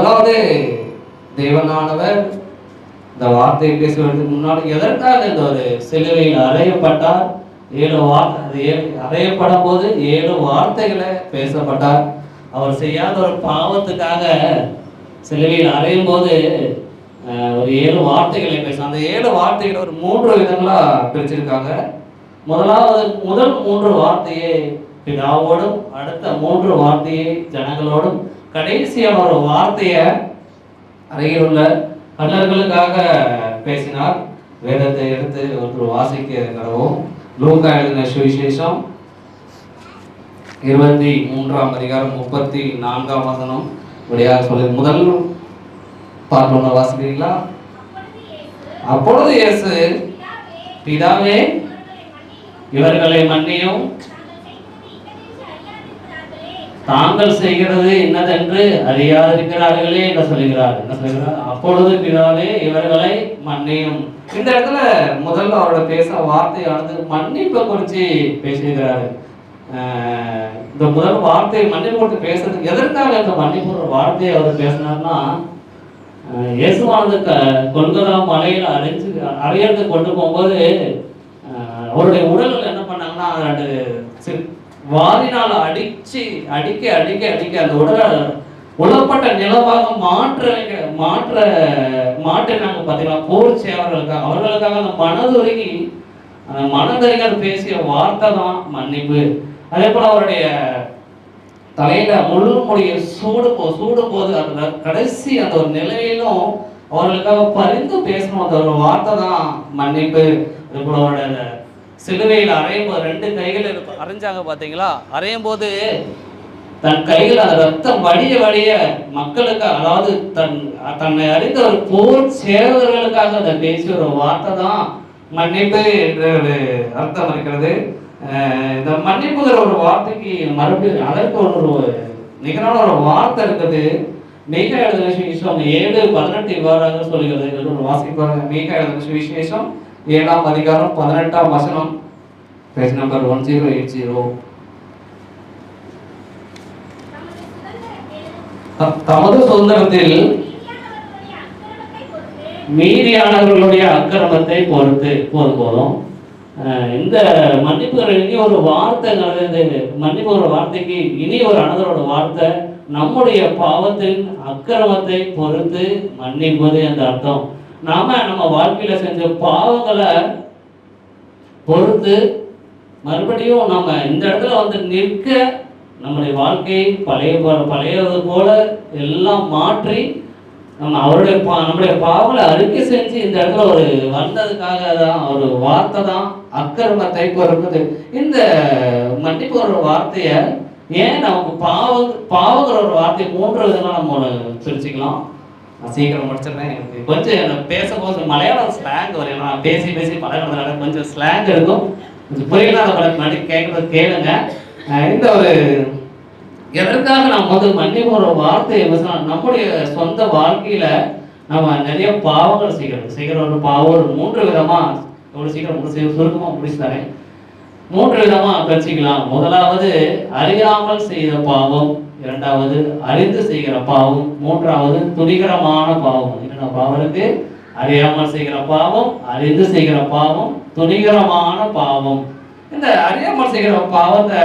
முதலாவது தேவனானவர் இந்த வார்த்தையை பேசுவதற்கு முன்னாடி எதற்காக இந்த ஒரு சிலுவையில் அறையப்பட்டார்? 7 வார்த்தை அறையப்படும் போது 7 வார்த்தைகளை பேசப்பட்டார். அவர் செய்யாத ஒரு பாவத்துக்காக சிலுவையில் அறையும் போது ஒரு 7 வார்த்தைகளை பேச. அந்த 7 வார்த்தைகளை ஒரு 3 விதங்களா பிரிச்சிருக்காங்க. முதல் 3 வார்த்தையை பிதாவோடும், அடுத்த 3 வார்த்தையை ஜனங்களோடும், கடைசியான ஒரு வார்த்தையை அருகில் உள்ள கண்ணர்களுக்காக பேசினார். வேதத்தை எடுத்து ஒன்று வாசிக்க கடவும். லூக்கா எழுதின சுவிசேஷம் 23ஆம் அதிகாரம் 34ஆம் வசனம் வழியாக சொல்லி முதல் பார்க்கணும். வாசிக்கிறீங்களா? அப்பொழுது இயேசு, பிதாவே இவர்களை மன்னியும், தாங்கள் செய்கிறது என்னதென்று அறியாதிருக்கிறார்களே என்று சொல்லுகிறார். என்ன சொல்லுகிறார்? அப்பொழுது பிதாவே இவர்களை மன்னியும். இந்த இடத்துல முதல்ல அவரோட பேச வார்த்தையானது மன்னிப்பை குறித்து பேசுகிறாரு. இந்த முதல் வார்த்தை மன்னிப்பு கொடுத்து பேசுறது எதற்காக இந்த மன்னிப்பு வார்த்தையை அவர் பேசினார்னா, இயேசுவானது கொல்கதா மலையில் அறையறது கொண்டு போகும்போது அவருடைய உடல்கள் என்ன பண்ணாங்கன்னா, 2 வாரினால் அடிக்க அந்த உடற்பட்ட நிலவாக மாற்றினாங்க. பார்த்தீங்களா? போர் சேவர்களுக்காக, அவர்களுக்காக அந்த மனதுருகி பேசிய வார்த்தை தான் மன்னிப்பு. அதே போல அவருடைய தலையில முழு மொழியை சூடு போது அந்த கடைசி அந்த ஒரு நிலையிலும் அவர்களுக்காக பரிந்து பேசணும் அந்த ஒரு வார்த்தை தான் மன்னிப்பு. அதே போல அவருடைய சிலுவையில் அறையும் போது 2 கைகள் அரைஞ்சாங்க. பார்த்தீங்களா? அறையும் போது தன் கைகள் அந்த ரத்தம் வடிய மக்களுக்கு, அதாவது தன்னை அறிந்த ஒரு போர் சேவர்களுக்காக அதை பேசிய ஒரு வார்த்தை தான் மன்னிப்பு என்ற ஒரு அர்த்தம் இருக்கிறது. இந்த மன்னிப்புங்கிற ஒரு வார்த்தைக்கு மறுபடியும் அதற்கு ஒரு நிகரான ஒரு வார்த்தை இருக்குது. மீகா எழுதின சுவிசேஷம் 7:18 இவ்வாறாக சொல்கிறது. ஒரு வாசிப்பாங்க. மீகா எழுதின சுவிசேஷம் 7ஆம் அதிகாரம் 18ஆம் வசனம், பேஜ் நம்பர் 1080. தமது சுதந்திரத்தில் மீதியானவர்களுடைய அக்கிரமத்தை பொறுத்து போதும். இந்த மன்னிப்பு இனி ஒரு வார்த்தை, மன்னிப்பு ஒரு வார்த்தைக்கு இனி ஒரு அனதரோட வார்த்தை, நம்முடைய பாவத்தின் அக்கிரமத்தை பொறுத்து மன்னிப்பது என்ற அர்த்தம். நம்ம வாழ்க்கையில செஞ்ச பாவங்களை பொறுத்து மறுபடியும் நம்ம இந்த இடத்துல நிற்க, நம்முடைய வாழ்க்கையை பழையது போல எல்லாம் மாற்றி நம்முடைய பாவங்களை அறிக்கை செஞ்சு இந்த இடத்துல ஒரு வந்ததுக்காக தான் ஒரு வார்த்தை தான் அக்கிரமத்தை பொறுப்பது. இந்த மன்னிப்பு ஒரு வார்த்தைய ஏன் நமக்கு பாவங்கிற ஒரு வார்த்தையை 3 விதமா நம்ம பிரிச்சுக்கலாம். நான் சீக்கிரம் முடிச்சிடுறேன். எனக்கு கொஞ்சம் பேசும்போது மலையாளம் ஸ்லாங் வரும். நான் பேசி பழகிறதுனால கொஞ்சம் ஸ்லாங் இருக்கும். கொஞ்சம் புரியலாம். முன்னாடி கேளுங்க. இந்த ஒரு எதற்காக நம்ம மன்னிப்பு ஒரு வார்த்தையை நம்முடைய சொந்த வாழ்க்கையில நம்ம நிறைய பாவங்கள் செய்கிற ஒரு பாவம் ஒரு 3 விதமா எவ்வளவு சீக்கிரம் சுருக்கமா முடிச்சுதானே 3 விதமா பிரிச்சுக்கலாம். முதலாவது அறியாமல் செய்த பாவம், 2வது அறிந்து செய்கிற பாவம், 3வது துணிகரமான பாவம். என்னென்ன பாவம் இருக்கு? அறியாமல் செய்கிற பாவம், அறிந்து செய்கிற பாவம், துணிகரமான பாவம். இந்த அறியாமல் செய்கிற பாவத்தை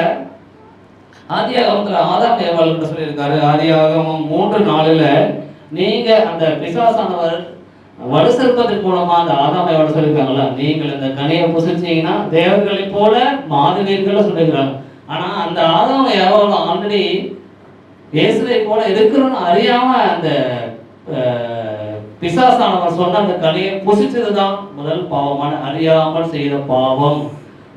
ஆதியாகமத்துல ஆதாம் ஏவாள் என்று சொல்லியிருக்காரு. ஆதியாகமம் 3:4 நீங்க அந்த பிசாசானவர் வலுசற்பதற்கு மூலமா அந்த ஆதாம் ஏவாள் சொல்லியிருக்காங்களா, நீங்கள் இந்த கனியை புசிச்சீங்கன்னா தேவர்களை போல மாறுவீர்கள் சொல்லியிருக்கிறாங்க. ஆனா அந்த ஆதாம் ஏவாள் ஆல்ரெடி இயேசுவை போல இருக்கிறோன்னு அறியாம அந்த பிசாசானவர் சொன்ன அந்த கனியை புசிச்சதுதான் முதல் பாவமான அறியாமல் செய்த பாவம்.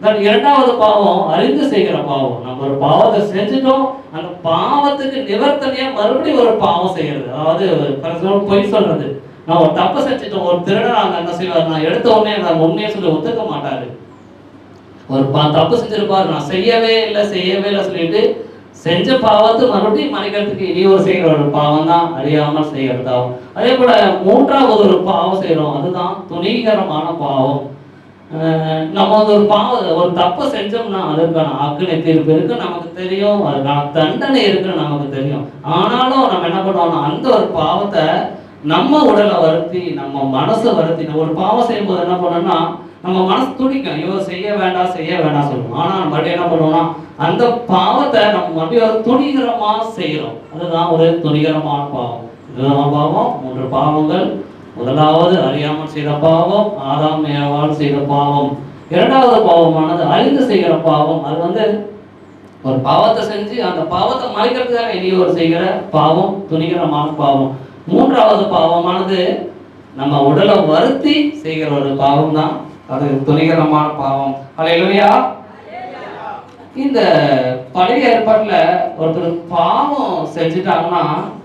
2வது பாவம் அறிந்து செய்கிற பாவம். நம்ம ஒரு பாவத்தை செஞ்சுட்டோம், அந்த பாவத்துக்கு நிவர்த்தனையா மறுபடியும் ஒரு பாவம் செய்யறது. அதாவது பொய் சொல்றது. நான் ஒரு தப்பு செஞ்சுட்டோம். ஒரு திருடன் என்ன செய்வார், நான் எடுத்த உடனே நான் உண்மையை சொல்லி ஒத்துக்க மாட்டாரு. ஒரு தப்பு செஞ்சிருப்பாரு, நான் செய்யவே இல்லை சொல்லிட்டு செஞ்ச பாவத்தை மறுபடியும் மறைக்கிறதுக்கு இனி ஒரு செய்கிற ஒரு பாவம் தான் அறியாமல் செய்யறதாகும். அதே போல 3வது ஒரு பாவம் செய்யறோம், அதுதான் துணிகரமான பாவம். நம்ம வந்து ஒரு தப்பை செஞ்சோம்னா அதுக்கான அக்கினி தீர்ப்பு இருக்கு நமக்கு தெரியும், அதுக்கான தண்டனை இருக்குன்னு நமக்கு தெரியும். ஆனாலும் நம்ம என்ன பண்ணுவோம்னா அந்த ஒரு பாவத்தை நம்ம உடலை வருத்தி நம்ம மனசை வருத்தி ஒரு பாவம் செய்யும்போது என்ன பண்ணோம்னா நம்ம மனசு துடிக்கும், ஐயோ செய்ய வேண்டாம் சொல்லுவோம். ஆனால் மறுபடியும் என்ன பண்ணுவோம்னா அந்த பாவத்தை நம்ம மறுபடியும் துணிகரமா செய்கிறோம். அதுதான் ஒரு துணிகரமான பாவம். பாவம் 3 பாவங்கள். முதலாவது அறியாமல் செய்த பாவம், ஆதாம் ஏவாள் செய்த பாவம். 2வது பாவமானது அறிந்து செய்கிற பாவம். அது வந்து ஒரு பாவத்தை செஞ்சு அந்த பாவத்தை மறைக்கிறதுக்காக இனி ஒரு செய்கிற பாவம், துணிகரமான பாவம். 3வது பாவமானது நம்ம உடலை வருத்தி செய்கிற ஒரு பாவம் தான், அது துணிகரமான பாவம். அல்லேலூயா. இந்த பழைய ஏற்பாட்டில் ஒருத்தர் பாவம் செஞ்சுட்டாங்கன்னா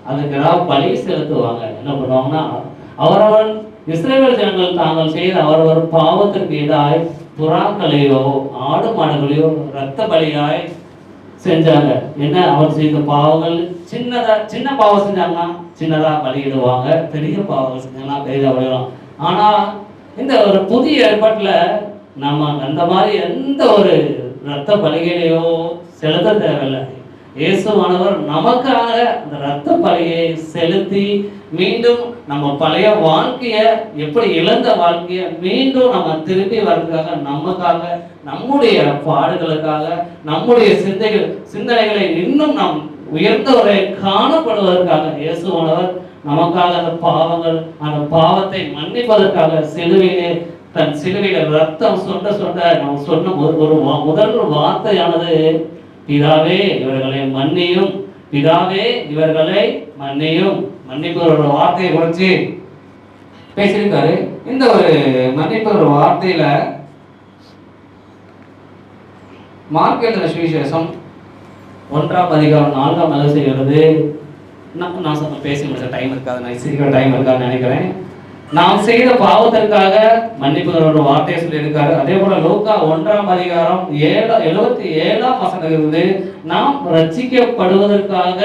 அதுக்கு ஏதாவது பழி செலுத்துவாங்க. என்ன பண்ணுவாங்கன்னா அவரவர் இஸ்ரவேல் ஜனங்கள் தாங்கள் செய்த அவரவர் பாவத்திற்கு எதிராய் புறாக்களையோ ஆடு மாடுகளையோ இரத்த பலியாய் செஞ்சாங்க. என்ன அவர் செய்த பாவங்கள் சின்ன பாவம் செஞ்சாங்கன்னா சின்னதா பலியிடுவாங்க, பெரிய பாவங்கள் செஞ்சாங்கன்னா பெரிதா பலியிடுவாங்க. ஆனா இந்த ஒரு புதிய ஏற்பாட்டில் நம்ம அந்த மாதிரி எந்த ஒரு இரத்த பலிகளையோ செலுத்த தேவையில்லை. இயேசுவானவர் நமக்காக அந்த இரத்த பலியை செலுத்தி மீண்டும் நம்ம பழைய வாழ்க்கையை, எப்படி இழந்த வாழ்க்கையை மீண்டும் நம்ம திரும்பி வர்றதுக்காக, நமக்காக, நம்முடைய பாடுகளுக்காக, நம்முடைய சிந்தனைகளை இன்னும் நாம் உயர்ந்தவரை காணப்படுவதற்காக இயேசுவானவர் நமக்காக அந்த பாவத்தை மன்னிப்பதற்காக தன் சிலுவையில ரத்தம் சொன்ன நம்ம சொன்ன ஒரு முதல் வார்த்தையானது பிதாவே இவர்களை மன்னியும், பிதாவே இவர்களை மன்னியும். மன்னிப்பு ஒரு வார்த்தையை குறித்து பேசியிருக்காரு. இந்த ஒரு மன்னிப்பு ஒரு வார்த்தையில மார்க் எழுதின சுவிசேஷம் 1ஆம் அதிகாரம் 4ஆம் வசனம். நான் பேசி முடிச்ச டைம் இருக்காது, நான் சீக்கிரம் டைம் இருக்காதுன்னு நினைக்கிறேன். நாம் செய்த பாவத்திற்காக மன்னிப்புங்கிற ஒரு வார்த்தையை சொல்லியிருக்காரு. அதே போல லூக்கா 1ஆம் அதிகாரம் 77ஆம் வசனத்திலிருந்து நாம் ரட்சிக்கப்படுவதற்காக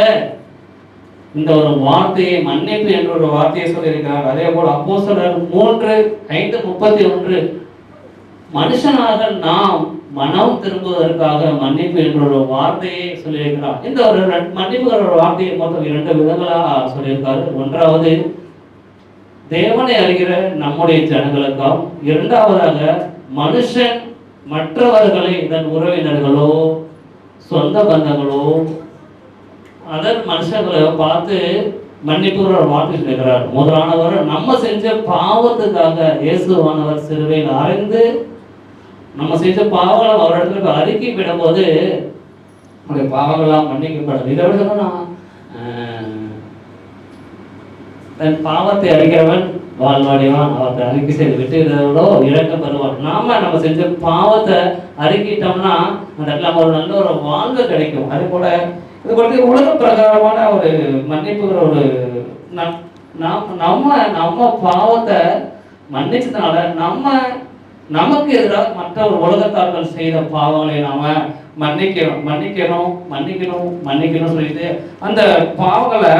இந்த ஒரு வார்த்தையை மன்னிப்பு என்ற ஒரு வார்த்தையை சொல்லியிருக்கிறார். அதே போல அப்போஸ்தலர் 3:5-31 மனுஷனாக நாம் மனம் திரும்புவதற்காக மன்னிப்பு என்ற ஒரு வார்த்தையை சொல்லியிருக்கிறார். இந்த ஒரு மன்னிப்பு ஒரு வார்த்தையை மொத்தம் 2 விதங்களாக சொல்லியிருக்காரு. ஒன்றாவது தேவனை அறிகிற நம்முடைய ஜனங்களுக்கும், 2வதாக மனுஷன் மற்றவர்களை இதன் உறவினர்களோ சொந்த பந்தங்களோ அதர் மனுஷங்களை பார்த்து மன்னிப்பு ஒரு வார்த்தை சொல்லுகிறார். முதலானவர் நம்ம செஞ்ச பாவத்துக்காக இயேசுவானவர் சிலுவையில் அறைந்து நம்ம செஞ்ச பாவங்களை அவரிடத்துல அறிக்கை விடும்போது நம்முடைய பாவங்களாம் மன்னிக்கப்படுது. இதை விட சொன்னா தன் பாவத்தை அறிக்கிறவன் வாழ்வாடிவான், அவத்தை அறிக்கை செய்து விட்டுவிடோ இழக்க பெறுவான். நம்ம செஞ்ச பாவத்தை அறிக்கிட்டோம்னா அந்த இடத்துல ஒரு நல்ல ஒரு வாழ்வு கிடைக்கும். அதே போல இது வந்து உலக பிரகாரமான ஒரு மன்னிப்புங்கிற ஒரு நம்ம பாவத்தை மன்னிச்சதுனால நமக்கு எதிராக மற்ற ஒரு உலகத்தார்கள் செய்த பாவங்களை நாம மன்னிக்கணும் சொல்லிட்டு அந்த பாவங்களை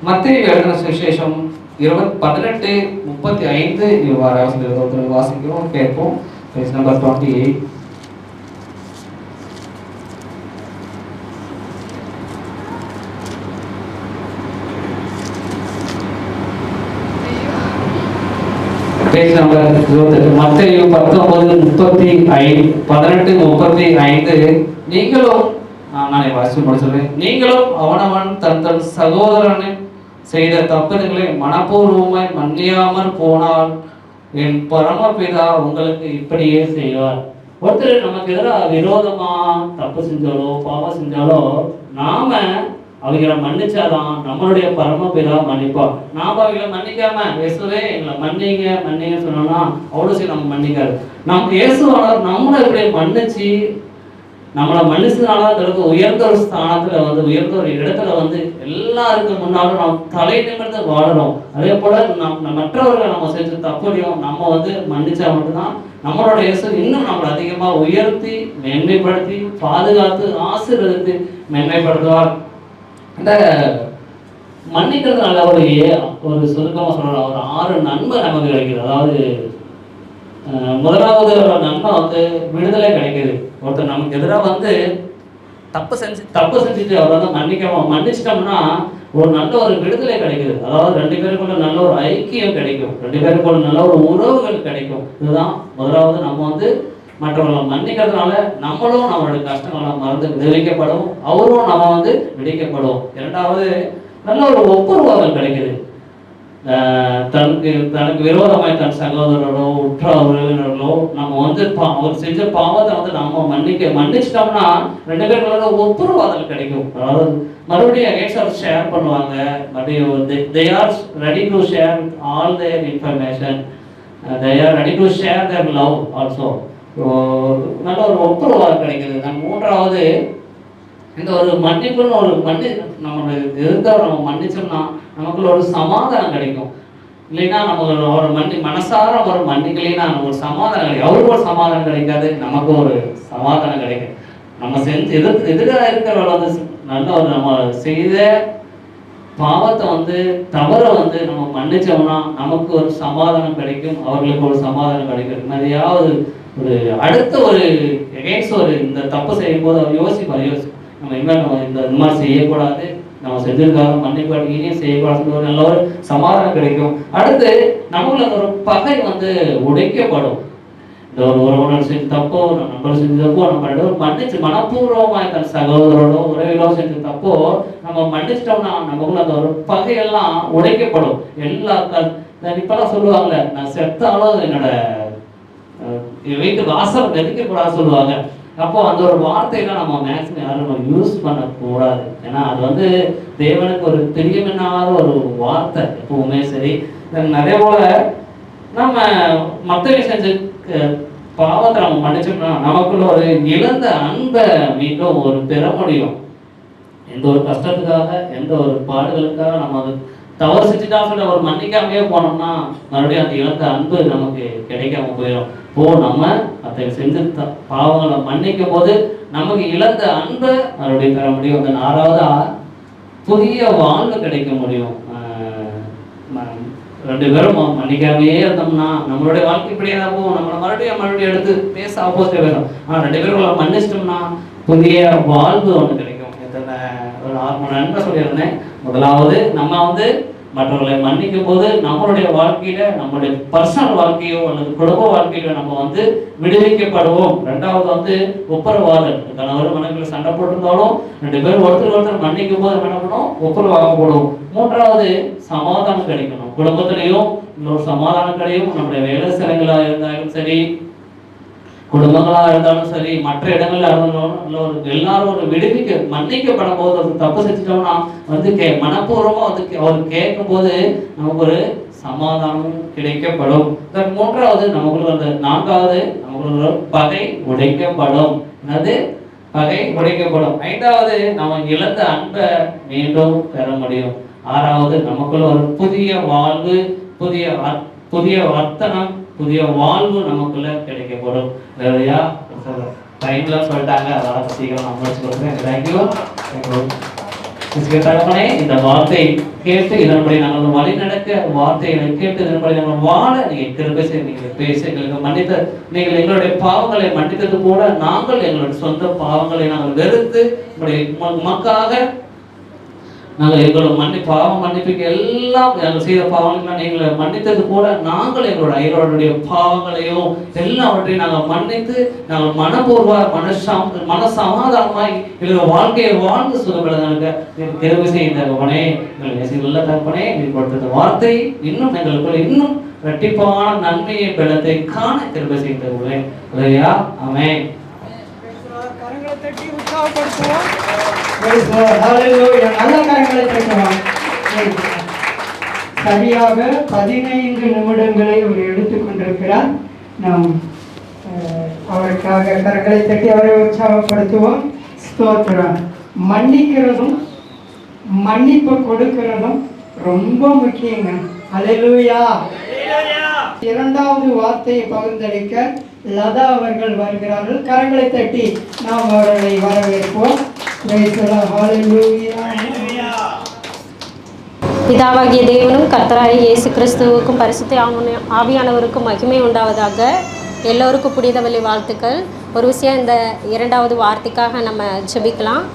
மத்தேயு எழுதின சுவிசேஷம் 18:35 இவ்வாறு வாசிக்கிறோம், கேட்போம். Page number 28. Page number 28. மத்தேயு 18:35 நீங்களும் நான் வாசித்து முடிச்சுறேன். நீங்களும் அவனவன் தன் சகோதரனை செய்த தப்புகளை மனப்பூர்வமாய் மன்னியாமல் போனால் என் பரமபிதா உங்களுக்கு இப்படியே செய்வார். ஒருத்தர் நமக்கு எதிராக விரோதமா தப்பு செஞ்சாலோ பாவம் செஞ்சாலோ நாம அவங்களை மன்னிச்சாதான் நம்மளுடைய பரமபிதா மன்னிப்பார். நாம அவங்களை மன்னிக்காம இயேசுவே எங்களை மன்னிங்க சொன்னோம்னா அவ்வளோ சரி நம்ம மன்னிக்காது. இயேசுவானவர் நம்மளை இப்படி மன்னிச்சு நம்மளை மனுஷனால உயர்ந்த ஒரு ஸ்தானத்துல உயர்ந்த ஒரு இடத்துல எல்லாருக்கும் முன்னாலும் நாம் தலை நிமிர்ந்து வாழணும். அதே போல மற்றவர்கள் நம்ம செஞ்ச தப்புலையும் நம்ம மன்னிச்சா மட்டும்தான் நம்மளோட இயேசு இன்னும் நம்மளை அதிகமா உயர்த்தி மேன்மைப்படுத்தி பாதுகாத்து ஆசீர்வதித்து மேன்மைப்படுத்துவார். இந்த மன்னிக்கிறதுனால ஒரு சுருக்கமாக சொல்லலாம், ஒரு 6 நன்மை நமக்கு கிடைக்குது. அதாவது முதலாவது ஒரு நன்மை வந்து விடுதலை கிடைக்குது. ஒருத்தர் நமக்கு எதிராக வந்து தப்பு செஞ்சுட்டு அவர் வந்து மன்னிச்சிட்டோம்னா ஒரு நல்ல ஒரு விடுதலை கிடைக்குது. அதாவது 2 பேருக்குள்ள நல்ல ஒரு ஐக்கியம் கிடைக்கும், 2 பேருக்குள்ள நல்ல ஒரு உறவுகள் கிடைக்கும். இதுதான் முதலாவது. நம்ம வந்து மற்றவர்களை மன்னிக்கிறதுனால நம்மளும் நம்மளுடைய கஷ்டங்களை மறந்து விடுவிக்கப்படும், அவரும் நம்ம வந்து விடுவிக்கப்படும். 2வது நல்ல ஒரு ஒப்புரவாதல் கிடைக்குது. தனக்கு விரோதமாய் தன் சகோதரர்களோ உற்ற உறவினர்களோ நம்ம வந்து அவர் செஞ்ச பாவத்தை வந்து நம்ம மன்னிச்சிட்டோம்னா 2 பேருக்குள்ள ஒப்புரவாதல் கிடைக்கும். அதாவது மறுபடியும் அகேன்ஸ்ட் ஷேர் பண்ணுவாங்க, மறுபடியும் they are ready to share all their information, they are ready to share their love also. நல்ல ஒரு ஒப்புரவாதம் கிடைக்குது. 3வது இந்த ஒரு மன்னிப்புன்னு ஒரு நம்ம இருந்தவர் நம்ம மன்னிச்சோம்னா நமக்குள்ள ஒரு சமாதானம் கிடைக்கும். இல்லைன்னா நம்ம ஒரு மனசார ஒரு மன்னிக்கலைன்னா நமக்கு ஒரு சமாதானம் கிடைக்கும். அவருக்கு ஒரு சமாதானம் கிடைக்காது, நமக்கு ஒரு சமாதானம் கிடைக்கும். நம்ம செஞ்சு எதிராக இருக்கிறவர்கள் வந்து நல்ல ஒரு நம்ம செய்த பாவத்தை வந்து தவறை வந்து நம்ம மன்னிச்சோம்னா நமக்கு ஒரு சமாதானம் கிடைக்கும், அவர்களுக்கு ஒரு சமாதானம் கிடைக்கும். நிறையாவது ஒரு அடுத்த ஒரு எகெயின்ஸ்ட் ஒரு இந்த தப்பு செய்யும் போது அவர் யோசிப்பார், நம்ம இனிமேல் நம்ம இந்த மாதிரி செய்யக்கூடாது, நம்ம செஞ்சிருக்காக மன்னிப்பாடு இனியும் செய்யக்கூடாதுன்னு ஒரு நல்ல ஒரு சமாதானம் கிடைக்கும். அடுத்து நமக்குள்ள ஒரு பகை வந்து உடைக்கப்படும். இந்த ஒரு உறவினர் செஞ்ச தப்போ, நண்பர் செஞ்ச தப்போ நம்ம மன்னிச்சு மனப்பூர்வமாக தன் சகோதரோட உறவிலோ செஞ்ச தப்போ நம்ம மன்னிச்சிட்டோம்னா நமக்குள்ள அந்த ஒரு பகையெல்லாம் உடைக்கப்படும். எல்லா இப்பெல்லாம் சொல்லுவாங்கல்ல, நான் செத்தாலும் என்னோட வீட்டு வாசல் நெருக்கக்கூடாது சொல்லுவாங்க. அப்போ அந்த ஒரு வார்த்தையெல்லாம் நம்ம மேக்ஸிமம் யாரும் நம்ம யூஸ் பண்ணக்கூடாது. ஏன்னா அது வந்து தேவனுக்கு ஒரு பிரியமில்லாத ஒரு வார்த்தை எப்பவுமே. சரி, நிறைய போல நம்ம மற்ற விஷயம் பாவத்தை நம்ம மன்னிச்சோம்னா நமக்குள்ள ஒரு இழந்த அன்பை மீண்டும் ஒரு பெற முடியும். எந்த ஒரு கஷ்டத்துக்காக எந்த ஒரு பாடுகளுக்காக நம்ம அது தவறு செஞ்சுட்டா சொல்ல ஒரு மன்னிக்காமையே போனோம்னா மறுபடியும் அந்த இழந்த அன்பு நமக்கு கிடைக்காம போயிடும். நம்ம அதை செஞ்சு பாவங்களை மன்னிக்கும் போது நமக்கு இழந்த அன்பை மறுபடியும் பெற முடியும். அந்த 4வது புதிய வாழ்வு கிடைக்க முடியும். 2 பேரும் மன்னிக்காமையே இருந்தோம்னா நம்மளுடைய வாழ்க்கை இப்படியே தான் போகும். நம்மளை மறுபடியும் எடுத்து பேச ஆப்போசிட் வரும். 2 பேரும் மன்னிச்சிட்டோம்னா புதிய வாழ்வு ஒன்று கிடைக்கும். ஒரு 6 மணி நேரம் சொல்லியிருந்தேன். முதலாவது நம்ம வந்து மற்றவர்களை மன்னிக்கும் போது நம்மளுடைய வாழ்க்கையில நம்மளுடைய பர்சனல் வாழ்க்கையோ அல்லது குடும்ப வாழ்க்கையில நம்ம வந்து விடுவிக்கப்படுவோம். 2வது வந்து ஒப்புரவாதல். கணவர் மனைவிகளை சண்டை போட்டிருந்தாலும் 2 பேரும் ஒருத்தர் மன்னிக்கும் போது என்ன பண்ணணும், ஒப்புரவாகப்படும். 3வது சமாதானம் கிடைக்கணும். குடும்பத்திலையும் இன்னொரு சமாதானம் கிடைக்கும். நம்முடைய வேலை ஸ்தலங்களா இருந்தாலும் சரி, குடும்பங்களாக இருந்தாலும் சரி, மற்ற இடங்கள்ல இருந்தாலும் எல்லாரும் ஒரு மன்னிக்கப்படும் போது ஒரு தப்பு செஞ்சுட்டோம்னா வந்து மனப்பூர்வமா வந்து அவர் கேட்கும் போது நமக்கு ஒரு சமாதானம் கிடைக்கப்படும். 3வது நமக்குள்ள அந்த 4வது நமக்குள்ள பகை உடைக்கப்படும். என்னது? பகை உடைக்கப்படும். 5வது நம்ம இழந்த அன்பை மீண்டும் பெற முடியும். 6வது நமக்குள்ள ஒரு புதிய வாழ்வு, புதிய வர்த்தனம், புதிய வாழ்வு நமக்குள்ள கிடைக்கப்படும். இல்லையா? டைம்லாம் சொல்லிட்டாங்க, அதனால சீக்கிரம் நான் முடிச்சு கொடுக்குறேன். தேங்க்யூ. தகப்பனே, இந்த வார்த்தை கேட்டு இதன்படி நாங்கள் வழி நடக்க, வார்த்தைகளை கேட்டு இதன்படி நாங்கள் வாழ நீங்கள் கிருபை செய்து நீங்கள் பேச எங்களுக்கு மன்னித்த, நீங்கள் எங்களுடைய பாவங்களை மன்னித்தது போல நாங்கள் எங்களுடைய சொந்த பாவங்களை நாங்கள் வெறுத்து உங்களுடைய நாங்கள் எங்களோட பாவம் மன்னிப்புக்கு எல்லாம் நாங்கள் செய்த பாவங்கள்லாம் நீங்களை மன்னித்தது போல நாங்கள் எங்களோட ஐரோடைய பாவங்களையும் எல்லாவற்றையும் நாங்கள் மன்னித்து நாங்கள் மனப்பூர்வ மனசமாதானமாய் எங்களோட வாழ்க்கையை வாழ்ந்து சுகப்படுங்க தெரிவு செய்த உடனே எங்கள் தகப்பனே நீங்கள் கொடுத்த வார்த்தை இன்னும் எங்களுக்குள்ள இன்னும் இரட்டிப்பான நன்மையை பலத்தை காண தெரிவு செய்த உடனே ஆமென். கரங்களை தட்டி உற்சாகப்படுத்துவோம். நல்ல கரங்களை தட்டுவோம். சரியாக 15 நிமிடங்களை அவர் எடுத்துக்கொண்டிருக்கிறார். நாம் அவருக்காக கரங்களை தட்டி அவரை உற்சாகப்படுத்துவோம். ஸ்தோத்திரம். மன்னிக்கிறதும் மன்னிப்பு கொடுக்கிறதும் ரொம்ப முக்கியங்க. அல்லேலூயா. 2வது வார்த்தையை பகிர்ந்தளிக்க லதா அவர்கள் வருகிறார்கள். கரங்களை தட்டி நாம் அவர்களை வரவேற்போம். பிதாவாகிய தேவனும் கர்த்தராகிய இயேசு கிறிஸ்துவுக்கும் பரிசுத்த ஆவியானவருக்கும் மகிமை உண்டாவதாக. எல்லோருக்கும் புனித வெள்ளி வாழ்த்துக்கள். ஒரு விஷயம், இந்த இரண்டாவது வார்த்தைக்காக நம்ம ஜெபிக்கலாம்.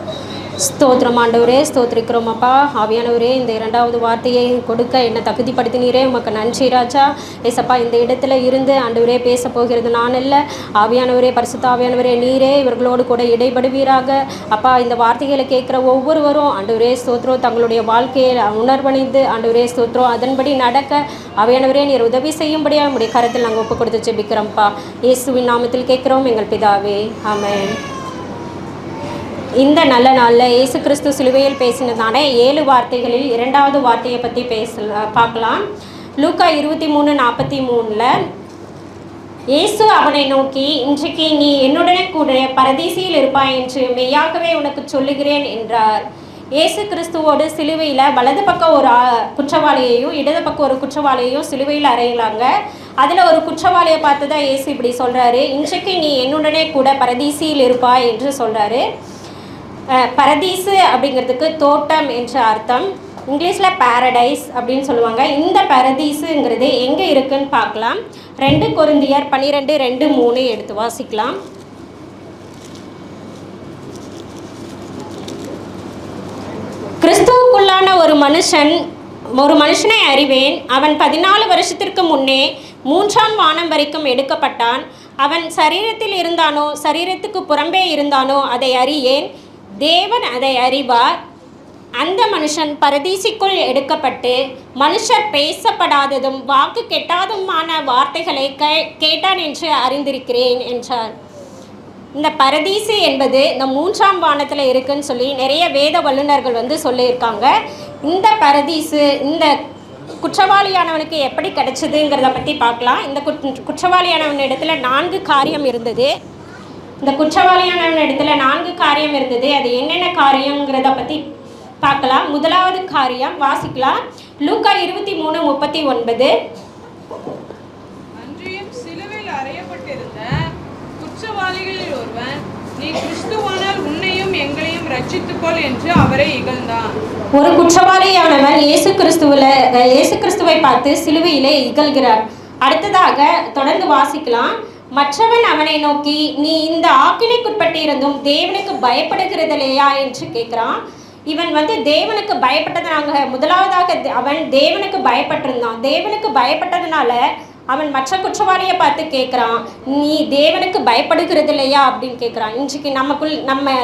ஸ்தோத்திரம் ஆண்டவரே, ஸ்தோத்திரிக்கிறோம் அப்பா. ஆவியானவரே, இந்த இரண்டாவது வார்த்தையை கொடுக்க என்னை தகுதிப்படுத்தினீரே, உமக்கு நன்றி ராஜா. ஏசப்பா, இந்த இடத்துல இருந்து ஆண்டவரே பேச போகிறது நான் இல்லை, ஆவியானவரே, பரிசுத்த ஆவியானவரே நீரே இவர்களோடு கூட இடைபடுவீராக. அப்பா, இந்த வார்த்தைகளை கேட்குற ஒவ்வொருவரும் ஆண்டவரே ஸ்தோத்திரம் தங்களுடைய வாழ்க்கையை உணர்வணிந்து ஆண்டவரே ஸ்தோத்திரம் அதன்படி நடக்க ஆவியானவரே நீர் உதவி செய்யும்படியாக உடைய கரத்தில் நாங்கள் ஒப்பு கொடுத்து ஜெபிக்கிறோம்ப்பா. இயேசுவின் நாமத்தில் கேட்குறோம் எங்கள் பிதாவே, ஆமென். இந்த நல்ல நாளில் இயேசு கிறிஸ்து சிலுவையில் பேசினதான 7 வார்த்தைகளில் இரண்டாவது வார்த்தையை பற்றி பார்க்கலாம். லூக்கா 23:43 இயேசு அவனை நோக்கி, இன்றைக்கு நீ என்னுடனே கூட பரதீசியில் இருப்பாய் என்று மெய்யாகவே உனக்கு சொல்லுகிறேன் என்றார். இயேசு கிறிஸ்துவோடு சிலுவையில் வலது பக்கம் ஒரு குற்றவாளியையும் இடது பக்கம் ஒரு குற்றவாளியையும் சிலுவையில் அறையலாங்க. அதில் ஒரு குற்றவாளியை பார்த்து தான் இயேசு இப்படி சொல்கிறாரு, இன்றைக்கு நீ என்னுடனே கூட பரதீசியில் இருப்பாய் என்று சொல்கிறாரு. பரதீசு அப்படிங்கிறதுக்கு தோட்டம் என்ற அர்த்தம். இங்கிலீஷில் பாரடைஸ் அப்படின்னு சொல்லுவாங்க. இந்த பரதீசுங்கிறது எங்கே இருக்குன்னு பார்க்கலாம். 2 கொரிந்தியர் 12:2-3 எடுத்து வாசிக்கலாம். கிறிஸ்துவுக்குள்ளான ஒரு மனுஷனை அறிவேன். அவன் 14 வருஷத்திற்கு முன்னே 3ஆம் வானம் வரைக்கும் எடுக்கப்பட்டான். அவன் சரீரத்தில் இருந்தானோ சரீரத்துக்கு புறம்பே இருந்தானோ அதை அறியேன், தேவன் அதை அறிவார். அந்த மனுஷன் பரதீசிக்குள் எடுக்கப்பட்டு மனுஷர் பேசப்படாததும் வாக்கு கெட்டாதுமான வார்த்தைகளை கேட்டான் என்று அறிந்திருக்கிறேன் என்றார். இந்த பரதீசு என்பது இந்த 3ஆம் வானத்தில் இருக்குன்னு சொல்லி நிறைய வேத வல்லுநர்கள் சொல்லியிருக்காங்க. இந்த பரதீசு இந்த குற்றவாளியானவனுக்கு எப்படி கிடைச்சதுங்கிறத பற்றி பார்க்கலாம். இந்த குற்றவாளியானவன் இடத்துல 4 காரியம் இருந்தது. இந்த குற்றவாளியான இடத்துல 4 காரியம் இருந்தது. அது என்னென்ன காரியங்கிறத பற்றி பார்க்கலாம். முதலாவது காரியம் வாசிக்கலாம். லூக்கா 23:39 அன்றியும் சிலுவையில் அறையப்பட்டிருந்த குற்றவாளிகளில் ஒருவன், நீ கிறிஸ்துவானால் உன்னையும் எங்களையும் ரட்சித்துக்கொள் என்று அவரை இகழ்ந்தான். ஒரு குற்றவாளியானவன் இயேசு கிறிஸ்துவை பார்த்து சிலுவையிலே இகழ்கிறார். அடுத்ததாக தொடர்ந்து வாசிக்கலாம். மற்றவன் அவனை நோக்கி, நீ இந்த ஆக்கினைக்குட்பட்டு இருந்தும் தேவனுக்கு பயப்படுகிறதில்லையா என்று கேட்குறான். இவன் தேவனுக்கு பயப்பட்டதுனால, முதலாவதாக அவன் தேவனுக்கு பயப்பட்டிருந்தான். தேவனுக்கு பயப்பட்டதுனால அவன் மற்ற குற்றவாளியை பார்த்து கேட்குறான், நீ தேவனுக்கு பயப்படுகிறது இல்லையா அப்படின்னு கேட்குறான். இன்றைக்கு நம்ம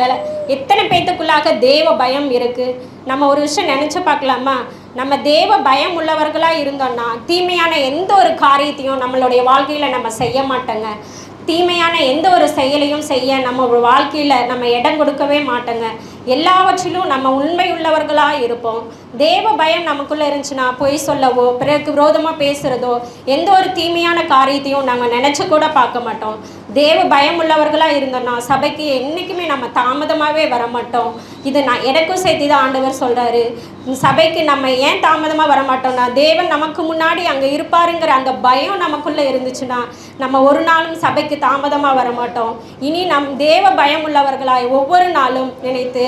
எத்தனை பேத்துக்குள்ளாக தேவ பயம் இருக்குது? நம்ம ஒரு விஷயம் நினச்சி பார்க்கலாமா? நம்ம தேவ பயம் உள்ளவர்களாக இருந்தோம்னா தீமையான எந்த ஒரு காரியத்தையும் நம்மளுடைய வாழ்க்கையில் நம்ம செய்ய மாட்டோங்க. தீமையான எந்த ஒரு செயலையும் செய்ய நம்ம வாழ்க்கையில் நம்ம இடம் கொடுக்கவே மாட்டோங்க. எல்லாவற்றிலும் நம்ம உண்மை உள்ளவர்களாக இருப்போம். தேவ பயம் நமக்குள்ளே இருந்துச்சுன்னா பொய் சொல்லவோ பிறகு விரோதமாக பேசுகிறதோ எந்த ஒரு தீமையான காரியத்தையும் நாங்கள் நினச்சி கூட பார்க்க மாட்டோம். தேவ பயம் உள்ளவர்களாக இருந்தோம்னா சபைக்கு என்றைக்குமே நம்ம தாமதமாகவே வர மாட்டோம். இது எனக்கும் சேர்த்து தான் ஆண்டவர் சொல்கிறாரு. சபைக்கு நம்ம ஏன் தாமதமாக வர மாட்டோம்னா, தேவன் நமக்கு முன்னாடி அங்கே இருப்பாருங்கிற அந்த பயம் நமக்குள்ளே இருந்துச்சுன்னா நம்ம ஒரு நாளும் சபைக்கு தாமதமாக வர மாட்டோம். இனி தேவ பயம் உள்ளவர்களாய் ஒவ்வொரு நாளும் நினைத்து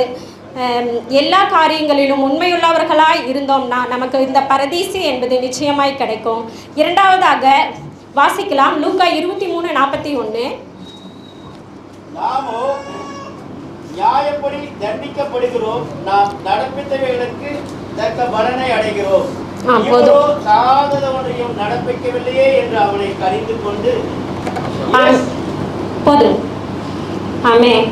எல்லா காரியங்களிலும் உண்மையுள்ளவர்களாய் இருந்தோம்னா நமக்கு இந்த பரதீசி என்பது நிச்சயமாய் கிடைக்கும். இரண்டாவதாக வாசிக்கலாம். லூக்கா 23:41 நாமோ நியாயப்படி தண்டிக்கப்படுகிறோம், நாம் நடப்பித்தவைகளுக்கு தக்க பலனை அடைகிறோம். சாதவனையும் நடப்பிக்கவில்லையே என்று அவனை கரிந்து கொண்டு போதும். ஆமென்.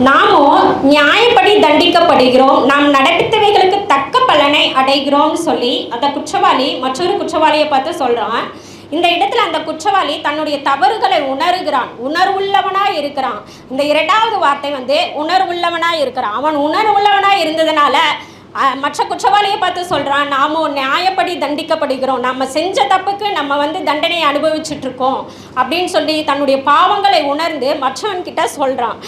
நாமோ நியாயப்படி தண்டிக்கப்படுகிறோம், நாம் நடப்பித்தவைகளுக்கு தக்க பலனை அடைகிறோம்னு சொல்லி அந்த குற்றவாளி மற்றொரு குற்றவாளியை பார்த்து சொல்கிறான். இந்த இடத்துல அந்த குற்றவாளி தன்னுடைய தவறுகளை உணர்கிறான், உணர்வுள்ளவனாக இருக்கிறான். இந்த இரண்டாவது வார்த்தை உணர்வுள்ளவனாக இருக்கிறான். அவன் உணர்வுள்ளவனாக இருந்ததுனால மற்ற குற்றவாளியை பார்த்து சொல்கிறான், நாம நியாயப்படி தண்டிக்கப்படுகிறோம், நம்ம செஞ்ச தப்புக்கு நம்ம தண்டனையை அனுபவிச்சுட்ருக்கோம் அப்படின்னு சொல்லி தன்னுடைய பாவங்களை உணர்ந்து மற்றவன்கிட்ட சொல்கிறான்.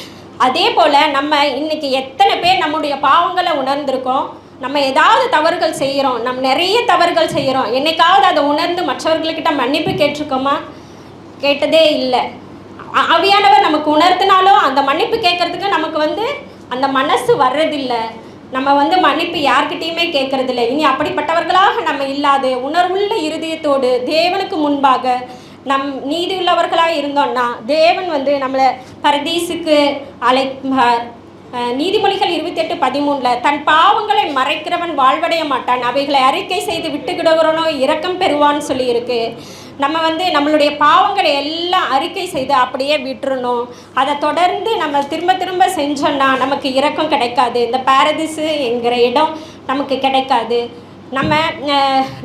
அதே போல் நம்ம இன்றைக்கி எத்தனை பேர் நம்முடைய பாவங்களை உணர்ந்திருக்கோம்? நம்ம ஏதாவது தவறுகள் செய்கிறோம், நம்ம நிறைய தவறுகள் செய்கிறோம். என்னைக்காவது அதை உணர்ந்து மற்றவர்கள்கிட்ட மன்னிப்பு கேட்டிருக்கோமா? கேட்டதே இல்லை. ஆவியானவர் நமக்கு உணர்த்தினாலும் அந்த மன்னிப்பு கேட்கறதுக்கு நமக்கு அந்த மனசு வர்றதில்லை. நம்ம வந்து மன்னிப்பு யார்கிட்டையுமே கேட்கறதில்ல. இனி அப்படிப்பட்டவர்களாக நம்ம இல்லாது உணர்வுள்ள இருதயத்தோடு தேவனுக்கு முன்பாக நீதி உள்ளவர்களாக இருந்தோம்னா தேவன் வந்து நம்மளை பரதீசுக்கு அழைப்பார். நீதிமொழிகள் 28:13 தன் பாவங்களை மறைக்கிறவன் வாழ்வடைய மாட்டான், அவைகளை அறிக்கை செய்து விட்டுக்கிடுகிறவனோ இரக்கம் பெறுவான்னு சொல்லியிருக்கு. நம்ம வந்து நம்மளுடைய பாவங்களை எல்லாம் அறிக்கை செய்து அப்படியே விட்டுறணும். அதை தொடர்ந்து நம்ம திரும்ப திரும்ப செஞ்சோன்னா நமக்கு இரக்கம் கிடைக்காது. இந்த பாரதீசு என்கிற இடம் நமக்கு கிடைக்காது.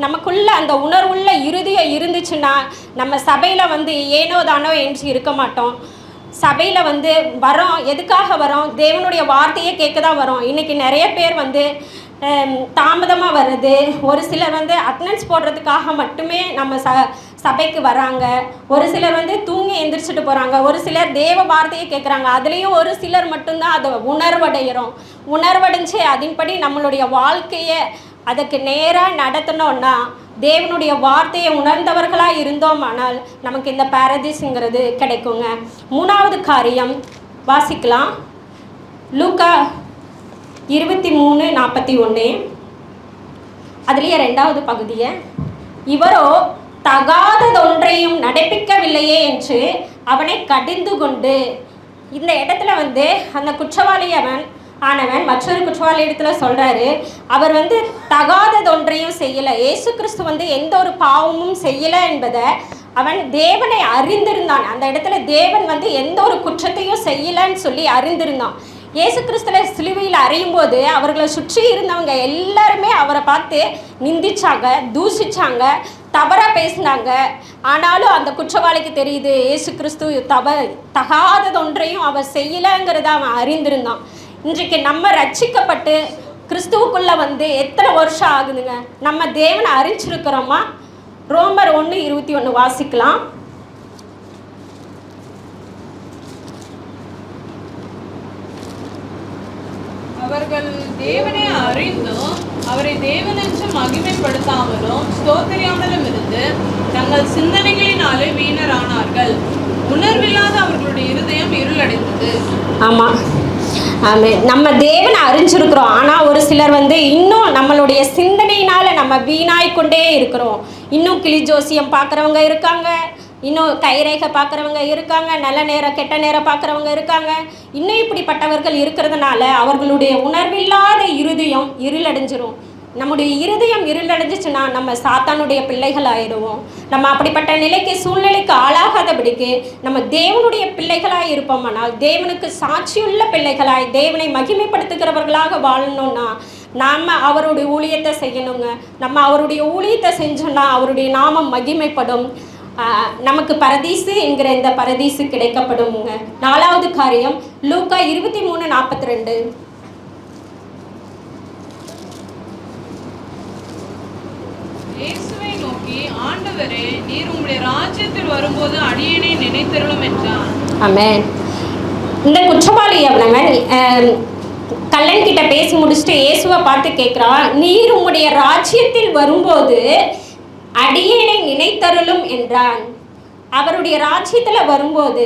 நமக்குள்ள அந்த உணர்வுள்ள இருதயம் இருந்துச்சுன்னா நம்ம சபையில் வந்து ஏனோ தானோ என்று இருக்க மாட்டோம். சபையில் வந்து வரோம், எதுக்காக வரோம்? தேவனுடைய வார்த்தையே கேட்க தான் வரோம். இன்றைக்கி நிறைய பேர் வந்து தாமதமாக வருது. ஒரு சிலர் வந்து அட்டனன்ஸ் போடுறதுக்காக மட்டுமே நம்ம சபைக்கு வராங்க. ஒரு சிலர் வந்து தூங்கி எந்திரிச்சிட்டு போகிறாங்க. ஒரு சிலர் தேவ வார்த்தையை கேட்குறாங்க. அதுலேயும் ஒரு சிலர் மட்டும்தான் அதை உணர்வடைஞ்சு அதன்படி நம்மளுடைய வாழ்க்கையை அதுக்கு நேராக நடத்தணும்னா தேவனுடைய வார்த்தையை உணர்ந்தவர்களாக இருந்தோமானால் நமக்கு இந்த பாரதீஸுங்கிறது கிடைக்குங்க. 3வது காரியம் வாசிக்கலாம். லூக்கா 23:41 அதுலேயே 2வது பகுதியை, இவரோ தகாததொன்றையும் நடப்பிக்கவில்லையே என்று அவனை கடிந்து கொண்டு. இந்த இடத்துல வந்து அந்த குற்றவாளி ஆனவன் மற்றொரு குற்றவாளி இடத்துல சொல்கிறாரு, அவர் வந்து தகாததொன்றையும் செய்யலை. இயேசு கிறிஸ்து வந்து எந்த ஒரு பாவமும் செய்யலை என்பதை அவன் தேவனை அறிந்திருந்தான். அந்த இடத்துல தேவன் வந்து எந்த ஒரு குற்றத்தையும் செய்யலைன்னு சொல்லி அறிந்திருந்தான். இயேசு கிறிஸ்துவ சிலுவையில் அறையும் போது அவர்களை சுற்றி இருந்தவங்க எல்லாருமே அவரை பார்த்து நிந்திச்சாங்க, தூஷிச்சாங்க, தவறாக பேசினாங்க. ஆனாலும் அந்த குற்றவாளிக்கு தெரியுது இயேசு கிறிஸ்து தகாததொன்றையும் அவர் செய்யலைங்கிறத அவன் அறிந்திருந்தான். இன்றைக்கு நம்ம ரட்சிக்கப்பட்டு கிறிஸ்துவுக்குள்ளே வந்து எத்தனை வருஷம் ஆகுதுங்க? நம்ம தேவனை அறிஞ்சிருக்கிறோமா? ரோமர் 1:21 வாசிக்கலாம். அவர்கள் தேவனை அறிந்தும் அவரை தேவனென்று மகிமைப்படுத்தாமலும் ஸ்தோத்திரியாமலும் இருந்து தங்கள் சிந்தனைகளினாலே வீணரானார்கள். உணர்வில்லாத அவர்களுடைய இருதயம் இருளடைந்தது. ஆமாம், நம்ம தேவனை அறிஞ்சிருக்கிறோம். ஆனால் ஒரு சிலர் வந்து இன்னும் நம்மளுடைய சிந்தனையினால் நம்ம வீணாய்கொண்டே இருக்கிறோம். இன்னும் கிளி ஜோசியம் பார்க்குறவங்க இருக்காங்க, இன்னும் கைரேகை பார்க்குறவங்க இருக்காங்க, நல்ல நேரம் கெட்ட நேரம் பார்க்குறவங்க இருக்காங்க. இன்னும் இப்படிப்பட்டவர்கள் இருக்கிறதுனால அவர்களுடைய உணர்வில்லாத இருதயம் இருளடைஞ்சிரும். நம்முடைய இருதயம் இருளடைஞ்சிச்சுன்னா நம்ம சாத்தானுடைய பிள்ளைகள் ஆயிடுவோம். நம்ம அப்படிப்பட்ட நிலைக்கு சூழ்நிலைக்கு ஆளாகாதபடிக்கு நம்ம தேவனுடைய பிள்ளைகளாய் இருப்போமானால், தேவனுக்கு சாட்சியுள்ள பிள்ளைகளாய் தேவனை மகிமைப்படுத்துகிறவர்களாக வாழணும்னா நாம் அவருடைய ஊழியத்தை செய்யணுங்க. நம்ம அவருடைய ஊழியத்தை செஞ்சோன்னா அவருடைய நாமம் மகிமைப்படும். நமக்கு பரதீசு என்கிற இந்த பரதீசு கிடைக்கப்படுங்க. 4வது காரியம் லூக்கா 23:42 இயேசுவை நோக்கி, ஆண்டவரே, நீர் உம்முடைய ராஜ்யத்தில் வரும்போது அடியேனை நினைத்தருளும் என்றார். ஆமென். இந்த குற்றவாளி அவனவன் கள்ளன் கிட்ட பேசி முடிச்சுட்டு இயேசுவை பார்த்து கேட்குறான், நீர் உம்முடைய ராஜ்யத்தில் வரும்போது அடியேனை நினைத்தருளும் என்றான். அவருடைய ராஜ்யத்தில் வரும்போது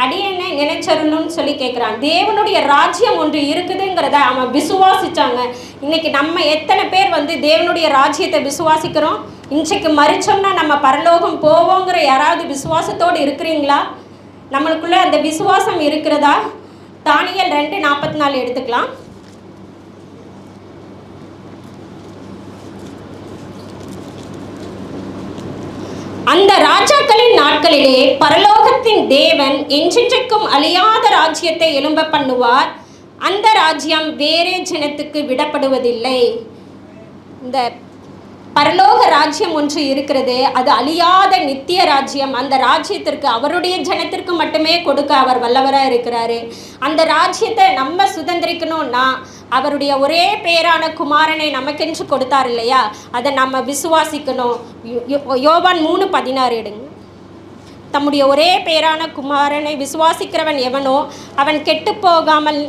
அடியேனை நினைச்சருளும்னு சொல்லி கேட்குறான். தேவனுடைய ராஜ்யம் ஒன்று இருக்குதுங்கிறத அவன் விசுவாசிச்சாங்க. இன்னைக்கு நம்ம எத்தனை பேர் வந்து தேவனுடைய ராஜ்யத்தை விசுவாசிக்கிறோம்? இன்றைக்கு மறிச்சோம்னா நம்ம பரலோகம் போவோங்கிற யாராவது விசுவாசத்தோடு இருக்கிறீங்களா? நம்மளுக்குள்ள அந்த விசுவாசம் இருக்கிறதா? தானியேல் 2:44 எடுத்துக்கலாம். அந்த ராஜாக்களின் நாட்களிலே பரலோகத்தின் தேவன் என்றென்றைக்கும் அழியாத ராஜ்யத்தை எழும்ப பண்ணுவார். அந்த ராஜ்யம் வேறே ஜனத்துக்கு விடப்படுவதில்லை. இந்த பரலோக ராஜ்யம் ஒன்று இருக்கிறது, அது அழியாத நித்திய ராஜ்யம். அந்த ராஜ்யத்திற்கு அவருடைய ஜனத்திற்கு மட்டுமே கொடுக்க அவர் வல்லவராக இருக்கிறாரு. அந்த ராஜ்யத்தை நம்ம சுதந்திரிக்கணும்னா அவருடைய ஒரே பேரான குமாரனை நமக்கென்று கொடுத்தார் இல்லையா, அதை நம்ம விசுவாசிக்கணும். யோவான் 3:16 எடுங்க. தம்முடைய ஒரே பேரான குமாரனை விசுவாசிக்கிறவன் எவனோ அவன் கெட்டு போகாமல்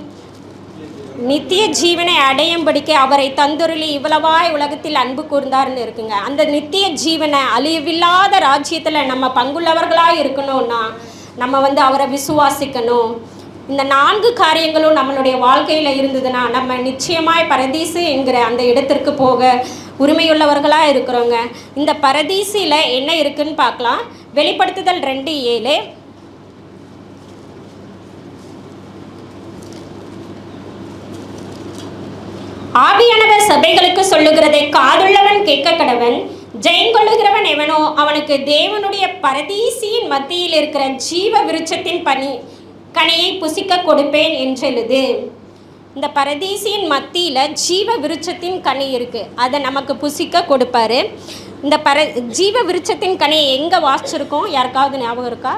நித்திய ஜீவனை அடையும்படிக்கு அவரை தந்துருளி இவ்வளவாய் உலகத்தில் அன்பு கூர்ந்தார்னு இருக்குங்க. அந்த நித்திய ஜீவனை அழிவில்லாத ராஜ்யத்தில் நம்ம பங்குள்ளவர்களாக இருக்கணும்னா நம்ம வந்து அவரை விசுவாசிக்கணும். இந்த 4 காரியங்களும் நம்மளுடைய வாழ்க்கையில் இருந்ததுன்னா நம்ம நிச்சயமாய் பரதீசு என்கிற அந்த இடத்திற்கு போக உரிமையுள்ளவர்களாக இருக்கிறோங்க. இந்த பரதீசில் என்ன இருக்குன்னு பார்க்கலாம். வெளிப்படுத்துதல் 2:7. ஆவியானவர் சபைகளுக்கு சொல்லுகிறதை காதுள்ளவன் கேட்க கடவன். ஜெயங்கொள்ளுகிறவன் எவனோ அவனுக்கு தேவனுடைய பரதீசியின் மத்தியில் இருக்கிற ஜீவ விருட்சத்தின் கனியை புசிக்க கொடுப்பேன் என்றெழுது. இந்த பரதீசியின் மத்தியில் ஜீவ விருட்சத்தின் கனி இருக்குது, அதை நமக்கு புசிக்க கொடுப்பாரு. இந்த ஜீவ விருட்சத்தின் கனியை எங்கே வாசிச்சிருக்கோம்? யாருக்காவது ஞாபகம் இருக்கா?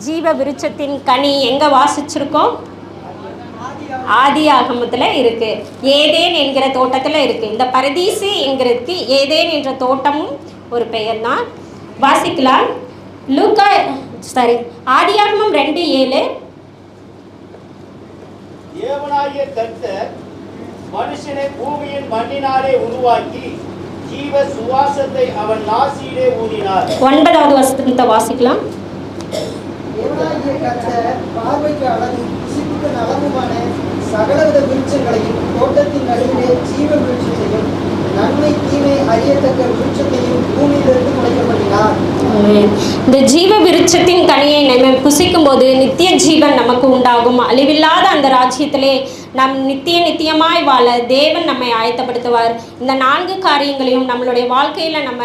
ஜீவ விருட்சத்தின் கனி எங்கே வாசிச்சிருக்கோம்? ஆதியாகமத்தில் இருக்குது. ஏதேன் என்கிற தோட்டத்தில் இருக்குது. இந்த பரதீசு என்கிறதுக்கு ஏதேன் என்ற தோட்டமும் ஒரு பெயர் தான். வாசிக்கலாம். ஆதியாகமம் 2:7. தேவனாகிய கர்த்தர் மனுஷனை பூமியின் மண்ணினாலே உருவாக்கி ஜீவ சுவாசத்தை அவன் நாசியிலே ஊதினார். 9வது வசனத்தை வாசிக்கலாம். தேவனாகிய கர்த்தர் பார்வைக்கு அழகு புசிப்புக்கு நலமுமான சகலவித விருட்சங்களையும் தோட்டத்தின் நடுவிலே ஜீவ விருட்சத்தையும் நன்மை தீமை அறியத்தக்க விருட்சத்தையும் பூமியிலிருந்து முளைக்க பண்ணினார். இந்த ஜீவ விருட்சத்தின் கனியை நம்ம புசிக்கும் போது நித்திய ஜீவன் நமக்கு உண்டாகும். அழிவில்லாத அந்த ராஜ்யத்திலே நம் நித்தியமாய் வாழ தேவன் நம்மை ஆயத்தப்படுத்துவார். இந்த 4 காரியங்களையும் நம்மளுடைய வாழ்க்கையில் நம்ம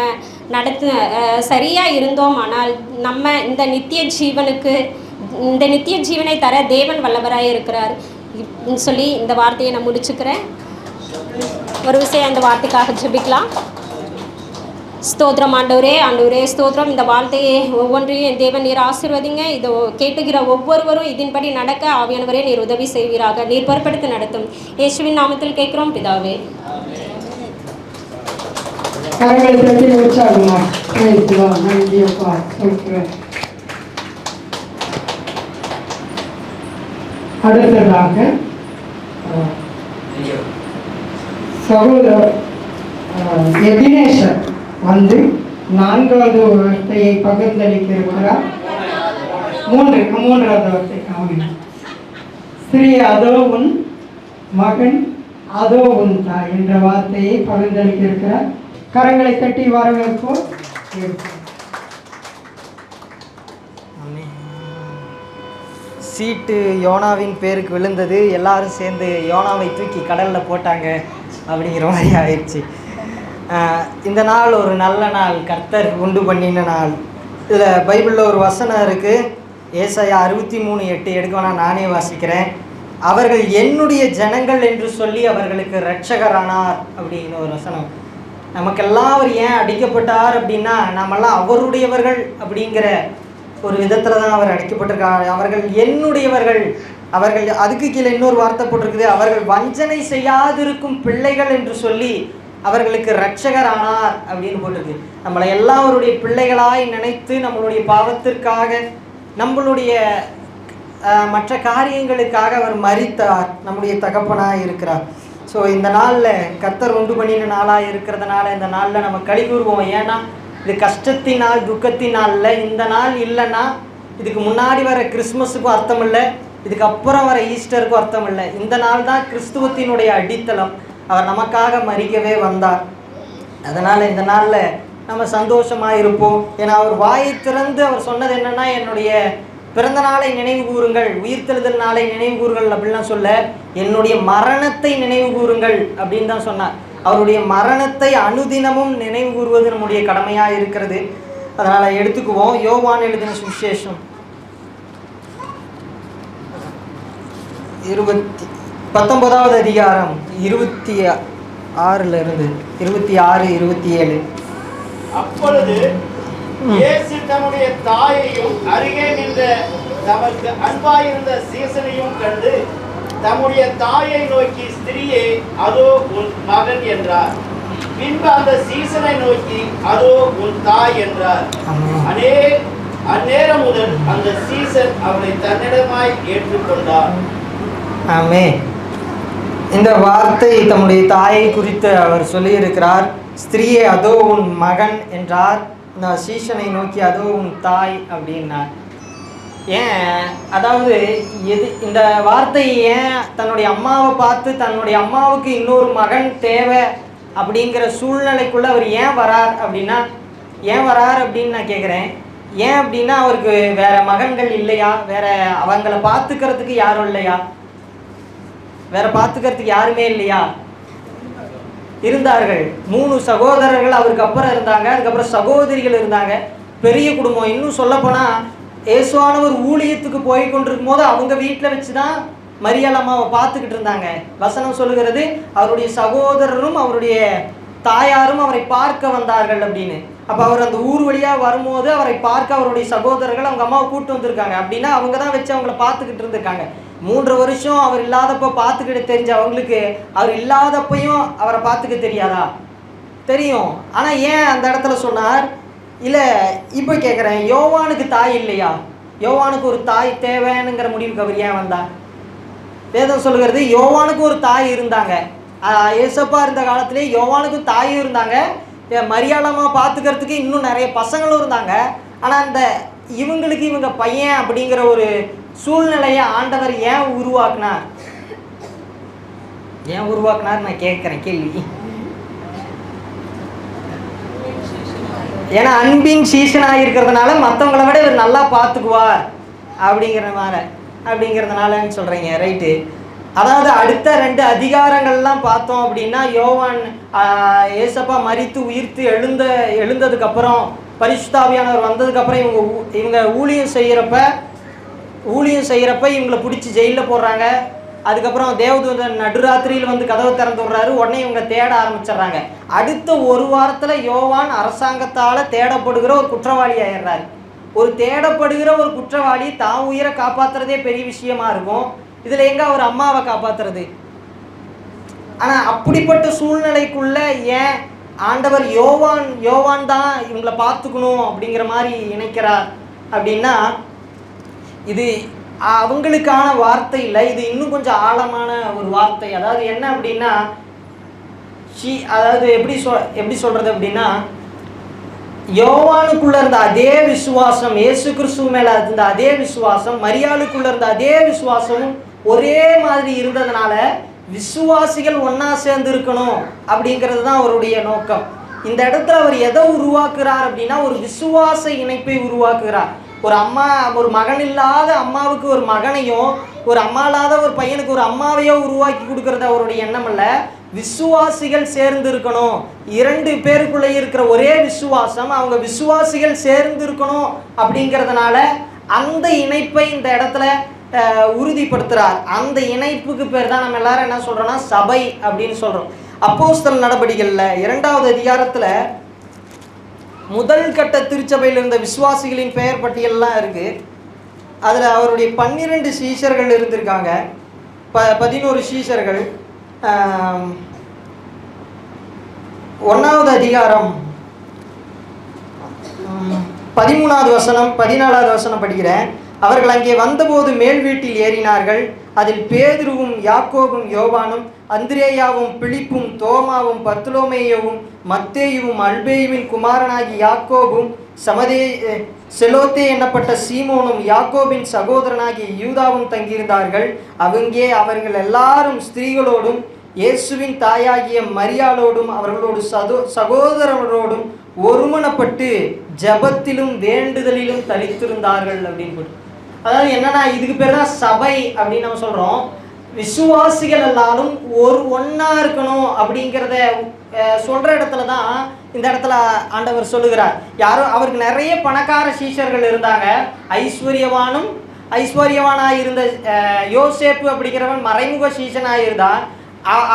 சரியாக இருந்தோம் ஆனால் நம்ம இந்த நித்திய ஜீவனை தர தேவன் வல்லவராக இருக்கிறார் சொல்லி இந்த வார்த்தையை நான் முடிச்சுக்கிறேன். ஒரு விஷயம் இந்த வார்த்தைக்காக ஜெபிக்கலாம். ஸ்தோத்திரம் ஆண்டவரே, ஸ்தோத்திரம். இந்த வார்த்தையை ஒவ்வொன்றையும் தேவன் நீர் ஆசீர்வதிங்க. இதை கேட்டுகிற ஒவ்வொருவரும் இதன்படி நடக்க ஆவியானவரே நீர் உதவி செய்வீராக. நீர் பொறுப்படுத்தி நடத்தும். இயேசுவின் நாமத்தில் கேட்கிறோம் பிதாவே. கரங்களை தட்டி உற்சாகமா நன்றியப்பா சொல்கிறேன். அடுத்ததாக சகோதரர் எபினேசர் வந்து 4வது வார்த்தையை பகிர்ந்தளிக்கிறார். 3வது வார்த்தை ஸ்ரீ அதோ உன் மகன் அதோ உன் தாய் என்ற வார்த்தையை பகிர்ந்தளிக்கிறார். கரங்களை தட்டி வரவேற்போம். சீட்டு யோனாவின் பேருக்கு விழுந்தது, எல்லாரும் சேர்ந்து யோனாவை தூக்கி கடலில் போட்டாங்க அப்படிங்கிற மாதிரி ஆயிடுச்சு. இந்த நாள் ஒரு நல்ல நாள், கர்த்தர் உண்டு பண்ணின நாள். இதில் பைபிளில் ஒரு வசனம் இருக்குது. ஏசாயா 63:8 எடுக்க வேணாம், நானே வாசிக்கிறேன். அவர்கள் என்னுடைய ஜனங்கள் என்று சொல்லி அவர்களுக்கு இரட்சகரானார் அப்படிங்கிற ஒரு வசனம். நமக்கெல்லாம் அவர் ஏன் அடிக்கப்பட்டார் அப்படின்னா நம்மெல்லாம் அவருடையவர்கள் அப்படிங்கிற ஒரு விதத்தில் தான் அவர் அடிக்கப்பட்டிருக்கார். அவர்கள் என்னுடையவர்கள். அவர்கள் அதுக்கு கீழே இன்னொரு வார்த்தை போட்டிருக்குது, அவர்கள் வஞ்சனை செய்யாதிருக்கும் பிள்ளைகள் என்று சொல்லி அவர்களுக்கு இரட்சகர் ஆனார் அப்படின்னு போட்டிருக்கு. நம்மளை எல்லாம் அவருடைய பிள்ளைகளாய் நினைத்து நம்மளுடைய பாவத்திற்காக நம்மளுடைய மற்ற காரியங்களுக்காக அவர் மரித்தார், நம்முடைய தகப்பனாக இருக்கிறார். ஸோ இந்த நாளில் கர்த்தர் உண்டு பண்ணின நாளாக இருக்கிறதுனால இந்த நாளில் நம்ம களி கூறுவோம். ஏன்னா இது கஷ்டத்தின் நாள், துக்கத்தின் நாளில் இந்த நாள் இல்லைன்னா இதுக்கு முன்னாடி வர கிறிஸ்மஸுக்கும் அர்த்தம் இல்லை, இதுக்கப்புறம் வர ஈஸ்டருக்கும் அர்த்தம் இல்லை. இந்த நாள் தான் கிறிஸ்துவத்தினுடைய அடித்தளம். அவர் நமக்காக மரிக்கவே வந்தார். அதனால் இந்த நாளில் நம்ம சந்தோஷமாக இருப்போம். ஏன்னா அவர் வாயை திறந்து அவர் சொன்னது என்னென்னா, என்னுடைய பிறந்த நாளை நினைவு கூறுங்கள், உயிர்த்தெழுதல் நாளை நினைவு கூறுங்கள் அப்படின்லாம் சொல்ல, என்னுடைய மரணத்தை நினைவு கூறுங்கள் அப்படின்னு தான் சொன்னார். அவருடைய மரணத்தை அனுதினமும் நினைவு கூறுவது நம்முடைய கடமையாக இருக்கிறது. அதனால் எடுத்துக்குவோம். யோவான் எழுதின சுவிசேஷம் 19வது அதிகாரம் 26 27. அப்பொழுது இயேசு தம்முடைய தாயையும் அருகே நின்ற தமக்கு அன்பாயிருந்த சீசனையும் கண்டு தம்முடைய தாயை நோக்கி, ஸ்திரியே அதோ உன் மகன் என்றார். பின்பு அந்த சீசனை நோக்கி, அதோ உன் தாய் என்றார். அந்நேரம் முதல் அந்த சீசன் அவளை தன்னிடமாய் ஏற்றுக்கொண்டார். ஆமே. இந்த வார்த்தை தம்முடைய தாயை குறித்து அவர் சொல்லியிருக்கிறார். ஸ்திரியே அதோ உன் மகன் என்றார். இந்த சீசனை நோக்கி அதோ உன் தாய் அப்படின்னார். ஏன் அதாவது இந்த வார்த்தையை ஏன் தன்னுடைய அம்மாவை பார்த்து தன்னுடைய அம்மாவுக்கு இன்னொரு மகன் தேவை அப்படிங்கிற சூழ்நிலைக்குள்ளே அவர் ஏன் வரார் அப்படின்னு நான் கேட்குறேன். ஏன் அப்படின்னா அவருக்கு வேற மகன்கள் இல்லையா? வேற அவங்கள பார்த்துக்கிறதுக்கு யாரும் இல்லையா? வேற பார்த்துக்கிறதுக்கு யாருமே இல்லையா? இருந்தார்கள். 3 சகோதரர்கள் அவருக்கு அப்புறம் இருந்தாங்க. அதுக்கப்புறம் சகோதரிகள் இருந்தாங்க. பெரிய குடும்பம். இன்னும் சொல்லப்போனால் இயேசுவானவர் ஊழியத்துக்கு போய் கொண்டிருக்கும் போது அவங்க வீட்டில் வச்சு தான் மரியாள் அம்மாவை பார்த்துக்கிட்டு இருந்தாங்க. வசனம் சொல்லுகிறது, அவருடைய சகோதரரும் அவருடைய தாயாரும் அவரை பார்க்க வந்தார்கள் அப்படின்னு. அப்போ அவர் அந்த ஊர் வழியாக வரும்போது அவரை பார்க்க அவருடைய சகோதரர்கள் அவங்க அம்மாவை கூப்பிட்டு வந்திருக்காங்க. அப்படின்னா அவங்க தான் வச்சு அவங்கள பார்த்துக்கிட்டு இருந்திருக்காங்க. 3 வருஷம் அவர் இல்லாதப்போ பார்த்துக்கிட்டு தெரிஞ்ச அவங்களுக்கு அவர் இல்லாதப்பையும் அவரை பார்த்துக்க தெரியாதா? தெரியும். ஆனால் ஏன் அந்த இடத்துல சொன்னார்? இல்லை, இப்போ கேட்குறேன், யோவானுக்கு தாய் இல்லையா? யோவானுக்கு ஒரு தாய் தேவைன்னுங்கிற முடிவுக்கு அவர் ஏன் வந்தார்? வேதம் சொல்லுகிறது யோவானுக்கு ஒரு தாய் இருந்தாங்க. ஏசப்பா இருந்த காலத்திலே யோவானுக்கும் தாயும் இருந்தாங்க. மரியாளமா பார்த்துக்கிறதுக்கு இன்னும் நிறைய பசங்களும் இருந்தாங்க. ஆனால் அந்த இவங்க பையன் அப்படிங்கிற ஒரு சூழ்நிலையை ஆண்டவர் ஏன் உருவாக்குனார் நான் கேட்குறேன் கேள்வி. ஏன்னா அன்பின் சீசனாக இருக்கிறதுனால மற்றவங்கள விட இவர் நல்லா பார்த்துக்குவார் அப்படிங்கிறதுனாலன்னு சொல்கிறீங்க. ரைட்டு. அதாவது அடுத்த 2 அதிகாரங்கள்லாம் பார்த்தோம் அப்படின்னா யோவான் ஏசப்பா மரித்து உயிர்த்து எழுந்ததுக்கப்புறம் பரிசுத்தாவியானவர் வந்ததுக்கப்புறம் இவங்க ஊழியம் செய்கிறப்ப இவங்களை பிடிச்சி ஜெயிலில் போடுறாங்க. அதுக்கப்புறம் தேவதூதன் நடுராத்திரியில் வந்து கதவை திறந்து விடுறாரு. உடனே இவங்க தேட ஆரம்பிச்சிடுறாங்க. அடுத்த 1 வாரத்தில் யோவான் அரசாங்கத்தால் தேடப்படுகிற ஒரு குற்றவாளி ஆயிடுறாரு. ஒரு தேடப்படுகிற ஒரு குற்றவாளி தான் உயிரை காப்பாற்றுறதே பெரிய விஷயமா இருக்கும். இதில் எங்கே அவர் அம்மாவை காப்பாற்றுறது? ஆனால் அப்படிப்பட்ட சூழ்நிலைக்குள்ள ஏன் ஆண்டவர் யோவான் தான் இவங்களை பார்த்துக்கணும் அப்படிங்கிற மாதிரி நினைக்கிறார் அப்படின்னா, இது அவங்களுக்கான வார்த்தை இல்லை, இது இன்னும் கொஞ்சம் ஆழமான ஒரு வார்த்தை. அதாவது என்ன அப்படின்னா, அதாவது எப்படி சொல்கிறது அப்படின்னா, யோவானுக்குள்ள இருந்த அதே விசுவாசம், இயேசு கிறிஸ்துவ மேலே இருந்த அதே விசுவாசம், மரியாளுக்குள்ள இருந்த அதே விசுவாசமும் ஒரே மாதிரி இருந்ததுனால விசுவாசிகள் ஒன்றா சேர்ந்து இருக்கணும் அப்படிங்கிறது தான் அவருடைய நோக்கம். இந்த இடத்துல அவர் எதை உருவாக்குறார் அப்படின்னா, ஒரு விசுவாச இணைப்பை உருவாக்குகிறார். ஒரு மகன் இல்லாத அம்மாவுக்கு ஒரு மகனையும், ஒரு அம்மா இல்லாத ஒரு பையனுக்கு ஒரு அம்மாவையோ உருவாக்கி கொடுக்கறது அவருடைய எண்ணம் அல்ல. விசுவாசிகள் சேர்ந்து இருக்கணும். 2 பேருக்குள்ளே இருக்கிற ஒரே விசுவாசம், அவங்க விசுவாசிகள் சேர்ந்து இருக்கணும் அப்படிங்கிறதுனால அந்த இணைப்பை இந்த இடத்துல உறுதிப்படுத்துகிறார். அந்த இணைப்புக்கு பேர் தான் நம்ம எல்லாரும் என்ன சொல்கிறோன்னா சபை அப்படின்னு சொல்கிறோம். அப்போஸ்தலர் நடபடிகளில் 2வது அதிகாரத்தில் முதல் கட்ட திருச்சபையில் இருந்த விசுவாசிகளின் பெயர் பட்டியல்லாம் இருக்குது. அதில் அவருடைய 12 சீஷர்கள் இருந்திருக்காங்க. 11 சீஷர்கள். 1வது அதிகாரம் 13வது வசனம் 14வது வசனம் படிக்கிறேன். அவர்கள் அங்கே வந்தபோது மேல் வீட்டில் ஏறினார்கள். அதில் பேதுருவும் யாக்கோபும் யோவானும் அந்திரேயாவும் பிலிப்பும் தோமாவும் பர்த்தலோமேயுவும் மத்தேயுவும் அல்பேயுவின் குமாரனாகி யாக்கோபும் செலோத்தே என்னப்பட்ட சீமோனும் யாக்கோபின் சகோதரனாகிய யூதாவும் தங்கியிருந்தார்கள். அங்கே அவர்கள் எல்லாரும் ஸ்திரீகளோடும் இயேசுவின் தாயாகிய மரியாளோடும் அவர்களோடு சகோதரரோடும் ஒருமனப்பட்டு ஜபத்திலும் வேண்டுதலிலும் தரித்திருந்தார்கள் அப்படின்னு. அதாவது என்னன்னா, இதுக்கு பேர் தான் சபை அப்படின்னு நம்ம சொல்கிறோம். விசுவாசிகள் எல்லாரும் ஒன்றா இருக்கணும் அப்படிங்கிறத சொல்கிற இடத்துல தான் இந்த இடத்துல ஆண்டவர் சொல்லுகிறார். அவருக்கு நிறைய பணக்கார சீஷர்கள் இருந்தாங்க. ஐஸ்வர்யவானாக இருந்த யோசேப்பு அப்படிங்கிறவன் மறைமுக சீஷனாக இருந்தான்.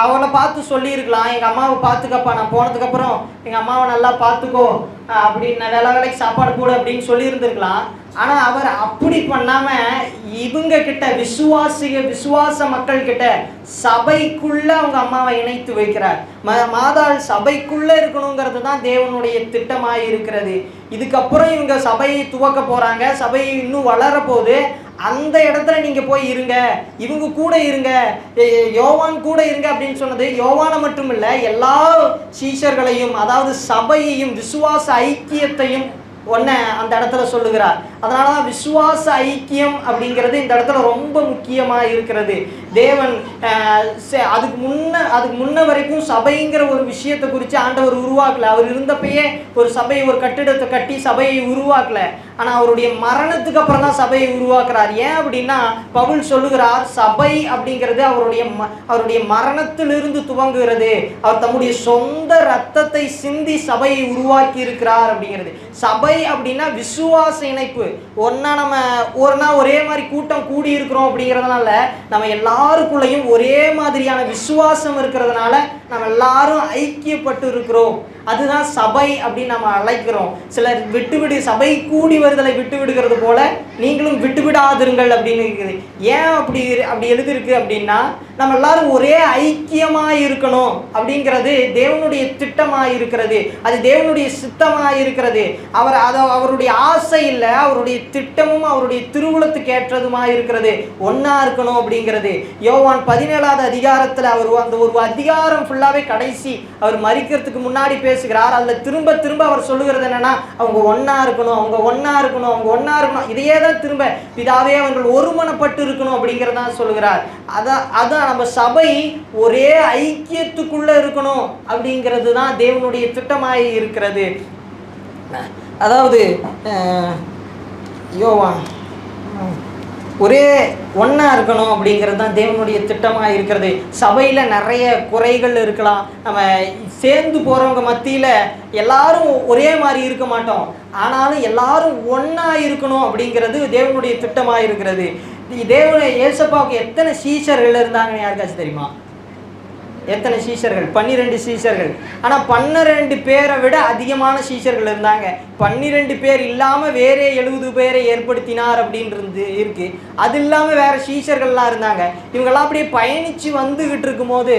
அவளை பார்த்து சொல்லியிருக்கலாம், எங்கள் அம்மாவை பார்த்துக்கப்பா, நான் போனதுக்கப்புறம் எங்கள் அம்மாவை நல்லா பார்த்துக்கோ அப்படின்னு, வேலைக்கு சாப்பாடு போடு அப்படின்னு சொல்லியிருந்துருக்கலாம். ஆனால் அவர் அப்படி பண்ணாமல் இவங்க கிட்ட விசுவாச மக்கள் கிட்ட சபைக்குள்ளே அவங்க அம்மாவை இணைத்து வைக்கிறார். மாதாள் சபைக்குள்ளே இருக்கணுங்கிறது தான் தேவனுடைய திட்டமாக இருக்கிறது. இதுக்கப்புறம் இவங்க சபையை துவக்க போகிறாங்க. சபை இன்னும் வளர போகுது. அந்த இடத்துல நீங்கள் போய் இருங்க, இவங்க கூட இருங்க, யோவான் கூட இருங்க அப்படின்னு சொன்னது யோவானை மட்டும் இல்லை, எல்லா சீஷர்களையும், அதாவது சபையையும் விசுவாச ஐக்கியத்தையும் அந்த இடத்துல சொல்லுகிறார். அதனால தான் விசுவாச ஐக்கியம் அப்படிங்கிறது இந்த இடத்துல ரொம்ப முக்கியமாக இருக்கிறது. தேவன் அதுக்கு முன்ன வரைக்கும் சபைங்கிற ஒரு விஷயத்தை குறித்து ஆண்டவர் உருவாக்கல. அவர் இருந்தப்பயே ஒரு சபையை, ஒரு கட்டிடத்தை கட்டி சபையை உருவாக்கல. ஆனால் அவருடைய மரணத்துக்கு அப்புறம் தான் சபையை உருவாக்குறார். ஏன் அப்படின்னா பவுல் சொல்லுகிறார், சபை அப்படிங்கிறது அவருடைய மரணத்திலிருந்து துவங்குகிறது. அவர் தம்முடைய சொந்த ரத்தத்தை சிந்தி சபையை உருவாக்கி இருக்கிறார் அப்படிங்கிறது. சபை அப்படின்னா விசுவாச இணைப்பு. நம்ம ஒரே மாதிரி கூட்டம் கூடி இருக்கிறோம் அப்படிங்கிறதுனால நம்ம எல்லாருக்குள்ளேயும் ஒரே மாதிரியான விசுவாசம் இருக்கிறதுனால நம்ம எல்லாரும் ஐக்கியப்பட்டு இருக்கிறோம். அதுதான் சபை அப்படின்னு நம்ம அழைக்கிறோம். சிலர் சபை கூடி வருதலை விட்டு விடுகிறது போல நீங்களும் விட்டுவிடாதிருங்கள் அப்படின்னு இருக்குது. ஏன் அப்படி எழுதிருக்கு அப்படின்னா நம்ம எல்லாரும் ஒரே ஐக்கியமாக இருக்கணும் அப்படிங்கிறது தேவனுடைய திட்டமாக இருக்கிறது. அது தேவனுடைய சித்தமாக இருக்கிறது. அவருடைய ஆசை இல்லை, அவருடைய திட்டமும் அவருடைய திருவுளத்துக்கு ஏற்றதுமாக இருக்கிறது. ஒன்றா இருக்கணும் அப்படிங்கிறது. யோவான் 17வது அதிகாரத்தில் அவர் அந்த ஒரு அதிகாரம் ஃபுல்லாகவே கடைசி அவர் மரிக்கிறதுக்கு முன்னாடி பேசுகிறார். அதில் திரும்ப திரும்ப அவர் சொல்லுகிறது என்னன்னா, அவங்க ஒன்றா இருக்கணும், அவங்க ஒன்றா இருக்கணும், அவங்க ஒன்றா இருக்கணும். இதையே தான் திரும்ப பிதாவே அவர்கள் ஒருமனப்பட்டு இருக்கணும் அப்படிங்கிறதான் சொல்லுகிறார். அதான் நம்ம சபை ஒரே ஐக்கியத்துக்குள்ள இருக்கணும் அப்படிங்கிறது தான் தேவனுடைய திட்டமாய் இருக்கிறது. அதாவது யோவான் ஒரே ஒன்றா இருக்கணும் அப்படிங்கிறது தான் தேவனுடைய திட்டமாக இருக்கிறது. சபையில் நிறைய குறைகள் இருக்கலாம். நம்ம சேர்ந்து போகிறவங்க மத்தியில் எல்லாரும் ஒரே மாதிரி இருக்க மாட்டோம். ஆனாலும் எல்லாரும் ஒன்றா இருக்கணும் அப்படிங்கிறது தேவனுடைய திட்டமாக இருக்கிறது. ஏசப்பாவுக்கு எத்தனை சீஷர்கள் இருந்தாங்கன்னு யாருக்காச்சும் தெரியுமா? எத்தனை சீஷர்கள்? 12 சீஷர்கள். ஆனால் 12 பேரை விட அதிகமான சீஷர்கள் இருந்தாங்க. 12 பேர் இல்லாமல் வேற 70 பேரை ஏற்படுத்தினார் அப்படின்றது இருக்கு. அது இல்லாமல் வேற சீஷர்கள்லாம் இருந்தாங்க. இவங்கெல்லாம் அப்படியே பயணித்து வந்துகிட்டு இருக்கும்போது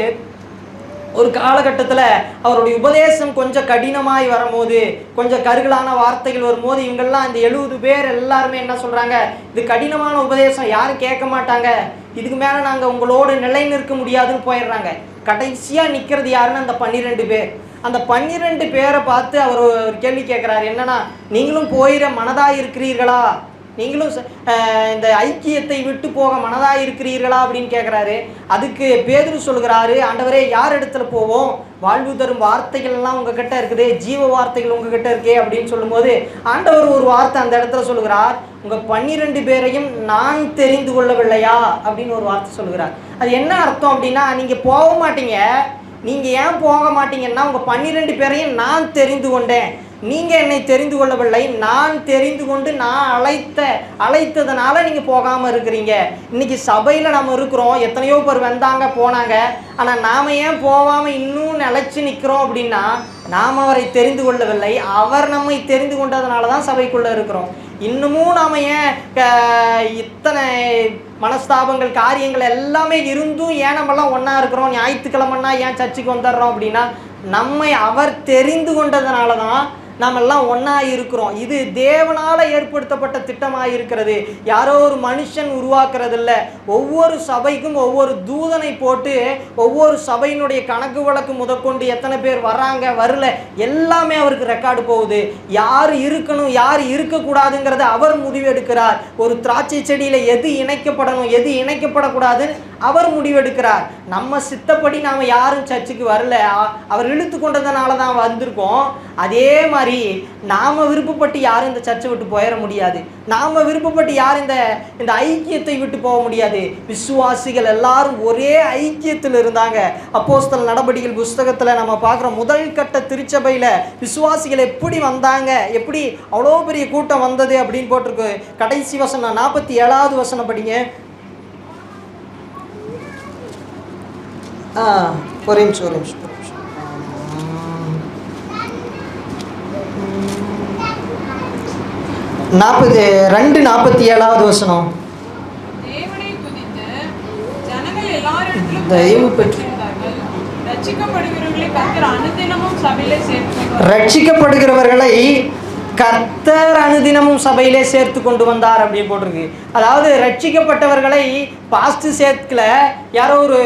ஒரு காலகட்டத்தில் அவருடைய உபதேசம் கொஞ்சம் கடினமாய் வரும்போது, கொஞ்சம் கருகலான வார்த்தைகள் வரும்போது, இவங்கெல்லாம் இந்த 70 பேர் எல்லாருமே என்ன சொல்கிறாங்க, இது கடினமான உபதேசம், யாரும் கேட்க மாட்டாங்க, இதுக்கு மேலே நாங்கள் உங்களோடு நிலை நிற்க முடியாதுன்னு போயிடுறாங்க. கடைசியாக நிற்கிறது யாருன்னு அந்த 12 பேர். அந்த 12 பேரை பார்த்து அவர் ஒரு கேள்வி கேட்குறாரு. என்னன்னா, நீங்களும் போயிட மனதாக இருக்கிறீர்களா? நீங்களும் இந்த ஐக்கியத்தை விட்டு போக மனதாக இருக்கிறீர்களா அப்படின்னு கேட்குறாரு. அதுக்கு பேதுரு சொல்கிறாரு, ஆண்டவரே யார் இடத்துல போவோம்? வாழ்வு தரும் வார்த்தைகள்லாம் உங்ககிட்ட இருக்குது, ஜீவ வார்த்தைகள் உங்ககிட்ட இருக்கே அப்படின்னு சொல்லும்போது ஆண்டவர் ஒரு வார்த்தை அந்த இடத்துல சொல்கிறார், உங்கள் 12 பேரையும் நான் தெரிந்து கொள்ளவில்லையா அப்படின்னு ஒரு வார்த்தை சொல்கிறார். அது என்ன அர்த்தம் அப்படின்னா, நீங்கள் போக மாட்டீங்க. நீங்கள் ஏன் போக மாட்டீங்கன்னா, உங்கள் 12 பேரையும் நான் தெரிந்து கொண்டேன், நீங்கள் என்னை தெரிந்து கொள்ளவில்லை, நான் தெரிந்து கொண்டு நான் அழைத்ததுனால நீங்கள் போகாமல் இருக்கிறீங்க. இன்றைக்கி சபையில் நம்ம இருக்கிறோம், எத்தனையோ பேர் வந்தாங்க போனாங்க. ஆனால் நாம் ஏன் போகாமல் இன்னும் நிலைச்சி நிற்கிறோம் அப்படின்னா, நாம் அவரை தெரிந்து கொள்ளவில்லை, அவர் நம்மை தெரிந்து கொண்டதுனால தான் சபைக்குள்ளே இருக்கிறோம். இன்னமும் நாம் ஏன் இத்தனை மனஸ்தாபங்கள் காரியங்கள் எல்லாமே இருந்தும் ஏன் நம்மலாம் ஒன்றா இருக்கிறோம், ஞாயிற்றுக்கிழமைன்னா ஏன் சர்ச்சுக்கு வந்துடுறோம் அப்படின்னா, நம்மை அவர் தெரிந்து கொண்டதுனால தான் நாம் எல்லாம் ஒன்றா இருக்கிறோம். இது தேவனால் ஏற்படுத்தப்பட்ட திட்டமாக இருக்கிறது. யாரோ ஒரு மனுஷன் உருவாக்குறதில்ல. ஒவ்வொரு சபைக்கும் ஒவ்வொரு தூதனை போட்டு ஒவ்வொரு சபையினுடைய கணக்கு வழக்கு முதற்கொண்டு எத்தனை பேர் வர்றாங்க வரல எல்லாமே அவருக்கு ரெக்கார்டு போகுது. யார் இருக்கணும் யார் இருக்கக்கூடாதுங்கிறத அவர் முடிவெடுக்கிறார். ஒரு திராட்சை செடியில் எது இணைக்கப்படணும் எது இணைக்கப்படக்கூடாதுன்னு அவர் முடிவெடுக்கிறார். நம்ம சித்தப்படி நாம் யாரும் சர்ச்சுக்கு வரல, அவர் இழுத்து கொண்டதுனால தான் வந்திருக்கோம். அதே மாதிரி நாம விருப்பப்பட்டு யாரும் இந்த சர்ச்சை விட்டு போயிட முடியாது. நாம விருப்பப்பட்டு யாரும் இந்த ஐக்கியத்தை விட்டு போக முடியாது. விசுவாசிகள் எல்லாரும் ஒரே ஐக்கியத்தில் இருந்தாங்க. அப்போஸ்தலர் நடபடிகள் புஸ்தகத்தில் நம்ம பார்க்குறோம், முதல் கட்ட திருச்சபையில் விசுவாசிகள் எப்படி வந்தாங்க, எப்படி அவ்வளோ பெரிய கூட்டம் வந்தது அப்படின்னு போட்டிருக்கு. கடைசி வசனம் 47வது வசனம் படிங்க. ஒரு நிமிஷம் 47வது வசனம். தேவனை துதித்து ஜனங்கள் எல்லாரிடத்திலும் தயவு பெற்று ரட்சிக்கப்படுகிறவர்களை கர்த்தர் அனுதினமும் சபையிலே சேர்த்து ரட்சிக்கப்படுகிறவர்களை கர்த்தர் அனுதினமும் சபையிலே சேர்த்து கொண்டு வந்தார் அப்படின்னு போட்டிருக்கு. அதாவது ரட்சிக்கப்பட்டவர்களை பாஸ்ட் சேர்க்கல, யாரோ ஒரு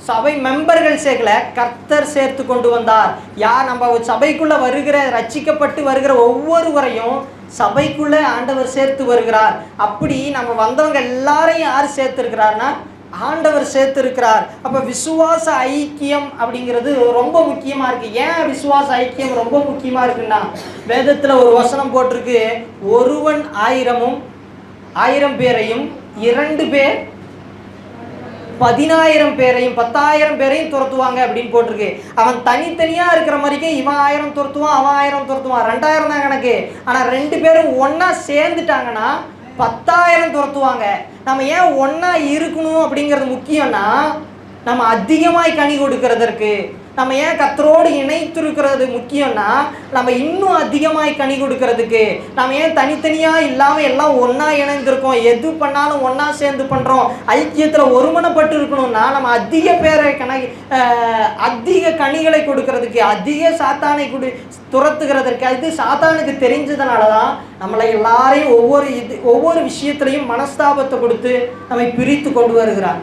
சபை மெம்பர்கள் சேர்க்கல, கர்த்தர் சேர்த்து கொண்டு வந்தார். யார் நம்ம சபைக்குள்ளே வருகிற ரட்சிக்கப்பட்டு வருகிற ஒவ்வொருவரையும் சபைக்குள்ளே ஆண்டவர் சேர்த்து வருகிறார். அப்படி நம்ம வந்தவங்க எல்லாரையும் யார் சேர்த்துருக்கிறார்னா ஆண்டவர் சேர்த்துருக்கிறார். அப்போ விசுவாச ஐக்கியம் அப்படிங்கிறது ரொம்ப முக்கியமாக இருக்குது. ஏன் விசுவாச ஐக்கியம் ரொம்ப முக்கியமாக இருக்குன்னா, வேதத்தில் ஒரு வசனம் போட்டிருக்கு, ஒருவன் 1000 பேரையும் 2 பேர் 10,000 பேரையும் 10,000 பேரையும் துரத்துவாங்க அப்படின்னு போட்டிருக்கு. அவன் தனித்தனியாக இருக்கிற மாதிரிக்கும் இவன் 1000 துரத்துவான், அவன் 1000 துரத்துவான், 2000 தான் கணக்கு. ஆனால் 2 பேரும் ஒன்றா சேர்ந்துட்டாங்கன்னா 10,000 துரத்துவாங்க. நம்ம ஏன் ஒன்றா இருக்கணும் அப்படிங்கிறது முக்கியம்னா, நம்ம அதிகமாய் கனி கொடுக்கறதற்கு. நம்ம ஏன் கர்த்தரோடு இணைத்திருக்கிறது முக்கியம்னா, நம்ம இன்னும் அதிகமாய் கனி கொடுக்கறதுக்கு. நம்ம ஏன் தனித்தனியாக இல்லாமல் எல்லாம் ஒன்றா இணைந்திருக்கோம், எது பண்ணாலும் ஒன்றா சேர்ந்து பண்ணுறோம், ஐக்கியத்தில் ஒருமனப்பட்டு இருக்கணும்னா, நம்ம அதிக பேரை அதிக கனிகளை கொடுக்கறதுக்கு, அதிக சாத்தானை துரத்துகிறதற்கு. அது சாத்தானுக்கு தெரிஞ்சதுனால தான் நம்மளை எல்லாரையும் ஒவ்வொரு விஷயத்துலையும் மனஸ்தாபத்தை கொடுத்து நம்மை பிரித்து கொண்டு வருகிறார்.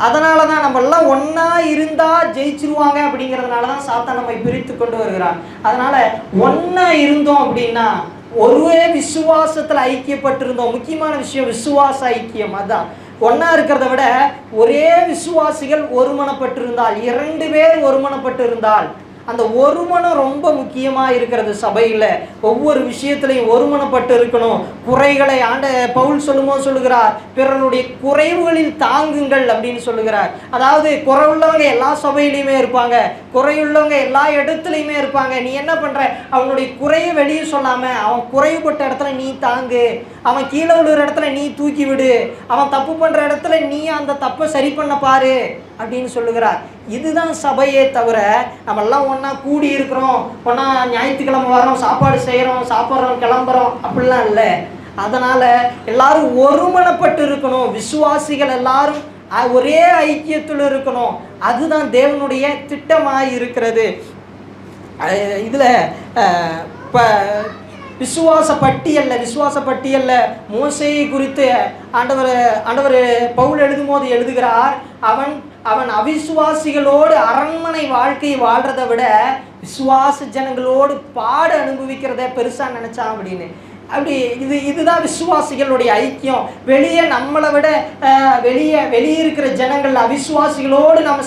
அதனால தான் நம்ம எல்லாம் ஒன்றா இருந்தால் ஜெயிச்சிருவாங்க அப்படிங்கிறதுனால தான் சாத்தான் நம்மை பிரித்து கொண்டு வருகிறார். அதனால் ஒன்றா இருந்தோம் அப்படின்னா, ஒரே விசுவாசத்தில் ஐக்கியப்பட்டிருந்தோம். முக்கியமான விஷயம் விசுவாச ஐக்கியம். அதுதான் ஒன்றா இருக்கிறத விட ஒரே விசுவாசிகள் ஒருமனப்பட்டிருந்தால், 2 பேர் ஒருமனப்பட்டு இருந்தால், அந்த ஒருமனம் ரொம்ப முக்கியமாக இருக்கிறது. சபையில் ஒவ்வொரு விஷயத்திலையும் ஒருமனப்பட்டு இருக்கணும். குறைகளை பவுல் சொல்லுகிறார், பிறருடைய குறைவுகளில் தாங்குங்கள் அப்படின்னு சொல்லுகிறார். அதாவது குறையுள்ளவங்க எல்லா சபையிலையுமே இருப்பாங்க, குறையுள்ளவங்க எல்லா இடத்துலையுமே இருப்பாங்க. நீ என்ன பண்ணுற, அவனுடைய குறையை வெளியே சொல்லாமல் அவன் குறைவுபட்ட இடத்துல நீ தாங்கு, அவன் கீழே விழுகிற இடத்துல நீ தூக்கி விடு, அவன் தப்பு பண்ணுற இடத்துல நீ அந்த தப்பை சரி பண்ண பாரு அப்படின்னு சொல்லுகிறார். இதுதான் சபையே தவிர நம்மெல்லாம் ஒன்றா கூடி இருக்கிறோம், ஒன்றா ஞாயிற்றுக்கிழமை வரோம், சாப்பாடு செய்கிறோம், சாப்பிட்றோம், கிளம்புறோம் அப்படிலாம் இல்லை. அதனால் எல்லாரும் ஒருமனப்பட்டு இருக்கணும். விசுவாசிகள் எல்லாரும் ஒரே ஐக்கியத்தில் இருக்கணும். அதுதான் தேவனுடைய திட்டமாக இருக்கிறது. இதில் இப்போ விசுவாச பட்டியலில் மோசேயை குறித்து ஆண்டவர் பவுல் எழுதும் போது எழுதுகிறார், அவன் அவிசுவாசிகளோடு அரண்மனை வாழ்க்கையை வாழ்றதை விட விசுவாச ஜனங்களோடு பாடு அனுபவிக்கிறத பெருசாக நினச்சான் அப்படின்னு. அப்படி இதுதான் விசுவாசிகளுடைய ஐக்கியம். வெளியே நம்மளை விட வெளியே இருக்கிற ஜனங்கள் அவிசுவாசிகளோடு நம்ம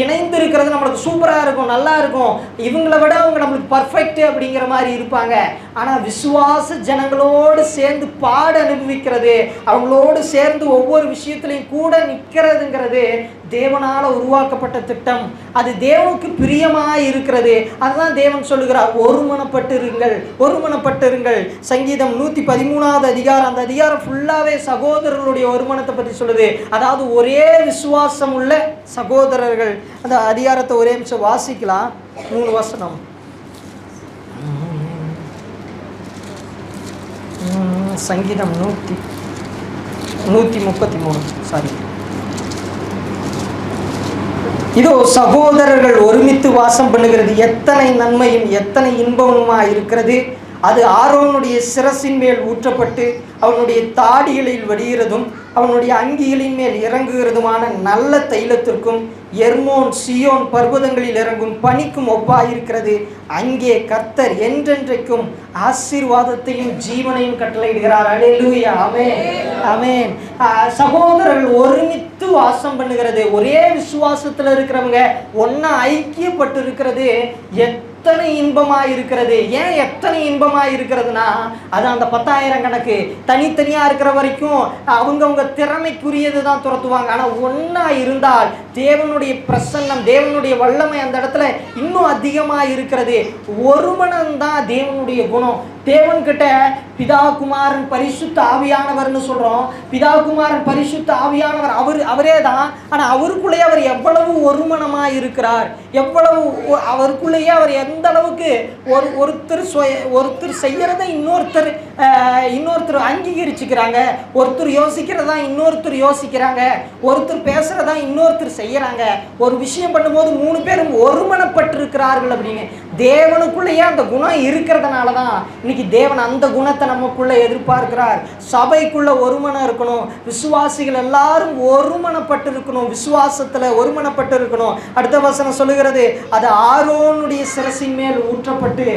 இணைந்து இருக்கிறது நம்மளுக்கு சூப்பராக இருக்கும், நல்லா இருக்கும். இவங்களை விட அவங்க நம்மளுக்கு பர்ஃபெக்ட் அப்படிங்கிற மாதிரி இருப்பாங்க. ஆனால் விசுவாச ஜனங்களோடு சேர்ந்து பாடு அனுபவிக்கிறது, அவங்களோடு சேர்ந்து ஒவ்வொரு விஷயத்துலையும் கூட நிற்கிறதுங்கிறது தேவனால் உருவாக்கப்பட்ட திட்டம். அது தேவனுக்கு பிரியமாக இருக்கிறது. அதுதான் தேவன் சொல்லுகிறார், ஒருமனப்பட்டிருங்கள். சங்கீதம் 113வது அதிகாரம், அந்த அதிகாரம் ஃபுல்லாகவே சகோதரர்களுடைய ஒருமனத்தை பற்றி சொல்லுது. அதாவது ஒரே விசுவாசம் உள்ள சகோதரர்கள். அந்த அதிகாரத்தை ஒரே நிமிஷம் வாசிக்கலாம். 3 வசனம். சங்கீதம் 133 சாரி. இதோ சகோதரர்கள் ஒருமித்து வாசம் பண்ணுகிறது எத்தனை நன்மையும் எத்தனை இன்பமுமாக இருக்கிறது. அது ஆரோனுடைய சிரசின் மேல் ஊற்றப்பட்டு அவனுடைய தாடிகளில் வடிகிறதும் அவனுடைய அங்கிகளின் மேல் இறங்குகிறதுமான நல்ல தைலத்திற்கும் எர்மோன் சியோன் பர்வதங்களில் இறங்கும் பனிக்கும் ஒப்பாயிருக்கிறது. அங்கே கர்த்தர் என்றென்றைக்கும் ஆசீர்வாதத்தையும் ஜீவனையும் கட்டளையிடுகிறார். அல்லேலூயா, ஆமென், ஆமென். சகோதரர்கள் ஒருமித்து வாசம் பண்ணுகிறது, ஒரே விசுவாசத்தில் இருக்கிறவங்க ஒன்றா ஐக்கியப்பட்டு இருக்கிறது எத்தனை இன்பமாக இருக்கிறது. ஏன் எத்தனை இன்பமாக இருக்கிறதுனா, அது அந்த 10,000 கணக்கு. தனித்தனியாக இருக்கிற வரைக்கும் அவங்கவுங்க திறமைக்குரியது தான் துரத்துவாங்க. ஆனால் ஒன்றா இருந்தால் தேவனுடைய பிரசன்னம், தேவனுடைய வல்லமை அந்த இடத்துல இன்னும் அதிகமாக இருக்கிறது. ஒருமனம்தான் தேவனுடைய குணம். தேவன்கிட்ட பிதா குமாரன் பரிசுத்த ஆவியானவர்னு சொல்கிறோம். பிதா குமாரன் பரிசுத்த ஆவியானவர் அவரே தான். ஆனால் அவருக்குள்ளேயே அவர் எவ்வளவு ஒருமனமாக இருக்கிறார், எவ்வளவு அவருக்குள்ளேயே அவர் எந்த அளவுக்கு ஒருத்தர் செய்கிறத இன்னொருத்தர் அங்கீகரிச்சுக்கிறாங்க, ஒருத்தர் யோசிக்கிறதா இன்னொருத்தர் யோசிக்கிறாங்க, ஒருத்தர் பேசுகிறதா இன்னொருத்தர் செய்கிறாங்க. ஒரு விஷயம் பண்ணும்போது 3 பேரும் ஒருமனப்பட்டிருக்கிறார்கள் அப்படின்னு. தேவனுக்குள்ளேயே அந்த குணம் இருக்கிறதுனால தான் இன்னைக்கு தேவன் அந்த குணத்தை நமக்குள்ளே எதிர்பார்க்கிறார். சபைக்குள்ள ஒருமனம் இருக்கணும், விசுவாசிகள் எல்லாரும் ஒருமனப்பட்டு இருக்கணும், விசுவாசத்தில் ஒருமனப்பட்டு இருக்கணும். அடுத்த வசனம் சொல்லுகிறது, அது ஆரோனுடைய சிரசின் மேல் ஊற்றப்பட்டு,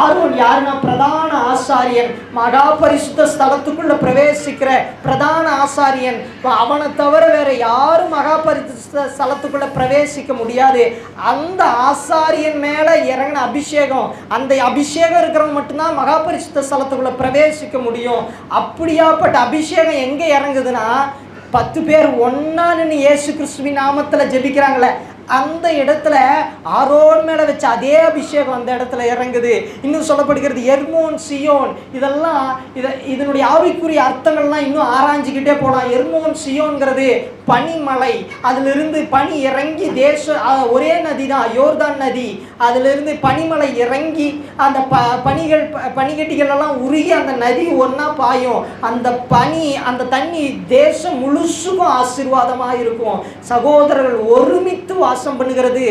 ஆரோன் யாருன்னா பிரதான ஆசாரியன், மகா பரிசுத்த ஸ்தலத்துக்குள்ள பிரவேசிக்கிற பிரதான ஆசாரியன். அவனை தவிர வேற யாரும் மகா பரிசுத்த ஸ்தலத்துக்குள்ள பிரவேசிக்க முடியாது. அந்த ஆசாரியன் மேல இறங்கின அபிஷேகம், அந்த அபிஷேகம் இருக்கிறவங்க மட்டும்தான் மகா பரிசுத்த ஸ்தலத்துக்குள்ள பிரவேசிக்க முடியும். அப்படியாப்பட்ட அபிஷேகம் எங்க இறங்குதுன்னா 10 பேர் ஒன்னா நின்று இயேசு கிறிஸ்துவின் நாமத்துல ஜெபிக்கிறாங்களே, அந்த இடத்துல ஆரோன் மேல வச்ச அதே அபிஷேகம் அந்த இடத்துல இறங்குது. இன்னும் சொல்லப்படுகிறது எர்மோன் சியோன். இதெல்லாம் இதனுடைய ஆவிக்குரிய அர்த்தங்கள்லாம் இன்னும் ஆராய்ஞ்சிக்கிட்டே போகலாம். எர்மோன் சியோன்கிறது பனிமலை, அதிலிருந்து பனி இறங்கி ஒரே நதி தான் யோர்தான் நதி. அதிலிருந்து பனிமலை இறங்கி அந்த பனிக்கட்டிகள் எல்லாம் உருகி அந்த நதி ஒன்றா பாயும். அந்த தண்ணி தேசம் முழுசுக்கும் ஆசீர்வாதமாக இருக்கும். சகோதரர்கள் ஒருமித்து வாசம் பண்ணுகிறது.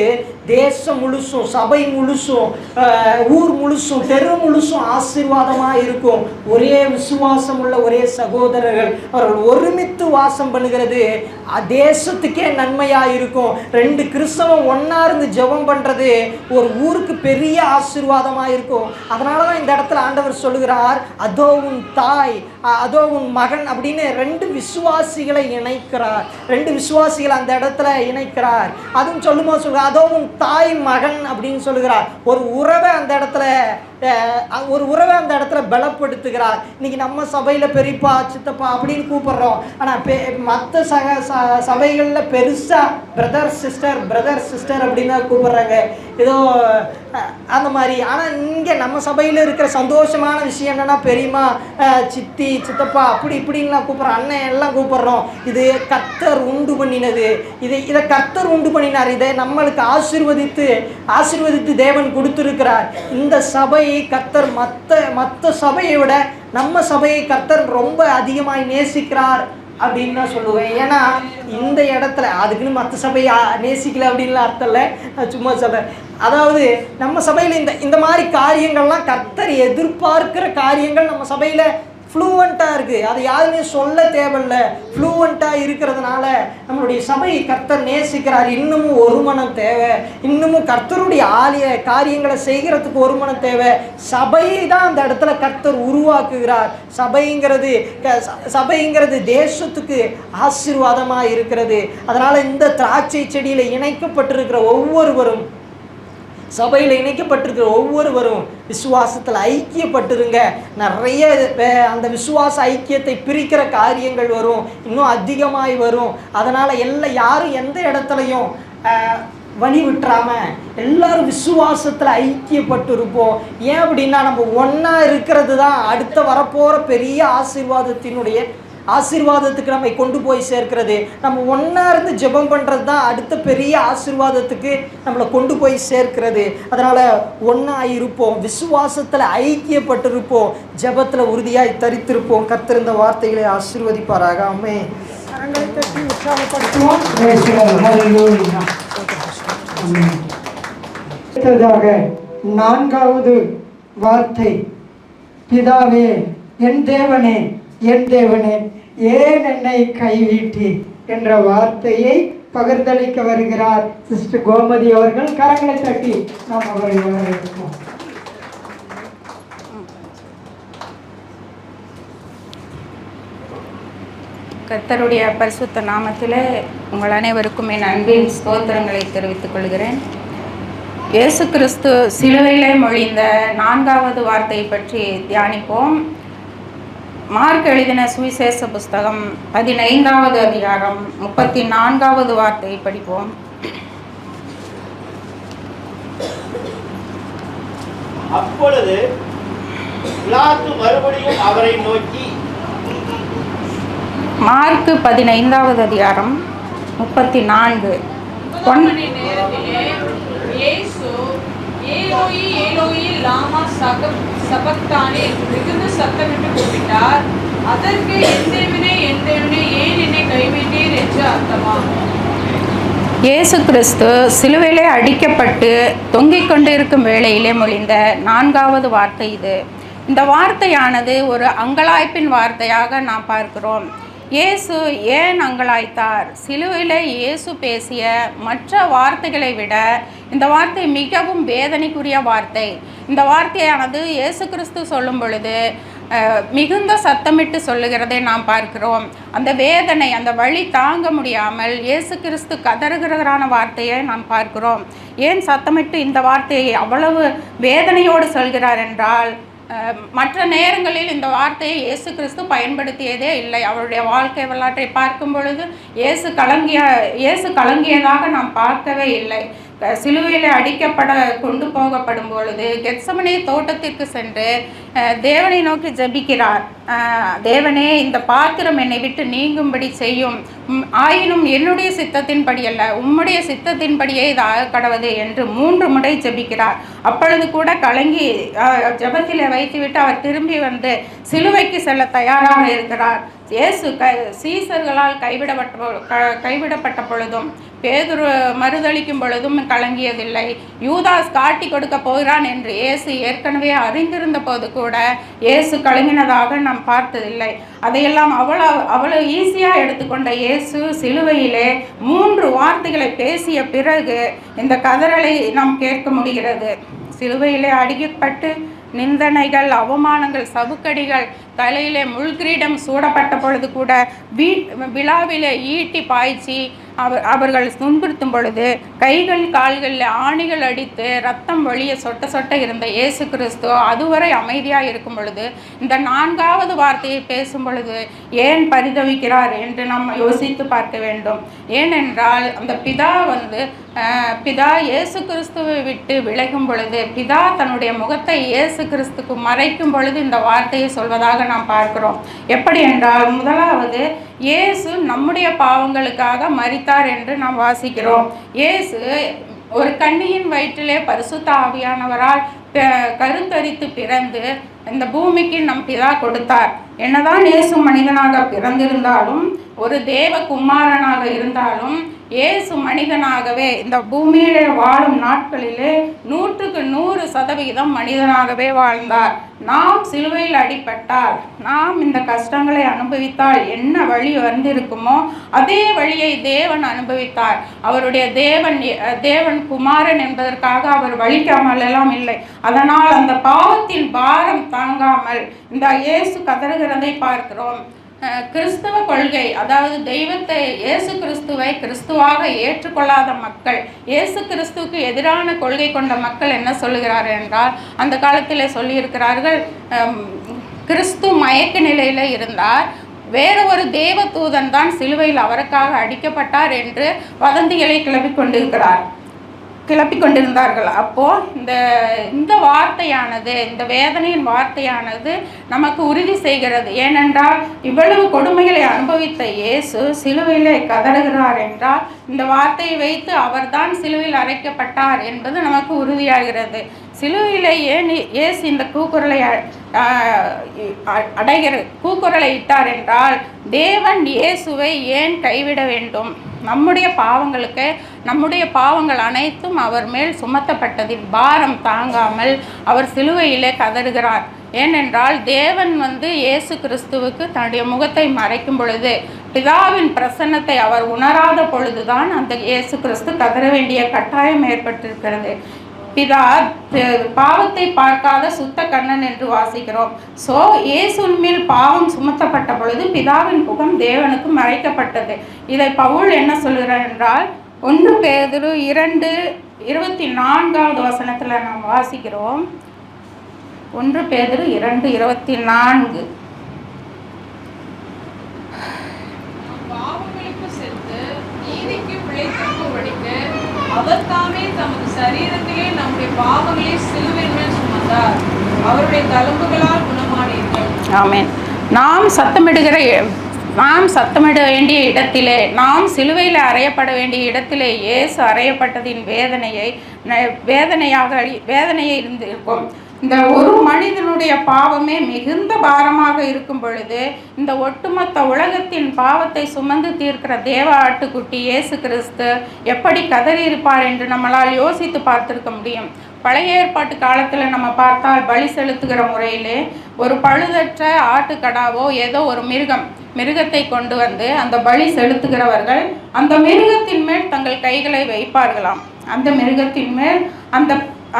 தேசம் முழுசும், சபை முழுசும், ஊர் முழுசும், தெரு முழுசும் ஆசீர்வாதமாக இருக்கும். ஒரே விசுவாசம் உள்ள ஒரே சகோதரர்கள் அவர்கள் ஒருமித்து வாசம் பண்ணுகிறது தேசத்துக்கே நன்மையாக இருக்கும். 2 கிறிஸ்தவம் ஒன்றா இருந்து ஜெபம் பண்ணுறது ஒரு ஊருக்கு பெரிய ஆசீர்வாதமாக இருக்கும். அதனால தான் இந்த இடத்துல ஆண்டவர் சொல்லுகிறார், அதோ உன் தாய், அதோ உன் மகன் அப்படின்னு 2 விசுவாசிகளை இணைக்கிறார். 2 விசுவாசிகளை அந்த இடத்துல இணைக்கிறார். அதுவும் சொல்லும்போது சொல்கிறார், அதோ உன் தாய் மகன் அப்படின்னு சொல்லுகிறார். ஒரு உறவை அந்த இடத்துல பலப்படுத்துகிறார். இன்னைக்கு நம்ம சபையில் பெரியப்பா சித்தப்பா அப்படின்னு கூப்பிடுறோம். ஆனால் மற்ற சபைகளில் பெருசாக பிரதர் சிஸ்டர் அப்படின்னு தான் கூப்பிடுறாங்க, ஏதோ அந்த மாதிரி. ஆனால் இங்கே நம்ம சபையில் இருக்கிற சந்தோஷமான விஷயம் என்னென்னா, பெரியம்மா, சித்தி, சித்தப்பா அப்படி இப்படின்லாம் கூப்பிட்றோம், அண்ணன் எல்லாம் கூப்பிட்றோம். இது கர்த்தர் உண்டு பண்ணினது. இதை கர்த்தர் உண்டு பண்ணினார். இதை நம்மளுக்கு ஆசீர்வதித்து தேவன் கொடுத்துருக்கிறார். இந்த சபையை கர்த்தர் மற்ற சபையை விட நம்ம சபையை கர்த்தர் ரொம்ப அதிகமாக நேசிக்கிறார் அப்படின்னு நான் சொல்லுவேன். ஏன்னா இந்த இடத்துல அதுக்குன்னு மற்ற சபையை நேசிக்கல அப்படின்லாம் அர்த்தம் இல்லை, சும்மா சொல்கிறேன். அதாவது நம்ம சபையில் இந்த மாதிரி காரியங்கள்லாம் கர்த்தர் எதிர்பார்க்கிற காரியங்கள் நம்ம சபையில் ஃப்ளூவெண்ட்டாக இருக்குது. அது யாருமே சொல்ல தேவையில்லை. ஃப்ளூவெண்ட்டாக இருக்கிறதுனால நம்மளுடைய சபை கர்த்தர் நேசிக்கிறார். இன்னமும் ஒருமனம் தேவை. இன்னமும் கர்த்தருடைய காரியங்களை செய்கிறதுக்கு ஒருமனம் தேவை. சபையை தான் அந்த இடத்துல கர்த்தர் உருவாக்குகிறார். சபைங்கிறது தேசத்துக்கு ஆசீர்வாதமாக இருக்கிறது. அதனால் இந்த திராட்சை செடியில் இணைக்கப்பட்டிருக்கிற ஒவ்வொருவரும், சபையில் இணைக்கப்பட்டிருக்கிற ஒவ்வொருவரும் விசுவாசத்தில் ஐக்கியப்பட்டிருங்க. நிறைய அந்த விசுவாச ஐக்கியத்தை பிரிக்கிற காரியங்கள் வரும், இன்னும் அதிகமாய் வரும். அதனால் யாரும் எந்த இடத்துலையும் வழி விட்டுறாம எல்லாரும் விசுவாசத்தில் ஐக்கியப்பட்டு இருப்போம். ஏன் அப்படின்னா, நம்ம ஒன்றா இருக்கிறது தான் அடுத்த வரப்போகிற பெரிய ஆசீர்வாதத்துக்கு நம்மை கொண்டு போய் சேர்க்கிறது. நம்ம ஒன்றா இருந்து ஜெபம் பண்ணுறது தான் அடுத்த பெரிய ஆசீர்வாதத்துக்கு நம்மளை கொண்டு போய் சேர்க்கிறது. அதனால் ஒன்றா இருப்போம், விசுவாசத்தில் ஐக்கியப்பட்டிருப்போம், ஜெபத்தில் உறுதியாய் தரித்திருப்போம். கர்த்தர் இந்த வார்த்தைகளை ஆசீர்வதிப்பாராக. ஆமென். கரங்களை தட்டி உற்சாகப்படுத்துவோம். அடுத்ததாக 4வது வார்த்தை, பிதாவே, என் தேவனே, என் தேவனே, ஏன் என்னை கைவிட்டி என்ற வார்த்தையை பகிர்ந்தளிக்க வருகிறார் சிஸ்டர் கோமதி அவர்கள். கரங்களை தட்டி நாம் அவரை வரவேற்போம். கர்த்தருடைய பரிசுத்த நாமத்திலே உங்கள் அனைவருக்கும் என் அன்பின் ஸ்தோத்திரங்களை தெரிவித்துக் கொள்கிறேன். இயேசு கிறிஸ்து சிலுவையிலே மொழிந்த 4வது வார்த்தையை பற்றி தியானிப்போம். மார்க் எழுதின சுவிசேஷ புஸ்தகம் 15வது அதிகாரம் 34வது வார்த்தையை படிப்போம். அப்பொழுது பிலாத்து மறுபடியும் அவரை நோக்கி, மார்க் 15வது அதிகாரம் 34. 9 மணி நேரத்திலே இயேசு ஏலோயி ஏலோயி லாமா சபக்தானி என்று மிகுந்த சத்தமிட்டு கூப்பிட்டார். அதற்கு என் தேவனே ஏன் என்னை கைவிட்டீர் என்று அர்த்தமா. இயேசு கிறிஸ்து சிலுவையிலே அடிக்கப்பட்டு தொங்கிக் கொண்டிருக்கும் வேளையிலே மொழிந்த 4வது வார்த்தை இது. இந்த வார்த்தையானது ஒரு அங்கலாய்ப்பின் வார்த்தையாக நாம் பார்க்கிறோம். இயேசு ஏன் அங்கலாய்த்தார்? சிலுவையில் இயேசு பேசிய மற்ற வார்த்தைகளை விட இந்த வார்த்தை மிகவும் வேதனைக்குரிய வார்த்தை. இந்த வார்த்தையானது இயேசு கிறிஸ்து சொல்லும் பொழுது மிகுந்த சத்தமிட்டு சொல்லுகிறதை நாம் பார்க்கிறோம். அந்த வேதனை, அந்த வழி தாங்க முடியாமல் இயேசு கிறிஸ்து கதறுகிறதான வார்த்தையை நாம் பார்க்கிறோம். ஏன் சத்தமிட்டு இந்த வார்த்தையை அவ்வளவு வேதனையோடு சொல்கிறார் என்றால், மற்ற நேரங்களில் இந்த வார்த்தையை இயேசு கிறிஸ்து பயன்படுத்தியதே இல்லை. அவருடைய வாழ்க்கை வரலாற்றை பார்க்கும் பொழுது இயேசு கலங்கியதாக நாம் பார்க்கவே இல்லை. சிலுவையில் அடிக்கப்பட கொண்டு போகப்படும் பொழுது கெத்சமனே தோட்டத்திற்கு சென்று தேவனை நோக்கி ஜெபிக்கிறார். தேவனே, இந்த பாத்திரம் என்னை விட்டு நீங்கும்படி செய்யும், ஆயினும் என்னுடைய சித்தத்தின்படி அல்ல, உம்முடைய சித்தத்தின்படியே இது கடவுது என்று 3 முறை ஜெபிக்கிறார். அப்பொழுது கூட கலங்கி ஜெபத்தில் வைத்துவிட்டு அவர் திரும்பி வந்து சிலுவைக்கு செல்ல தயாராக இருக்கிறார். இயேசு சீசர்களால் கைவிடப்பட்ட பொழுதும் பேதுரு மறுதளிக்கும் பொழுதும் கலங்கியதில்லை. யூதாஸ் காட்டி கொடுக்க போகிறான் என்று இயேசு ஏற்கனவே அறிந்திருந்த போது கூட இயேசு கலங்கினதாக நாம் பார்த்ததில்லை. அதையெல்லாம் அவ்வளோ ஈஸியாக எடுத்துக்கொண்ட இயேசு சிலுவையிலே 3 வார்த்தைகளை பேசிய பிறகு இந்த கதறலை நாம் கேட்க முடிகிறது. சிலுவையிலே அடிக்கப்பட்டு நிந்தனைகள், அவமானங்கள், சவுக்கடிகள், தலையிலே முள்கிரீடம் சூடப்பட்ட பொழுது கூட விழாவிலே ஈட்டி பாய்ச்சி அவர்கள் துன்புறுத்தும் பொழுது கைகள் கால்களில் ஆணிகள் அடித்து ரத்தம் வழிய சொட்ட சொட்ட இருந்த இயேசு கிறிஸ்து அதுவரை அமைதியாக இருக்கும் பொழுது இந்த 4வது வார்த்தையை பேசும் பொழுது ஏன் பரிதவிக்கிறார் என்று நாம் யோசித்து பார்க்க வேண்டும். ஏனென்றால் அந்த பிதா இயேசு கிறிஸ்துவை விட்டு விலகும் பொழுது, பிதா தன்னுடைய முகத்தை இயேசு கிறிஸ்துக்கு மறைக்கும் பொழுது இந்த வார்த்தையை சொல்வதாக நாம் பார்க்கிறோம். எப்படி என்றால், முதலாவது இயேசு நம்முடைய பாவங்களுக்காக மரித்தார் என்று நாம் வாசிக்கிறோம். இயேசு ஒரு கன்னியின் வயிற்றிலே பரிசுத்த ஆவியானவரால் கருத்தரித்து பிறந்து இந்த பூமிக்கு நம் பிதா கொடுத்தார். என்னதான் இயேசு மனிதனாக பிறந்திருந்தாலும், ஒரு தேவ குமாரனாக இருந்தாலும், இயேசு மனிதனாகவே இந்த பூமியிலே வாழும் நாட்களிலே 100க்கு 100% மனிதனாகவே வாழ்ந்தார். நாம் சிலுவையில் அடிபட்டால், நாம் இந்த கஷ்டங்களை அனுபவித்தால் என்ன வழி வந்திருக்குமோ அதே வழியை தேவன் அனுபவித்தார். அவருடைய தேவன் குமாரன் என்பதற்காக அவர் வலிக்காமல் எல்லாம் இல்லை. அதனால் அந்த பாவத்தின் பாரம் தாங்காமல் இந்த இயேசு கதறுகிறதை பார்க்கிறோம். கிறிஸ்தவ கொள்கை, அதாவது தெய்வத்தை, இயேசு கிறிஸ்துவை கிறிஸ்துவாக ஏற்றுக்கொள்ளாத மக்கள், இயேசு கிறிஸ்துவுக்கு எதிரான கொள்கை கொண்ட மக்கள் என்ன சொல்லுகிறார்கள் என்றால், அந்த காலத்தில் சொல்லியிருக்கிறார்கள், கிறிஸ்து மயக்க நிலையில் இருந்தார், வேறு ஒரு தேவ தூதன் தான் சிலுவையில் அவருக்காக அடிக்கப்பட்டார் என்று வதந்திகளை கிளப்பி கொண்டிருந்தார்கள். அப்போது இந்த வார்த்தையானது, இந்த வேதனையின் வார்த்தையானது நமக்கு உறுதி செய்கிறது. ஏனென்றால் இவ்வளவு கொடுமைகளை அனுபவித்த இயேசு சிலுவையில் கதறுகிறார் என்றால் இந்த வார்த்தையை வைத்து அவர்தான் சிலுவையில் அறைக்கப்பட்டார் என்பது நமக்கு உறுதியாகிறது. சிலுவையில் ஏன் இயேசு இந்த கூக்குரலை இட்டார் என்றால், தேவன் இயேசுவை ஏன் கைவிட வேண்டும்? நம்முடைய பாவங்கள் அனைத்தும் அவர் மேல் சுமத்தப்பட்டதின் பாரம் தாங்காமல் அவர் சிலுவையிலே கதறுகிறார். ஏனென்றால் தேவன் இயேசு கிறிஸ்துவுக்கு தன்னுடைய முகத்தை மறைக்கும் பொழுது, பிதாவின் பிரசன்னத்தை அவர் உணராத பொழுதுதான் அந்த இயேசு கிறிஸ்து கதற வேண்டிய கட்டாயம் ஏற்பட்டிருக்கிறது. பிதா பாவத்தை பார்க்காத சுத்த கண்ணன் என்று வாசிக்கிறோம். ஸோ இயேசுவின் மேல் பாவம் சுமத்தப்பட்ட பொழுது பிதாவின் முகம் தேவனுக்கு மறைக்கப்பட்டது. இதை பவுல் என்ன சொல்கிறார் என்றால், 1 பேதுரு 2:24 நாம் வாசிக்கிறோம். 1 பேதுரு 2:24 பாவங்களுக்கு செத்து நீதிக்கு பிழைத்திருக்கும்படிக்கு அவர் தாமே தமது சரீரத்திலே நம்முடைய பாவங்களை சிலுவையின் மேல் சுமந்தார், அவருடைய தழும்புகளால் குணமானீர்கள். ஆமென். நாம் சத்தமிட வேண்டிய இடத்திலே, நாம் சிலுவையில் அறையப்பட வேண்டிய இடத்திலே இயேசு அறையப்பட்டதின் வேதனையை இருந்திருக்கும். இந்த ஒரு மனிதனுடைய பாவமே மிகுந்த பாரமாக இருக்கும் பொழுது இந்த ஒட்டுமொத்த உலகத்தின் பாவத்தை சுமந்து தீர்க்கிற தேவ ஆட்டுக்குட்டி இயேசு கிறிஸ்து எப்படி கதறி இருப்பார் என்று நம்மளால் யோசித்து பார்த்திருக்க முடியும். பழைய ஏற்பாட்டு காலத்தில் நம்ம பார்த்தால் பலி செலுத்துகிற முறையிலே ஒரு பழுதற்ற ஆட்டுக்கடாவோ ஏதோ ஒரு மிருகத்தை கொண்டு வந்து அந்த பலி செலுத்துகிறவர்கள் அந்த மிருகத்தின் மேல் தங்கள் கைகளை வைப்பார்களாம். அந்த மிருகத்தின் மேல்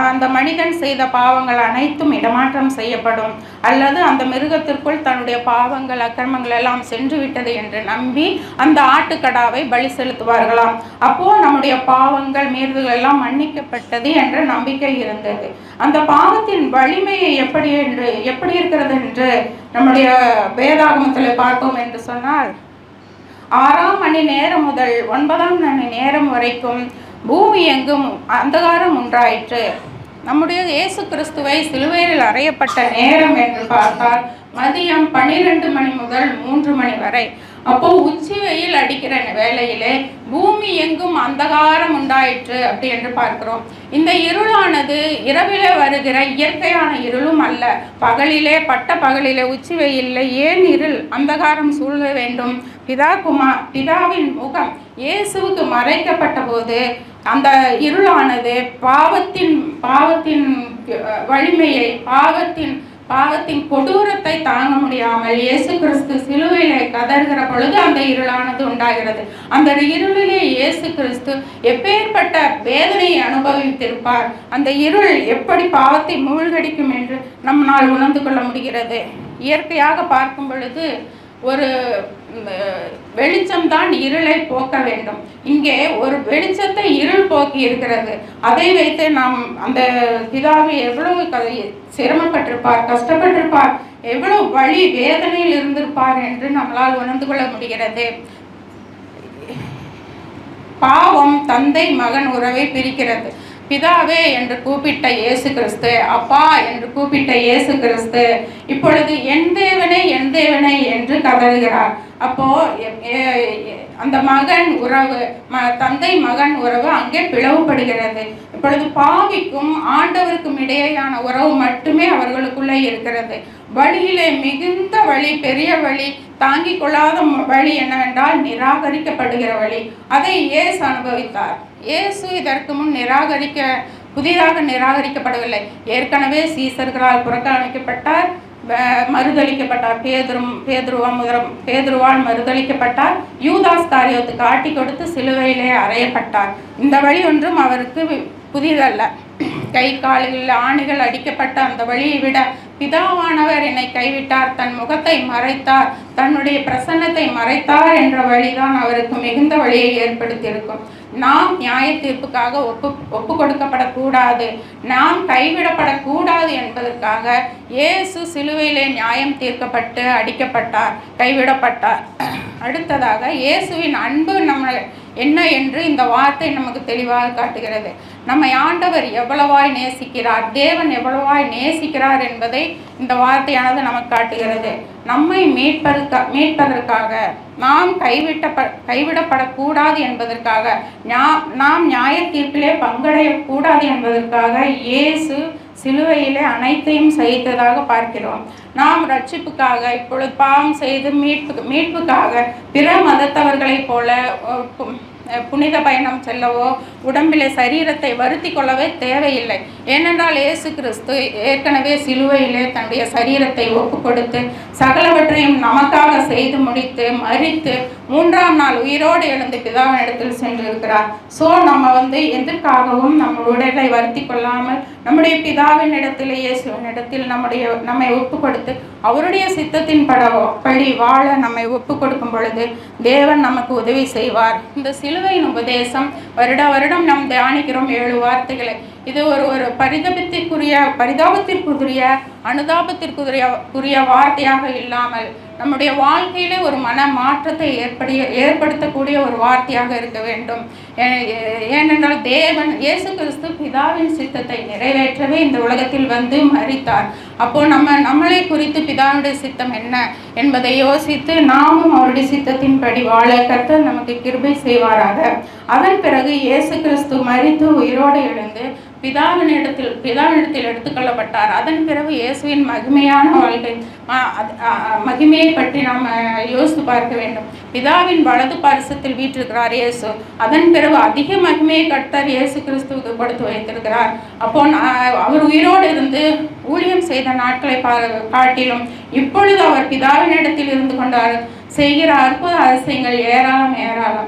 அந்த மனிதன் செய்த பாவங்கள் அனைத்தும் இடமாற்றம் செய்யப்படும், அல்லது அந்த மிருகத்திற்குள் தன்னுடைய பாவங்கள் அக்கிரமங்கள் எல்லாம் சென்று விட்டது என்று நம்பி அந்த ஆட்டுக்கடாவை பலி செலுத்துவார்களாம். அப்போ நம்முடைய பாவங்கள் மீறுதல் எல்லாம் மன்னிக்கப்பட்டது என்ற நம்பிக்கை இருந்தது. அந்த பாவத்தின் வலிமையை எப்படி இருக்கிறது என்று நம்முடைய வேதாகமத்தில் பார்த்தோம் என்று சொன்னால் 6ஆம் மணி நேரம் முதல் 9ஆம் மணி நேரம் வரைக்கும் பூமி எங்கும் அந்தகாரம் உண்டாயிற்று. நம்முடைய இயேசு கிறிஸ்துவை சிலுவையில் அறையப்பட்ட நேரம் என்று பார்த்தால் மதியம் 12 மணி முதல் 3 மணி வரை. அப்போ உச்சி வெயில் அடிக்கிற வேளையிலே பூமி எங்கும் அந்தகாரம் உண்டாயிற்று அப்படி என்று பார்க்கிறோம். இந்த இருளானது இரவிலே வருகிற இயற்கையான இருளும் அல்ல, பட்ட பகலிலே உச்சி வெயிலில் ஏன் இருள் அந்தகாரம் சூழ வேண்டும்? பிதாவின் முகம் இயேசுவுக்கு மறைக்கப்பட்ட போது அந்த இருளானது பாவத்தின் வலிமையை பாவத்தின் கொடூரத்தை தாங்க முடியாமல் இயேசு கிறிஸ்து சிலுவையிலே கதறுகிற பொழுது அந்த இருளானது உண்டாகிறது. அந்த இருளிலே இயேசு கிறிஸ்து எப்பேற்பட்ட வேதனையை அனுபவித்திருப்பார், அந்த இருள் எப்படி பாவத்தை மூழ்கடிக்கும் என்று நம்மால் உணர்ந்து கொள்ள முடிகிறது. இயற்கையாக பார்க்கும் பொழுது ஒரு வெளிச்சம்தான் இருளை போக்க வேண்டும். இங்கே ஒரு வெளிச்சத்தை இருள் போக்கி இருக்கிறது. அதை வைத்து நாம் அந்த பிதாவை எவ்வளவு சிரமப்பட்டிருப்பார், கஷ்டப்பட்டிருப்பார், எவ்வளவு வலி வேதனையில் இருந்திருப்பார் என்று நம்மளால் உணர்ந்து கொள்ள முடிகிறது. பாவம் தந்தை மகன் உறவை பிரிக்கிறது. பிதாவே என்று கூப்பிட்ட இயேசு கிறிஸ்து, அப்பா என்று கூப்பிட்ட இயேசு கிறிஸ்து இப்பொழுது என் தேவனே என்று கதறுகிறார். அப்போ அந்த மகன் உறவு, தந்தை மகன் உறவு அங்கே பிளவுபடுகிறது. இப்பொழுது பாவிக்கும் ஆண்டவருக்கும் இடையேயான உறவு மட்டுமே அவர்களுக்குள்ளே இருக்கிறது. வழியிலே மிகுந்த வழி, பெரிய வழி, தாங்கிக் கொள்ளாத வழி என்னவென்றால் நிராகரிக்கப்படுகிற வழி. அதை இயேசு அனுபவித்தார். இயேசு இதற்கு முன் புதிதாக நிராகரிக்கப்படவில்லை. ஏற்கனவே சீசர்களால் புறக்கணிக்கப்பட்டார், மறுதளிக்கப்பட்டார். பேதுருவால் மறுதளிக்கப்பட்டார். யூதாஸ் காரியோத்து காட்டி கொடுத்து சிலுவையிலே அறையப்பட்டார். இந்த வழி ஒன்றும் அவருக்கு புதிதல்ல. கை காலில் ஆணிகள் அடிக்கப்பட்ட அந்த வழியை விட பிதாவானவர் என்னை கைவிட்டார், தன் முகத்தை மறைத்தார், தன்னுடைய பிரசன்னத்தை மறைத்தார் என்ற வழிதான் அவருக்கு மிகுந்த வழியை ஏற்படுத்தியிருக்கும். நாம் நியாய தீர்ப்புக்காக ஒப்பு கொடுக்கப்படக்கூடாது, நாம் கைவிடப்படக்கூடாது என்பதற்காக இயேசு சிலுவையிலே நியாயம் தீர்க்கப்பட்டு அடிக்கப்பட்டார், கைவிடப்பட்டார். அடுத்ததாக இயேசுவின் அன்பு என்ன என்று இந்த வார்த்தை நமக்கு தெளிவாக காட்டுகிறது. நம்மை ஆண்டவர் எவ்வளவாய் நேசிக்கிறார், தேவன் எவ்வளவாய் நேசிக்கிறார் என்பதை இந்த வார்த்தையானது நமக்கு காட்டுகிறது. நம்மை மீட்பதற்காக, நாம் கைவிடப்படக்கூடாது என்பதற்காக, நாம் நியாய தீர்ப்பிலே பங்கடையக்கூடாது என்பதற்காக இயேசு சிலுவையிலே அனைத்தையும் சகித்ததாக பார்க்கிறோம். நாம் ரட்சிப்புக்காக, இப்பொழுது பாவம் செய்து மீட்புக்காக பிற மதத்தவர்களைப் போல புனித பயணம் செல்லவோ உடம்பிலே சரீரத்தை வருத்தி கொள்ளவே தேவையில்லை. ஏனென்றால் இயேசு கிறிஸ்து ஏற்கனவே சிலுவையிலே தன்னுடைய சரீரத்தை ஒப்பு கொடுத்து சகலவற்றையும் நமக்காக செய்து முடித்து மரித்து 3ஆம் நாள் உயிரோடு எழுந்து பிதாவின் இடத்தில் சென்றிருக்கிறார். ஸோ நம்ம எதற்காகவும் நம்ம உடலை வருத்தி கொள்ளாமல் நம்முடைய பிதாவின் இடத்தில், இயேசுவின் இடத்தில் நம்மை ஒப்பு கொடுத்து அவருடைய சித்தத்தின் படி வாழ நம்மை ஒப்பு கொடுக்கும் பொழுது தேவன் நமக்கு உதவி செய்வார். இந்த சிலுவையின் உபதேசம் வருடம் நாம் தியானிக்கிறோம் 7 வார்த்தைகளை. இது ஒரு பரிதாபத்திற்குரிய அனுதாபத்திற்குரிய வார்த்தையாக இல்லாமல் நம்முடைய வாழ்க்கையிலே ஒரு மன மாற்றத்தை ஏற்படுத்தக்கூடிய ஒரு வார்த்தையாக இருக்க வேண்டும். ஏனென்றால் தேவன் இயேசு கிறிஸ்து பிதாவின் சித்தத்தை நிறைவேற்றவே இந்த உலகத்தில் வந்து மரித்தார். அப்போ நம்மளை குறித்து பிதாவுடைய சித்தம் என்ன என்பதை யோசித்து நாமும் அவருடைய சித்தத்தின்படி வாழ கர்த்தர் நமக்கு கிருபை செய்வாராக. அதன் பிறகு இயேசு கிறிஸ்து மரித்து உயிரோடு எழுந்து பிதாவினிடத்தில் எடுத்துக்கொள்ளப்பட்டார். அதன் பிறகு இயேசுவின் மகிமையான வாழ்க்கை, மகிமையை பற்றி நாம் யோசித்து பார்க்க வேண்டும். பிதாவின் வலது பாரிசத்தில் வீற்றிருக்கிறார் இயேசு. அதன் பிறகு அதிக மகிமையை கர்த்தர் இயேசு கிறிஸ்துவுக்கு கொடுத்து வைத்திருக்கிறார். அப்போ அவர் உயிரோடு இருந்து ஊழியம் செய்த நாட்களை காட்டிலும் இப்பொழுது அவர் பிதாவினிடத்தில் இருந்து கொண்டார் செய்கிற அற்புத அதிசயங்கள் ஏராளம்.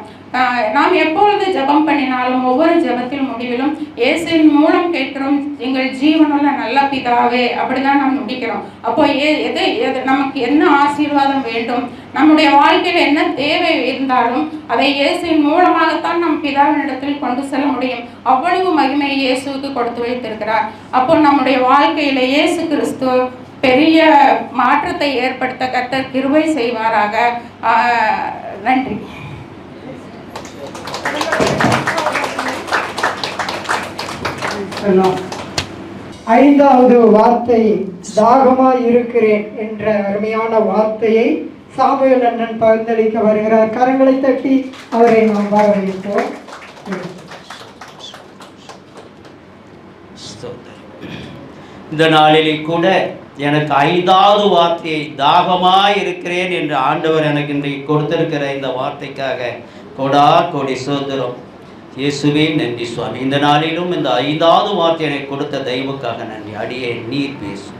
நாம் எப்பொழுது ஜெபம் பண்ணினாலும் ஒவ்வொரு ஜெபத்தின் முடிவிலும் இயேசுவின் மூலம் கேட்கிறோம், எங்கள் ஜீவனுள்ள நல்ல பிதாவே, அப்படிதான் நாம் முடிக்கிறோம். அப்போ நமக்கு என்ன ஆசீர்வாதம் வேண்டும், நம்முடைய வாழ்க்கையில் என்ன தேவை இருந்தாலும் அதை இயேசுவின் மூலமாகத்தான் நம் பிதாவினிடத்தில் கொண்டு செல்ல முடியும். அவ்வளவு மகிமை இயேசுவுக்கு கொடுத்து வைத்திருக்கிறார். அப்போ நம்முடைய வாழ்க்கையில இயேசு கிறிஸ்து பெரிய மாற்றத்தை ஏற்படுத்த கர்த்தர் கிருபை செய்வாராக. நன்றி. ஐந்தாவது வார்த்தை தாகமாய் இருக்கிறேன் என்ற அருமையான வார்த்தையை சாமுவேல் அண்ணன் பகிர்ந்தளிக்க வருகிறார். கரங்களை தட்டி அவரை நாம் வரவேற்போம். இந்த நாளிலே கூட எனக்கு 5வது வார்த்தையை தாகமாய் இருக்கிறேன் என்று ஆண்டவர் எனக்கு இன்றைக்கு கொடுத்திருக்கிற இந்த வார்த்தைக்காக கோடி சோதரம். இயேசுவே நன்றி சுவாமி. இந்த நாளிலும் இந்த 5வது வார்த்தை எனக்கு கொடுத்த தெய்வக்காக நன்றி. அடியே நீர் பேசும்.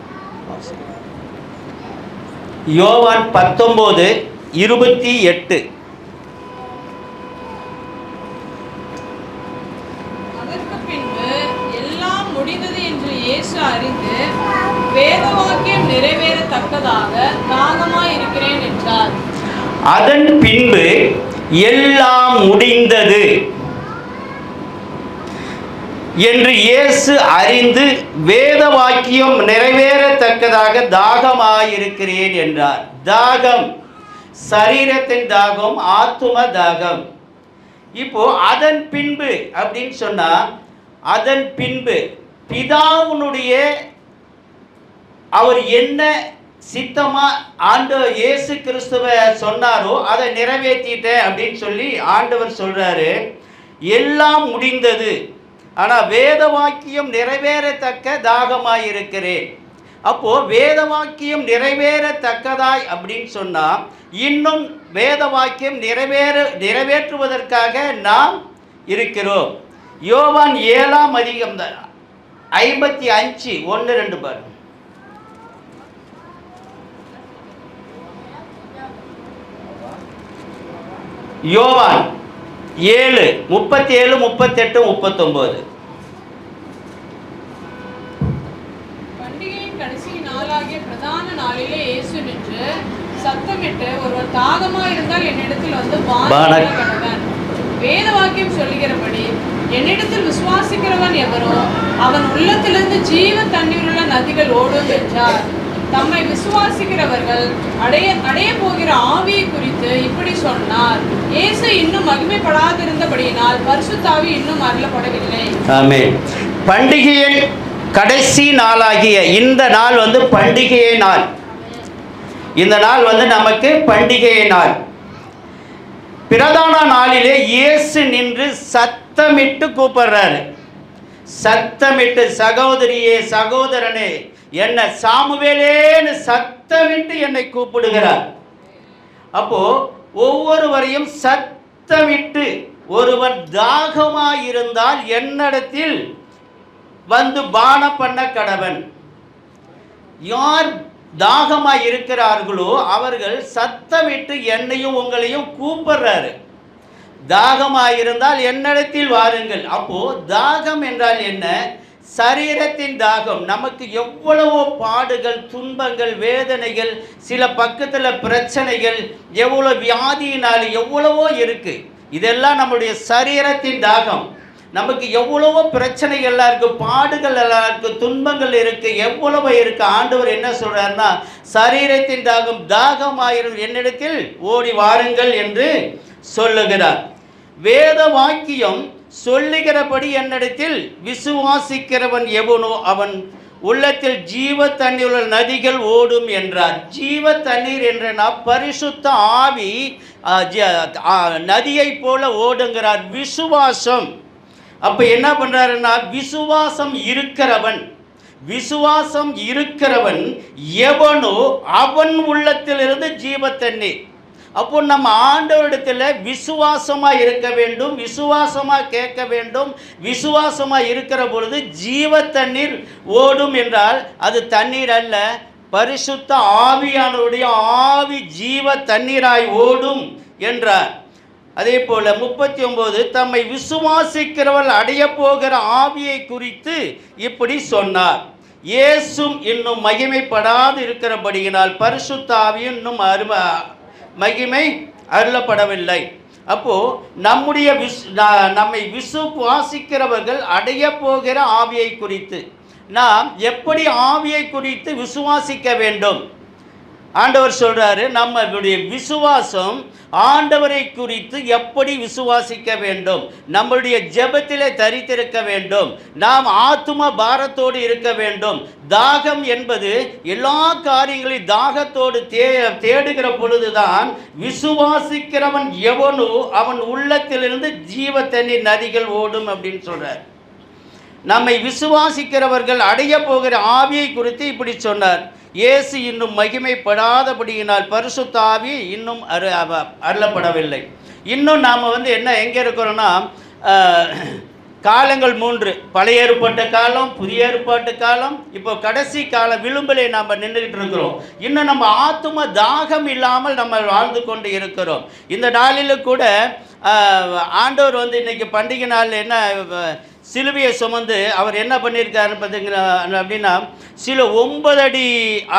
யோவான் 19:28. அதற்கு பின்பு எல்லாம் முடிந்தது என்று இயேசு அறிந்து வேத வாக்கியம் நிறைவேறத்தக்கதாக தாகமாய் இருக்கிறேன் என்றார். அதன் பின்பு எல்லாம் முடிந்தது என்று இயேசு அறிந்து வேத வாக்கியம் நிறைவேறத்தக்கதாக தாகமாயிருக்கிறேன் என்றார். தாகம், சரீரத்தின் தாகம், ஆத்தும தாகம். இப்போ அதன் பின்பு அப்படின்னு சொன்னா, அதன் பின்பு பிதாவுனுடைய அவர் என்ன சித்தமா ஆண்டவர் இயேசு கிறிஸ்துவ சொன்னாரோ அதை நிறைவேற்றிட்டேன் அப்படின்னு சொல்லி ஆண்டவர் சொல்றாரு. எல்லாம் முடிந்தது, ஆனால் வேத வாக்கியம் நிறைவேறத்தக்க தாகமாயிருக்கிறேன். அப்போ வேத வாக்கியம் நிறைவேறத்தக்கதாய் அப்படின்னு சொன்னா, இன்னும் வேத வாக்கியம் நிறைவேற்றுவதற்காக நாம் இருக்கிறோம். யோவான் 7:55 பாருங்க. யோவான் 7:37, 38, 39. பண்டிகையின் கடைசி நாளாகிய பிரதான நாளிலே இயேசு நின்று சத்தமிட்டு, ஒருவர் தாகமாய் இருந்தால் என்னிடத்தில் வந்து பானகடவன். வேத வாக்கியம் சொல்லுகிறபடி என்னிடத்தில் விசுவாசிக்கிறவன் எவரோ அவன் உள்ளத்திலிருந்து ஜீவ தண்ணீருள்ள நதிகள் ஓடும் என்றார். தம்மை விசுவாசிக்கிறவர்கள் அடைய போகிற ஆவியை குறித்து இப்படி சொன்னார். இயேசு இன்னும் மகிமைப்படாதிருந்தபடியினால் பரிசுத்த ஆவி இன்னும் அருளப்படவில்லை. ஆமென். பண்டிகையின் கடைசி நாளாகிய இந்த நாள் வந்து பண்டிகை நாள். இந்த நாள் வந்து நமக்கு பண்டிகை நாள். பிரதான நாளிலே இயேசு நின்று சத்தமிட்டு கூப்பிடுறாரு. சத்தமிட்டு, சகோதரியே, சகோதரனே, என்ன சாமுவேலேன்னு சத்தமிட்டு என்னை கூப்பிடுகிறார். அப்போ ஒவ்வொருவரையும் சத்தமிட்டு, ஒருவன் தாகமாயிருந்தால் என்னிடத்தில் வந்து பானம் பண்ண கடவன். யார் தாகமாய் இருக்கிறார்களோ அவர்கள் சத்தமிட்டு என்னையும் உங்களையும் கூப்பிடுறாரு. தாகமாயிருந்தால் என்னிடத்தில் வாருங்கள். அப்போ தாகம் என்றால் என்ன? சரீரத்தின் தாகம். நமக்கு எவ்வளவோ பாடுகள், துன்பங்கள், வேதனைகள், சில பக்கத்தில் பிரச்சனைகள், எவ்வளோ வியாதியினால் எவ்வளவோ இருக்கு. இதெல்லாம் நம்முடைய சரீரத்தின் தாகம். நமக்கு எவ்வளவோ பிரச்சனைகள் எல்லாம் இருக்கு, பாடுகள் எல்லாம் இருக்கு, துன்பங்கள் இருக்கு, எவ்வளவோ இருக்கு. ஆண்டவர் என்ன சொல்றாருன்னா, சரீரத்தின் தாகம், தாகமாயிரும் என்னிடத்தில் ஓடி வாருங்கள் என்று சொல்லுகிறார். வேத வாக்கியம் சொல்லுகிறபடி என்னிடத்தில் விசுவாசிக்கிறவன் எவனோ அவன் உள்ளத்தில் ஜீவ தண்ணீர் நதிகள் ஓடும் என்றார். ஜீவ தண்ணீர் என்ற பரிசுத்த ஆவி நதியை போல ஓடுங்கிறார். விசுவாசம், அப்ப என்ன பண்றாருன்னா, விசுவாசம் இருக்கிறவன் எவனோ அவன் உள்ளத்திலிருந்து ஜீவ தண்ணீர். அப்போ நம்ம ஆண்டவரிடத்தில் விசுவாசமா இருக்க வேண்டும், விசுவாசமா கேட்க வேண்டும். விசுவாசமா இருக்கிற பொழுது ஜீவ தண்ணீர் ஓடும் என்றால் அது தண்ணீர் அல்ல, பரிசுத்த ஆவியானவருடைய ஆவி ஜீவ தண்ணீராய் ஓடும் என்றார். அதே போல 39 தம்மை விசுவாசிக்கிறவள் அடைய போகிற ஆவியை குறித்து இப்படி சொன்னார். இயேசும் இன்னும் மகிமைப்படாது இருக்கிறபடியினால் பரிசுத்த ஆவி இன்னும் மகிமை அருளப்படவில்லை. அப்போ நம்மை விசுவாசிக்கிறவர்கள் அடைய போகிற ஆவியை குறித்து நாம் எப்படி ஆவியை குறித்து விசுவாசிக்க வேண்டும்? ஆண்டவர் சொல்றாரு, நம்மளுடைய விசுவாசம் ஆண்டவரை குறித்து எப்படி விசுவாசிக்க வேண்டும்? நம்மளுடைய ஜெபத்திலே தரித்திருக்க வேண்டும். நாம் ஆத்தும பாரத்தோடு இருக்க வேண்டும். தாகம் என்பது எல்லா காரியங்களையும் தாகத்தோடு தேடுகிற பொழுதுதான் விசுவாசிக்கிறவன் எவனோ அவன் உள்ளத்திலிருந்து ஜீவ தண்ணீர் நதிகள் ஓடும் அப்படின்னு சொல்றார். நம்மை விசுவாசிக்கிறவர்கள் அடைய போகிற ஆவியை குறித்து இப்படி சொன்னார். இயேசு இன்னும் மகிமைப்படாதபடியினால் பரிசுத்த ஆவி இன்னும் அருளப்படவில்லை. இன்னும் நாம் என்ன எங்கே இருக்கிறோன்னா, காலங்கள் 3, பழைய ஏற்பாட்டு காலம், புதிய ஏற்பாட்டு காலம், இப்போ கடைசி கால விளிம்பிலே நாம் நின்றுக்கிட்டு இருக்கிறோம். இன்னும் நம்ம ஆத்தும தாகம் இல்லாமல் நம்ம வாழ்ந்து கொண்டு இருக்கிறோம். இந்த நாளில் கூட ஆண்டவர் இன்னைக்கு பண்டிகை நாளில் என்ன சிலுவையை சுமந்து அவர் என்ன பண்ணியிருக்காருன்னு பார்த்தீங்கன்னா அப்படின்னா, 9 அடி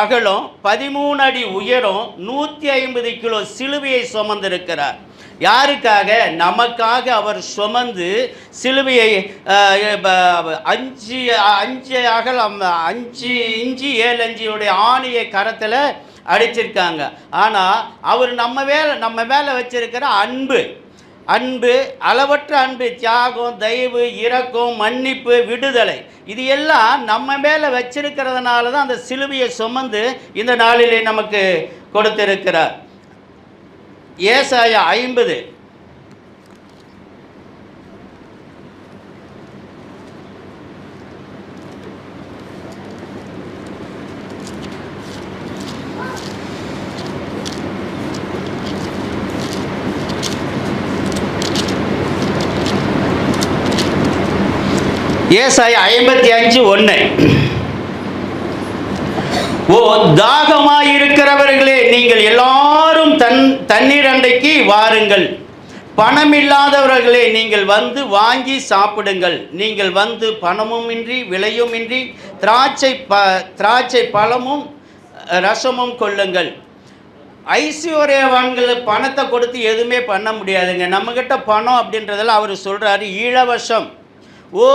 அகலம் 13 அடி உயரம் 150 கிலோ சிலுவையை சுமந்திருக்கிறார். யாருக்காக? நமக்காக அவர் சுமந்து சிலுவையை 5 அகலம் 5 இஞ்சி 7 இஞ்சியுடைய ஆணியை கரத்தில் அடிச்சிருக்காங்க. ஆனால் அவர் நம்ம மேலே வச்சிருக்கிற அன்பு, அளவற்ற அன்பு, தியாகம், தயவு, இரக்கம், மன்னிப்பு, விடுதலை, இது எல்லாம் நம்ம மேலே வச்சிருக்கிறதுனால தான் அந்த சிலுவையை சுமந்து இந்த நாளிலே நமக்கு கொடுத்திருக்கிறார். ஏசாயா 50 ஏசாயா 55:1 ஓ தாகமாயிருக்கிறவர்களே, நீங்கள் எல்லாரும் தண்ணீர் அண்டைக்கு வாருங்கள். பணமில்லாதவர்களே, நீங்கள் வந்து வாங்கி சாப்பிடுங்கள். நீங்கள் வந்து பணமுமின்றி விலையுமின்றி திராட்சை பழமும் ரசமும் கொள்ளுங்கள். ஐஸ்வர்யவான்கள் பணத்தை கொடுத்து எதுவுமே பண்ண முடியாதுங்க. நம்மக்கிட்ட பணம் அப்படின்றதெல்லாம் அவர் சொல்கிறாரு இலவசம். ஓ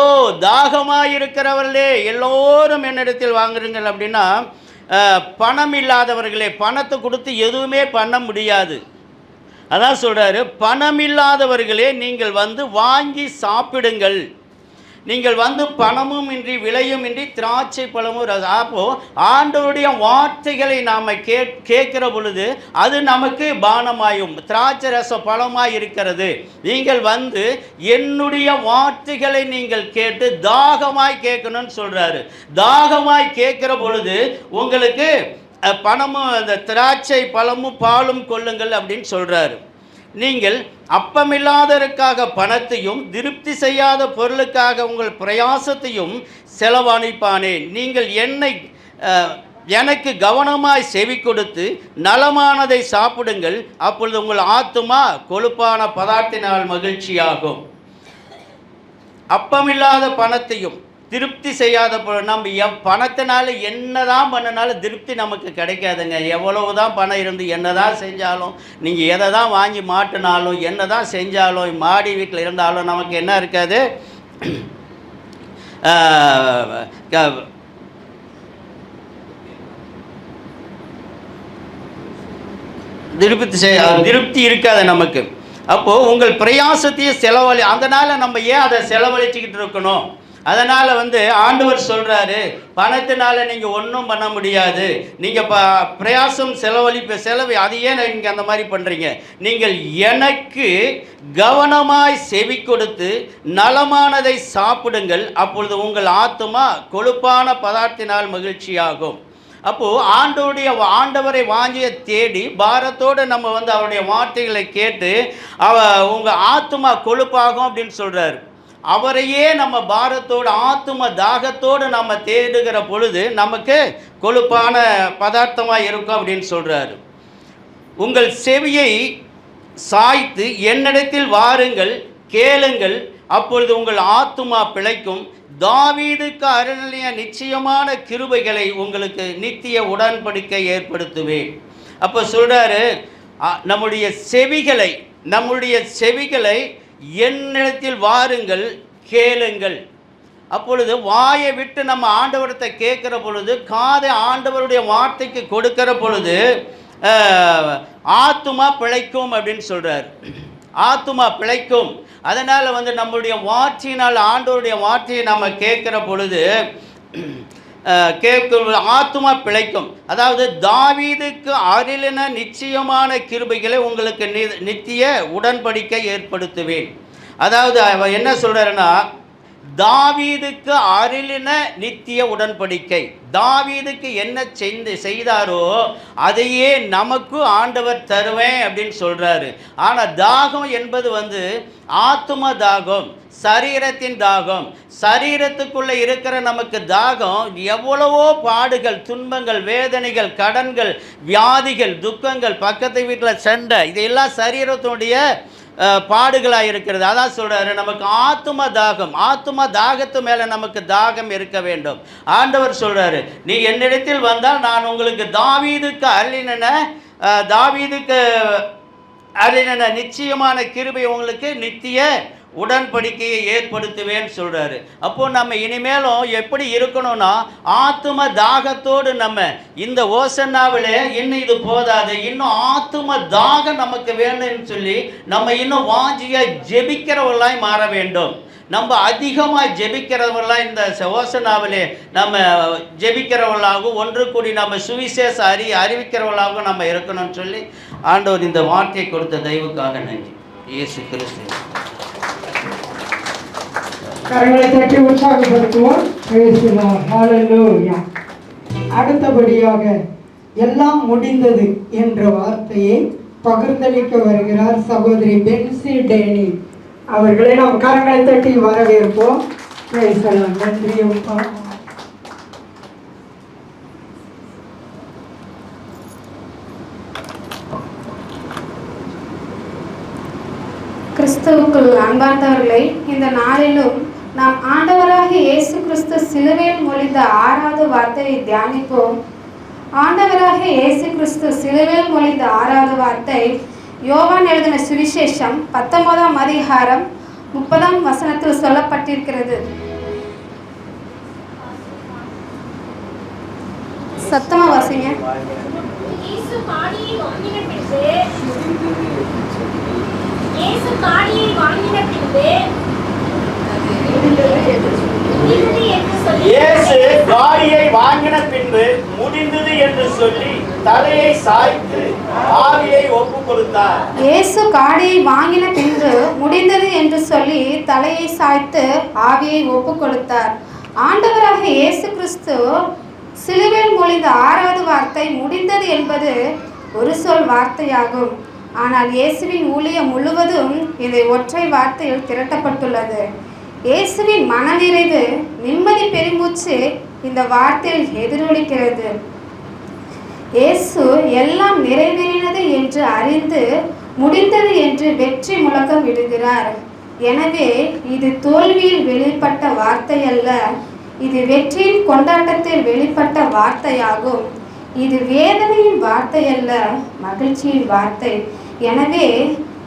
தாகமாயிருக்கிறவர்களே, எல்லோரும் என்னிடத்தில் வாங்குறீங்கள் அப்படின்னா, பணம் இல்லாதவர்களே, பணத்தை கொடுத்து எதுவுமே பண்ண முடியாது. அதான் சொல்கிறாரு, பணமில்லாதவர்களே நீங்கள் வந்து வாங்கி சாப்பிடுங்கள். நீங்கள் வந்து பணமும் இன்றி விலையும் இன்றி திராட்சை பழமும். அப்போ ஆண்டவருடைய வார்த்தைகளை நாம் கேட்கிற பொழுது அது நமக்கு பானமாயும் திராட்சை ரச பழமாய் இருக்கிறது. நீங்கள் வந்து என்னுடைய வார்த்தைகளை நீங்கள் கேட்டு தாகமாய் கேட்கணும்னு சொல்றாரு. தாகமாய் கேட்கிற பொழுது உங்களுக்கு பணமும் அந்த திராட்சை பழமும் பாலும் கொள்ளுங்கள் அப்படின்னு சொல்றாரு. நீங்கள் அப்பமில்லாததற்காக பணத்தையும் திருப்தி செய்யாத பொருளுக்காக உங்கள் பிரயாசத்தையும் செலவழிப்பானேன். நீங்கள் எனக்கு கவனமாய் செவி கொடுத்து நலமானதை சாப்பிடுங்கள். அப்பொழுது உங்கள் ஆத்துமா கொழுப்பான பதார்த்தினால் மகிழ்ச்சியாகும். அப்பமில்லாத பணத்தையும் திருப்தி செய்யாத நம்ம பணத்தினால என்னதான் பண்ணினாலும் திருப்தி நமக்கு கிடைக்காதுங்க. எவ்வளவு தான் பணம் இருந்து என்ன தான் செஞ்சாலும், நீங்கள் எதை தான் வாங்கி மாட்டினாலும், என்ன தான் செஞ்சாலும், மாடி வீட்டில் இருந்தாலும் நமக்கு என்ன இருக்காது, திருப்தி இருக்காது நமக்கு. அப்போது உங்கள் பிரயாசத்தையும் அதனால் நம்ம ஏன் அதை செலவழிச்சிக்கிட்டு இருக்கணும்? அதனால் ஆண்டவர் சொல்கிறாரு, பணத்தினால நீங்கள் ஒன்றும் பண்ண முடியாது, நீங்கள் பிரயாசம் செலவு அதையே நீங்கள் அந்த மாதிரி பண்ணுறீங்க. நீங்கள் எனக்கு கவனமாய் செவி கொடுத்து நலமானதை சாப்பிடுங்கள், அப்பொழுது உங்கள் ஆத்துமா கொழுப்பான பதார்த்தினால் மகிழ்ச்சியாகும். அப்போது ஆண்டவரை வாஞ்சியை தேடி பாரத்தோடு நம்ம அவருடைய வார்த்தைகளை கேட்டு உங்கள் ஆத்துமா கொழுப்பாகும் அப்படின்னு சொல்கிறார். அவரையே நம்ம பாரத்தோடு ஆத்தும தாகத்தோடு நம்ம தேடுகிற பொழுது நமக்கு கொழுப்பான பதார்த்தமாக இருக்கும் அப்படின்னு சொல்கிறாரு. உங்கள் செவியை சாய்த்து என்னிடத்தில் வாருங்கள், கேளுங்கள், அப்பொழுது உங்கள் ஆத்துமா பிழைக்கும். தாவீதுக்கு அருளிய நிச்சயமான கிருபைகளை உங்களுக்கு நித்திய உடன்படிக்கை ஏற்படுத்துவேன். அப்போ சொல்கிறாரு, நம்முடைய செவிகளை என்னிடத்தில் வாருங்கள், கேளுங்கள். அப்பொழுது வாயை விட்டு நம்ம ஆண்டவரத்தை கேட்குற பொழுது, காதை ஆண்டவருடைய வார்த்தைக்கு கொடுக்கிற பொழுது ஆத்துமா பிழைக்கும் அப்படின்னு சொல்கிறார். ஆத்துமா பிழைக்கும். அதனால் நம்முடைய வார்த்தையினால் ஆண்டவருடைய வார்த்தையை நம்ம கேட்குற பொழுது ஆத்துமா பிழைக்கும். அதாவது தாவீதுக்கு அருளின நிச்சயமான கிருபைகளை உங்களுக்கு நித்திய உடன்படிக்கை ஏற்படுத்துவேன். அதாவது அவர் என்ன சொல்கிறாருன்னா, தாவீதுக்கு அருளின நித்திய உடன்படிக்கை, தாவீதுக்கு என்ன செய்தாரோ அதையே நமக்கு ஆண்டவர் தருவேன் அப்படின்னு சொல்கிறாரு. ஆனால் தாகம் என்பது ஆத்தும தாகம், சரீரத்தின் தாகம். சரீரத்துக்குள்ளே இருக்கிற நமக்கு தாகம் எவ்வளவோ பாடுகள், துன்பங்கள், வேதனைகள், கடன்கள், வியாதிகள், துக்கங்கள், பக்கத்து வீட்டில் சண்டை, இதையெல்லாம் சரீரத்தினுடைய பாடுகளாக இருக்கிறது. அதான் சொல்கிறாரு, நமக்கு ஆத்தும தாகத்து மேலே நமக்கு தாகம் இருக்க வேண்டும். ஆண்டவர் சொல்கிறாரு, நீ என்னிடத்தில் வந்தால் நான் உங்களுக்கு தாவீதுக்கு அருளின நிச்சயமான கிருபை உங்களுக்கு நித்திய உடன்படிக்கையை ஏற்படுத்துவேன்னு சொல்கிறாரு. அப்போது நம்ம இனிமேலும் எப்படி இருக்கணும்னா, ஆத்தும தாகத்தோடு நம்ம இந்த ஓசன்னாவிலே இன்னும் இது போதாது, இன்னும் ஆத்தும தாகம் நமக்கு வேணும்னு சொல்லி நம்ம இன்னும் வாஞ்சியாக ஜெபிக்கிறவர்களாய் மாற வேண்டும். நம்ம அதிகமாக ஜெபிக்கிறவர்களாக இந்த ஓசன்னாவிலே நம்ம ஜெபிக்கிறவர்களாகவும் ஒன்று கூடி நம்ம சுவிசேஷ அறிவிக்கிறவர்களாகவும் நம்ம இருக்கணும்னு சொல்லி ஆண்டவர் இந்த வார்த்தையை கொடுத்த தயவுக்காக நன்றி. இயேசு கிறிஸ்து. கரங்களை தட்டி உற்சாகப்படுத்துவோம். ஹல்லேலூயா. அடுத்தபடியாக எல்லாம் முடிந்தது என்ற வார்த்தையை பகிர்ந்தளிக்க வருகிறார் சகோதரி பென்சி டேனி அவர்களை நாம் கரங்களை தட்டி வரவேற்போம். நன்றி. கிறிஸ்துவுக்குள் அன்பார்ந்தவர்களை, இந்த நாளிலும் நாம் ஆண்டவராகிய இயேசு கிறிஸ்து சிலுவையில் மொழிந்த 6வது வார்த்தையை தியானிப்போம். ஆண்டவராகிய இயேசு கிறிஸ்து சிலுவையில் மொழிந்த 6வது வார்த்தை யோவான் எழுதின சுவிசேஷம் 19ஆம் அதிகாரம் 30ஆம் வசனத்தில் சொல்லப்பட்டிருக்கிறது. சத்தமா வாசிங்க. இயேசு காடியை வாங்கின பின்பு முடிந்தது என்று சொல்லி தலையை சாய்த்து ஆவியை ஒப்பு கொடுத்தார். இயேசு காடியை வாங்கின பின்பு முடிந்தது என்று சொல்லி தலையை சாய்த்து ஆவியை ஒப்பு கொடுத்தார். ஆண்டவராக இயேசு கிறிஸ்து சிலுவையில் மொழிந்த 6வது வார்த்தை முடிந்தது என்பது ஒரு சொல் வார்த்தையாகும். ஆனால் இயேசுவின் ஊழியம் முழுவதும் இந்த ஒற்றை வார்த்தையில் திரட்டப்பட்டுள்ளது. இயேசுவின் மனநிறைவு, நிம்மதி பெருமூச்சு இந்த வார்த்தையில் எதிரொலிக்கிறது. இயேசு எல்லாம் நிறைவேறினது என்று அறிந்து முடிந்தது என்று வெற்றி முழக்கம் விடுகிறார். எனவே இது தோல்வியில் வெளிப்பட்ட வார்த்தை அல்ல, இது வெற்றியின் கொண்டாட்டத்தில் வெளிப்பட்ட வார்த்தையாகும். இது வேதனையின் வார்த்தை அல்ல, மகிழ்ச்சியின் வார்த்தை. எனவே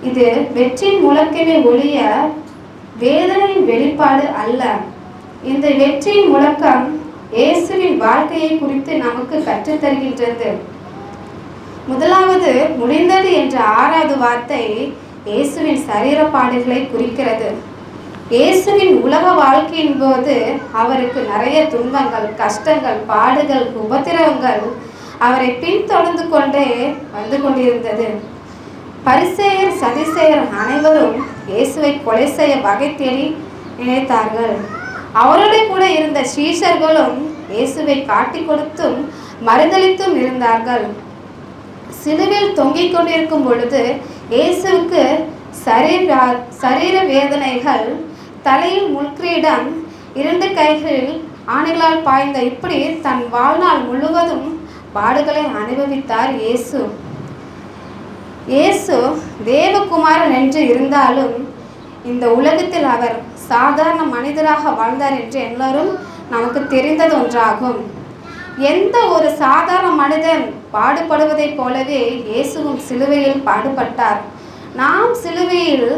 இது வெற்றியின் முழக்கமே ஒழிய வேதனையின் வெளிப்பாடு அல்ல. இந்த வெற்றியின் முழக்கம் இயேசுவின் வாழ்க்கையை குறித்து நமக்கு கற்றுத்தருகின்றது. முதலாவது முடிந்தது என்ற 6வது வார்த்தை இயேசுவின் சரீர பாடுகளை குறிக்கிறது. இயேசுவின் உலக வாழ்க்கையின் போது அவருக்கு நிறைய துன்பங்கள், கஷ்டங்கள், பாடுகள், உபத்திரவங்கள் அவரை பின்தொடர்ந்து கொண்டே வந்து கொண்டிருந்தது. பரிசேயர், சதிசேயர் அனைவரும் இயேசுவை கொலை செய்ய வகை தேடி நினைத்தார்கள். அவரோடு கூட இருந்த சீஷர்களும் இயேசுவை காட்டி கொடுத்தும் மறுதளித்தும் இருந்தார்கள். சிலுவையில் தொங்கிக் கொண்டிருக்கும் பொழுது இயேசுவுக்கு சரீர வேதனைகள், தலையில் முள்கிரீடம், 2 கைகளில் ஆணிகளால் பாய்ந்த, இப்படி தன் வாழ்நாள் முழுவதும் பாடுகளை அனுபவித்தார் இயேசு. இயேசு தேவகுமாரன் என்று இருந்தாலும் இந்த உலகத்தில் அவர் சாதாரண மனிதராக வாழ்ந்தார் என்று எல்லோரும் நமக்கு தெரிந்தது ஒன்றாகும். எந்த ஒரு சாதாரண மனிதன் பாடுபடுவதைப் போலவே இயேசுவும் சிலுவையில் பாடுபட்டார். நாம் சிலுவையில்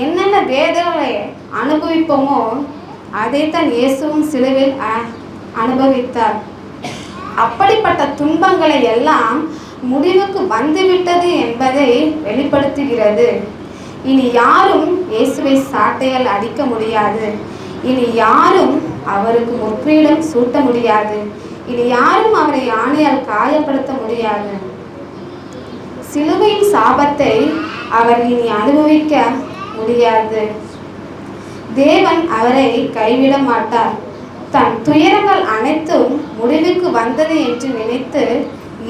என்னென்ன வேதனைகளை அனுபவிப்போமோ அதைத்தான் இயேசுவும் சிலுவையில் அனுபவித்தார். அப்படிப்பட்ட துன்பங்களை எல்லாம் முடிவுக்கு வந்துவிட்டது என்பதை வெளிப்படுத்துகிறது. இனி யாரும் இயேசுவை சாட்டையால் அடிக்க முடியாது. இனி யாரும் அவருக்கு முற்கிரீடம் சூட்ட முடியாது. இனி யாரும் அவரை ஆணையால் காயப்படுத்த முடியாது. சிலுவையின் சாபத்தை அவர் இனி அனுபவிக்க முடியாது. தேவன் அவரை கைவிட மாட்டார். தன் துயரங்கள் அனைத்தும் முடிவுக்கு வந்தது என்று நினைத்து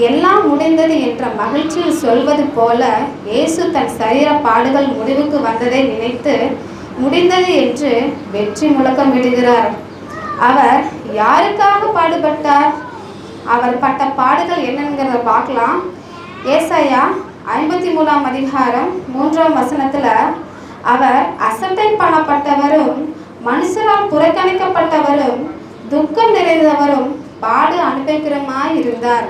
எல்லாம் முடிந்தது என்ற மகிழ்ச்சியில் சொல்வது போல இயேசு தன் சரீர பாடுகள் முடிவுக்கு வந்ததை நினைத்து முடிந்தது என்று வெற்றி முழக்கமிடுகிறார். அவர் யாருக்காக பாடுபட்டார்? அவர் பட்ட பாடுகள் என்னங்கிறத பார்க்கலாம். ஏசாயா 53ஆம் அதிகாரம் 3ஆம் வசனத்துல அவர் அசட்டை பண்ணப்பட்டவரும், மனுஷரால் புறக்கணிக்கப்பட்டவரும், துக்கம் நிறைந்தவரும், பாடு அனுபவிக்கிறமாய் இருந்தார்.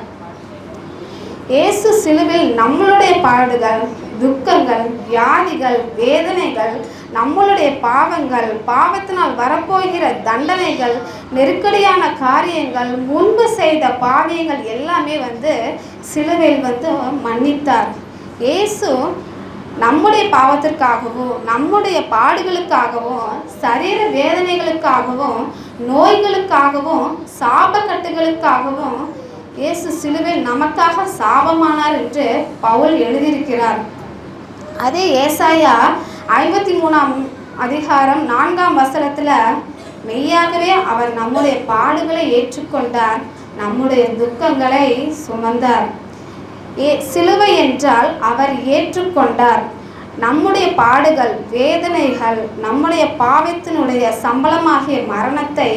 இயேசு சிலுவையில் நம்மளுடைய பாடுகள், துக்கங்கள், வியாதிகள், வேதனைகள், நம்மளுடைய பாவங்கள், பாவத்தினால் வரப்போகிற தண்டனைகள், நெருக்கடியான காரியங்கள், முன்பு செய்த பாவியங்கள் எல்லாமே சிலுவையில் மன்னித்தார். இயேசு நம்முடைய பாவத்திற்காகவும், நம்முடைய பாடுகளுக்காகவும், சரீர வேதனைகளுக்காகவும், நோய்களுக்காகவும், சாபக்கட்டுகளுக்காகவும் இயேசு சிலுவையில் நமக்காக சாபமானார் என்று பவுல் எழுதியிருக்கிறார். அதே ஏசாயா 53ஆம் அதிகாரம் 4ஆம் வசனத்துல மெய்யாகவே அவர் நம்முடைய பாடுகளை ஏற்றுக்கொண்டார், நம்முடைய துக்கங்களை சுமந்தார். சிலுவை என்றால் அவர் ஏற்றுக்கொண்டார். நம்முடைய பாடுகள், வேதனைகள், நம்முடைய பாவத்தினுடைய சம்பளமாகிய மரணத்தை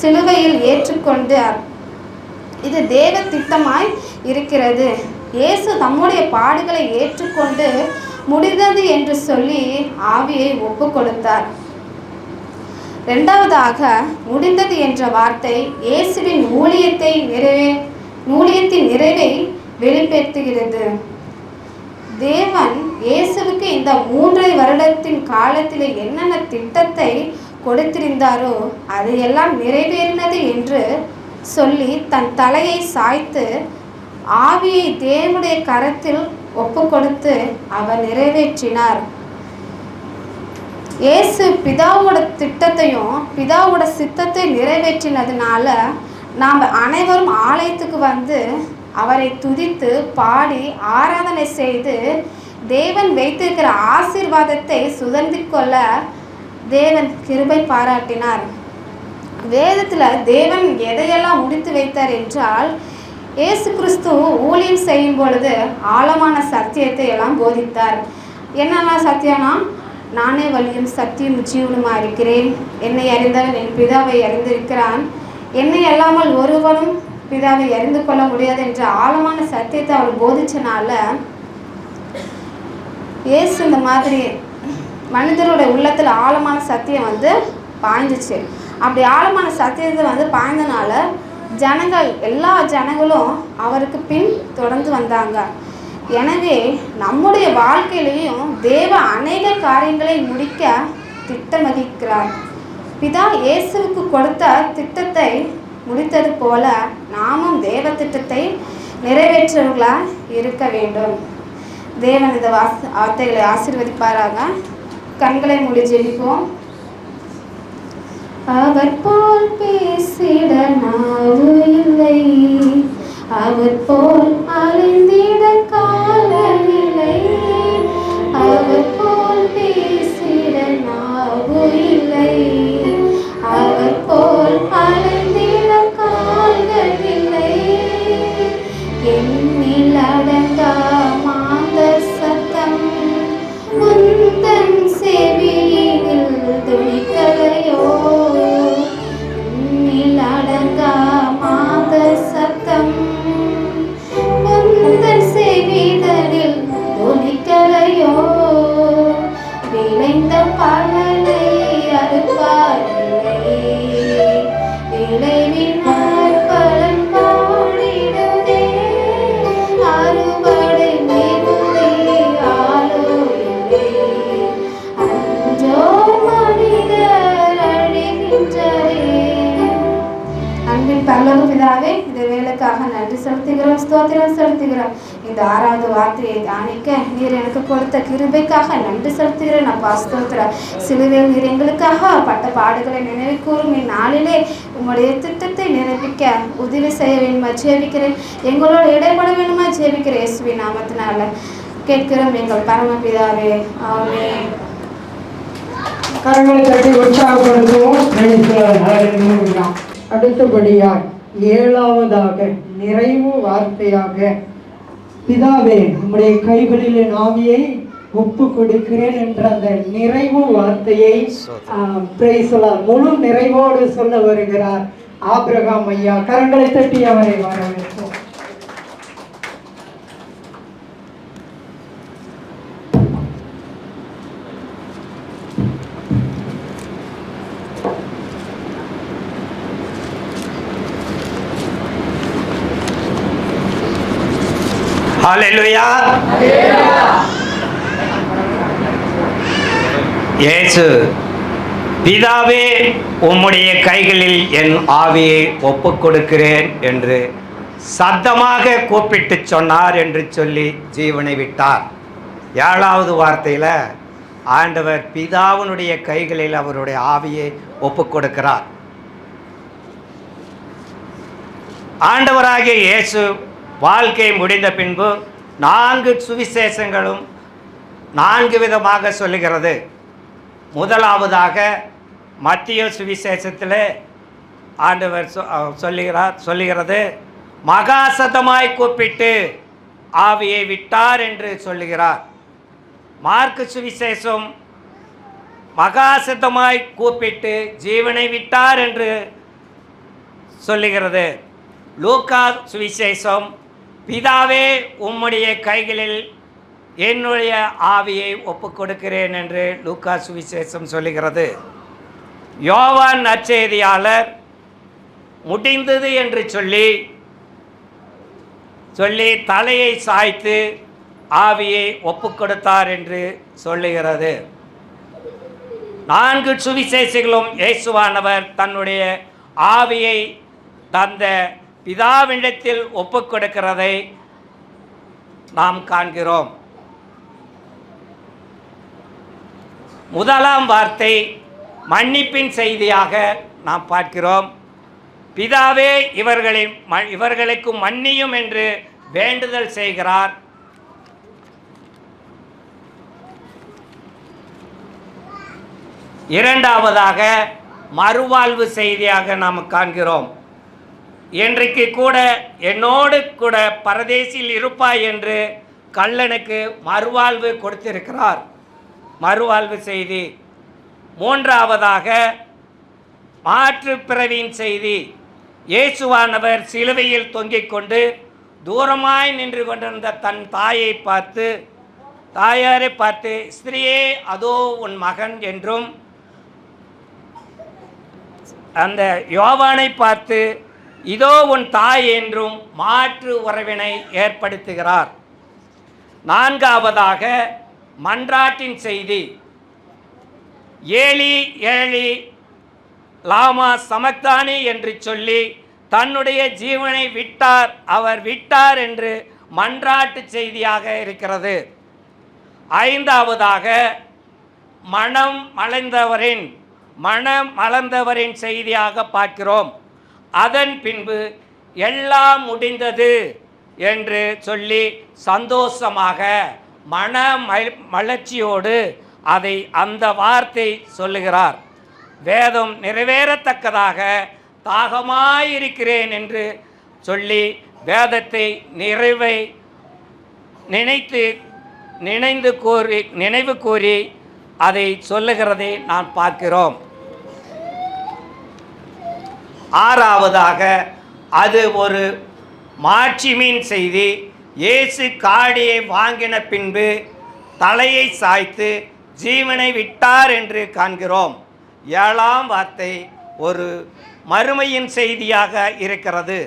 சிலுவையில் ஏற்றுக்கொண்டார். இது தேவ திட்டமாய் இருக்கிறது. இயேசு நம்முடைய பாடுகளை ஏற்றுக்கொண்டு முடிந்தது என்று சொல்லி ஆவியை ஒப்பு கொடுத்தார். இரண்டாவதாக, முடிந்தது என்ற வார்த்தை இயேசுவின் ஊழியத்தின் நிறைவை வெளிப்படுத்துகிறது. தேவன் இயேசுவுக்கு இந்த 3 வருடத்தின் காலத்தில் என்னென்ன திட்டத்தை கொடுத்திருந்தாரோ அதையெல்லாம் நிறைவேறினது என்று சொல்லி தன் தலையை சாய்த்து ஆவியை தேவனுடைய கரத்தில் ஒப்பு கொடுத்து அவர் நிறைவேற்றினார். இயேசு பிதாவோட திட்டத்தையும் பிதாவோட சித்தத்தை நிறைவேற்றினதுனால நாம் அனைவரும் ஆலயத்துக்கு அவரை துதித்து பாடி ஆராதனை செய்து தேவன் வைத்திருக்கிற ஆசீர்வாதத்தை சுதந்திர கொள்ள தேவன் கிருபை பாராட்டினார். வேதத்தில் தேவன் எதையெல்லாம் முடித்து வைத்தார் என்றால், இயேசு கிறிஸ்து ஊழியம் செய்யும் பொழுது ஆழமான சத்தியத்தை எல்லாம் போதித்தார். என்னெல்லாம் சத்தியம்னா, நானே வழியும் சத்தியம் ஜீவனுமா இருக்கிறேன், என்னை அறிந்தவன் என் பிதாவை அறிந்திருக்கிறான், என்னை அல்லாமல் ஒருவரும் பிதாவை அறிந்து கொள்ள முடியாது என்ற ஆழமான சத்தியத்தை அவர் போதிச்சனால இயேசு இந்த மாதிரி மனிதருடைய உள்ளத்தில் ஆழமான சத்தியம் பாய்ந்துச்சு. அப்படி ஆழமான சத்தியத்தை பாய்ந்தனால எல்லா ஜனங்களும் அவருக்கு பின் தொடர்ந்து வந்தாங்க. எனவே நம்முடைய வாழ்க்கையிலையும் தேவ அநேக காரியங்களை முடிக்க திட்டமிடுகிறார். பிதா இயேசுவுக்கு கொடுத்த திட்டத்தை முடித்தது போல நாமும் தேவ திட்டத்தை நிறைவேற்றவர்களாக இருக்க வேண்டும். தேவன் இந்த வார்த்தைகளை ஆசீர்வதிப்பாராக. கண்களை மூடி ஜெபிப்போம். அவர் போல் பேசிட நாவு இல்லை, அவர் போல் அழிந்திட காலம் இல்லை, அவர் போல் பேசிட நாவு இல்லை, அவர் போல் அழிந்திட கால்கள் இல்லை. எண்ணில் அடங்கா மாந்த சத்தம் உந்தன் செவியில் துணிக்கலையோ, எண்ணில் அடங்கா மாந்த சத்தம் உந்தன் செவிதனில் துணிக்கலையோ. விளைந்த பலனை அறுப்பாரில்லை, விளைவின் பலன் பாடிடுதே. அறுவடை மிகுதி ஆளோ இல்லை, அன்றோ மனிதர் அழிகின்றரே. அன்பின் பரலோக பிதாவே, இந்த வேலைக்காக நன்றி செலுத்துகிறோம், ஸ்தோத்திரம் செலுத்துகிறோம். இந்த 6வது வார்த்தையை தியானிக்க நீர் எனக்கு கொடுத்த கிருபைக்காக நன்றி செலுத்துகிறேன். அப்பா ஸ்தோத்திரம். சிலுவையில் நீர் எங்களுக்காக பட்ட பாடுகளை நினைவு கூறும் இந்நாளிலே உம்முடைய திட்டத்தை நிறைவேற்ற உதவி செய்ய வேண்டுமா ஜெபிக்கிறேன். எங்களோடு இடைப்பட வேண்டுமா ஜெபிக்கிறேன். இயேசுவின் நாமத்தினால கேட்கிறோம் எங்கள் பரமபிதாவே, ஆமென். கரங்களை தட்டி உற்சாகப்படுத்துவோம். அடுத்தபடியாய் 7வதாக நிறைவு வார்த்தையாக, பிதாவே உம்முடைய கைகளில் என் ஆவியை ஒப்பு கொடுக்கிறேன் என்ற அந்த நிறைவு வார்த்தையை முழு நிறைவோடு சொல்ல வருகிறார் ஆபிரகாம் ஐயா. கரங்களை தட்டி அவரை வரவேற்போம். ஹல்லேலூயா. இயேசு, பிதாவே உம்முடைய கைகளில் என் ஆவியை ஒப்புக் கொடுக்கிறேன் என்று சத்தமாக கூப்பிட்டு சொன்னார் என்று சொல்லி ஜீவனை விட்டார். 7வது வார்த்தையில் ஆண்டவர் பிதாவினுடைய கைகளில் அவருடைய ஆவியை ஒப்புக் கொடுக்கிறார். ஆண்டவராகிய இயேசு வாழ்க்கை முடிந்த பின்பு 4 சுவிசேஷங்களும் 4 விதமாக சொல்லுகிறது. முதலாவதாக மத்திய சுவிசேஷத்தில் ஆண்டவர் சொல்லுகிறது மகாசத்தமாய் கூப்பிட்டு ஆவியை விட்டார் என்று சொல்லுகிறார். மார்க்கு சுவிசேஷம் மகாசத்தமாய் கூப்பிட்டு ஜீவனை விட்டார் என்று சொல்லுகிறது. லூக்கா சுவிசேஷம் பிதாவே உம்முடைய கைகளில் என்னுடைய ஆவியை ஒப்புக் கொடுக்கிறேன் என்று லூக்கா சுவிசேஷம் சொல்லுகிறது. யோவான் நற்செய்தியாளர் முடிந்தது என்று சொல்லி தலையை சாய்த்து ஆவியை ஒப்புக் கொடுத்தார் என்று சொல்லுகிறது. 4 சுவிசேஷங்களும் இயேசுவானவர் தன்னுடைய ஆவியை தந்த பிதாவினிடத்தில் ஒப்புக் கொடுக்கிறதை நாம் காண்கிறோம். முதலாம் வார்த்தை மன்னிப்பின் செய்தியாக நாம் பார்க்கிறோம். பிதாவே இவர்களுக்கு மன்னியும் என்று வேண்டுதல் செய்கிறார். இரண்டாவதாக மறுவாழ்வு செய்தியாக நாம் காண்கிறோம். இன்றைக்கு கூட என்னோடு கூட பரதேசில் இருப்பாய் என்று கள்ளனுக்கு மறுவாழ்வு கொடுத்திருக்கிறார். மறுவாழ்வு செய்தி. மூன்றாவதாக மாற்று பிறவியின் செய்தி. இயேசுவானவர் சிலுவையில் தொங்கிக் கொண்டு தூரமாய் நின்று கொண்டிருந்த தன் தாயாரை பார்த்து ஸ்திரியே அதோ உன் மகன் என்றும், அந்த யோவானை பார்த்து இதோ உன் தாய் என்றும் மாற்று உறவினை ஏற்படுத்துகிறார். நான்காவதாக மன்றாட்டின் செய்தி. ஏலி ஏலி லாமா சமக்தானி என்று சொல்லி தன்னுடைய ஜீவனை அவர் விட்டார் என்று மன்றாட்டு செய்தியாக இருக்கிறது. ஐந்தாவதாக மனம் மலர்ந்தவரின் செய்தியாக பார்க்கிறோம். அதன் பின்பு எல்லாம் முடிந்தது என்று சொல்லி சந்தோஷமாக மலர்ச்சியோடு அந்த வார்த்தை சொல்லுகிறார். வேதம் நிறைவேறத்தக்கதாக தாகமாயிருக்கிறேன் என்று சொல்லி வேதத்தை நிறைவை நினைவு கூறி அதை சொல்லுகிறதை நாம் பார்க்கிறோம். ஆறாவதாக அது ஒரு மாட்சிமின் செய்தி. இயேசு காடியை வாங்கின பின்பு தலையை சாய்த்து ஜீவனை விட்டார் என்று காண்கிறோம். ஏழாம் வார்த்தை ஒரு மறுமையின் செய்தியாக இருக்கிறது.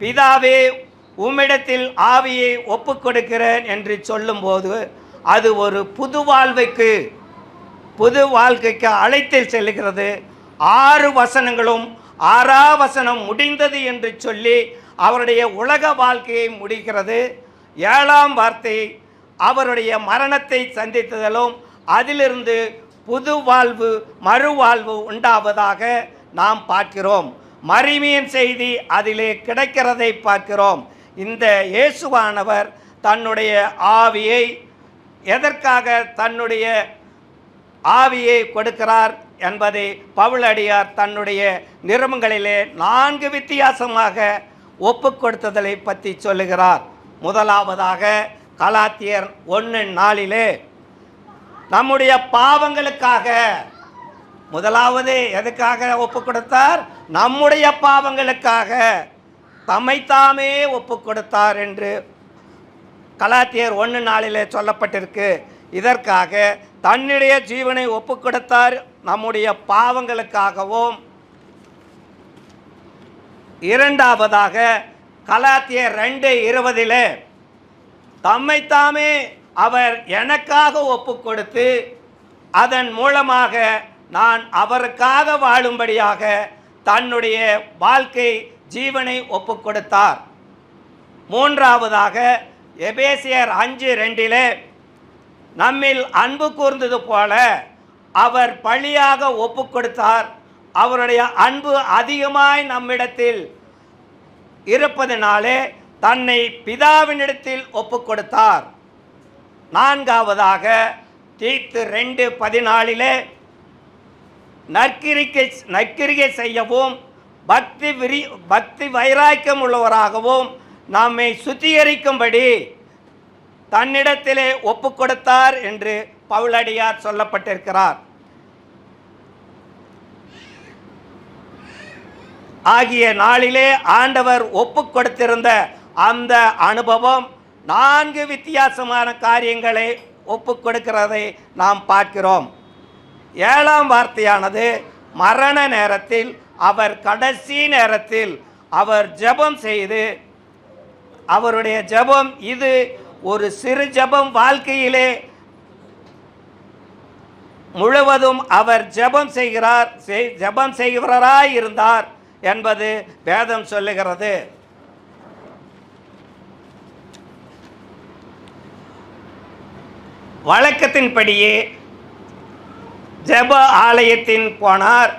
பிதாவே உம்மிடத்தில் ஆவியை ஒப்புக் கொடுக்கிறேன் என்று சொல்லும்போது அது ஒரு புது வாழ்க்கைக்கு அழைத்து செல்லுகிறது. 6 வசனங்களும் 6ஆம் வசனம் முடிந்தது என்று சொல்லி அவருடைய உலக வாழ்க்கையை முடிக்கிறது. 7ஆம் வார்த்தை அவருடைய மரணத்தை சந்தித்ததிலும் அதிலிருந்து புது வாழ்வு மறுவாழ்வு உண்டாவதாக நாம் பார்க்கிறோம். மறுமையின் செய்தி அதிலே கிடைக்கிறதை பார்க்கிறோம். இந்த இயேசுவானவர் தன்னுடைய ஆவியை எதற்காக தன்னுடைய ஆவியை கொடுக்கிறார் என்பதை பவுலடியார் தன்னுடைய நிருபங்களிலே 4 வித்தியாசமாக ஒப்பு கொடுத்ததை பற்றி சொல்லுகிறார். முதலாவதாக கலாத்தியர் 1:4 நம்முடைய பாவங்களுக்காக முதலாவது எதுக்காக ஒப்பு கொடுத்தார்? நம்முடைய பாவங்களுக்காக தம்மைத்தாமே ஒப்பு கொடுத்தார் என்று கலாத்தியர் 1:4 சொல்லப்பட்டிருக்கு. இதற்காக தன்னுடைய ஜீவனை ஒப்பு கொடுத்தார் நம்முடைய பாவங்களுக்காகவும். இரண்டாவதாக கலாத்தியர் 2:20 தம்மைத்தாமே அவர் எனக்காக ஒப்பு கொடுத்து அதன் மூலமாக நான் அவருக்காக வாழும்படியாக தன்னுடைய வாழ்க்கை ஜீவனை ஒப்பு கொடுத்தார். மூன்றாவதாக எபேசியர் 5:2 நம்மில் அன்பு கூர்ந்தது போல அவர் பழியாக ஒப்பு கொடுத்தார். அவருடைய அன்பு அதிகமாய் நம்மிடத்தில் இருப்பதினாலே தன்னை பிதாவினிடத்தில் ஒப்பு கொடுத்தார். நான்காவதாக தீத்து 2:14 நற்கிரிகை செய்யவும் பக்தி வைராக்கியம் உள்ளவராகவும் நம்மை சுத்திகரிக்கும்படி தன்னிடத்திலே ஒப்பு கொடுத்தார் என்று பவுலடியார் சொல்லப்பட்டிருக்கிறார். ஆகிய நாளிலே ஆண்டவர் ஒப்பு கொடுத்திருந்த அந்த அனுபவம் 4 வித்தியாசமான காரியங்களை ஒப்பு கொடுக்கிறதை நாம் பார்க்கிறோம். 7ஆம் வார்த்தையானது மரண நேரத்தில் அவர் கடைசி நேரத்தில் அவர் ஜெபம் செய்து அவருடைய ஜெபம் இது ஒரு சிறு ஜெபம் வாழ்க்கையிலே முழுவதும் அவர் ஜெபம் செய்கிறவராய் இருந்தார் என்பது வேதம் சொல்லுகிறது. வழக்கத்தின்படியே ஜெப ஆலயத்தின் போனார்.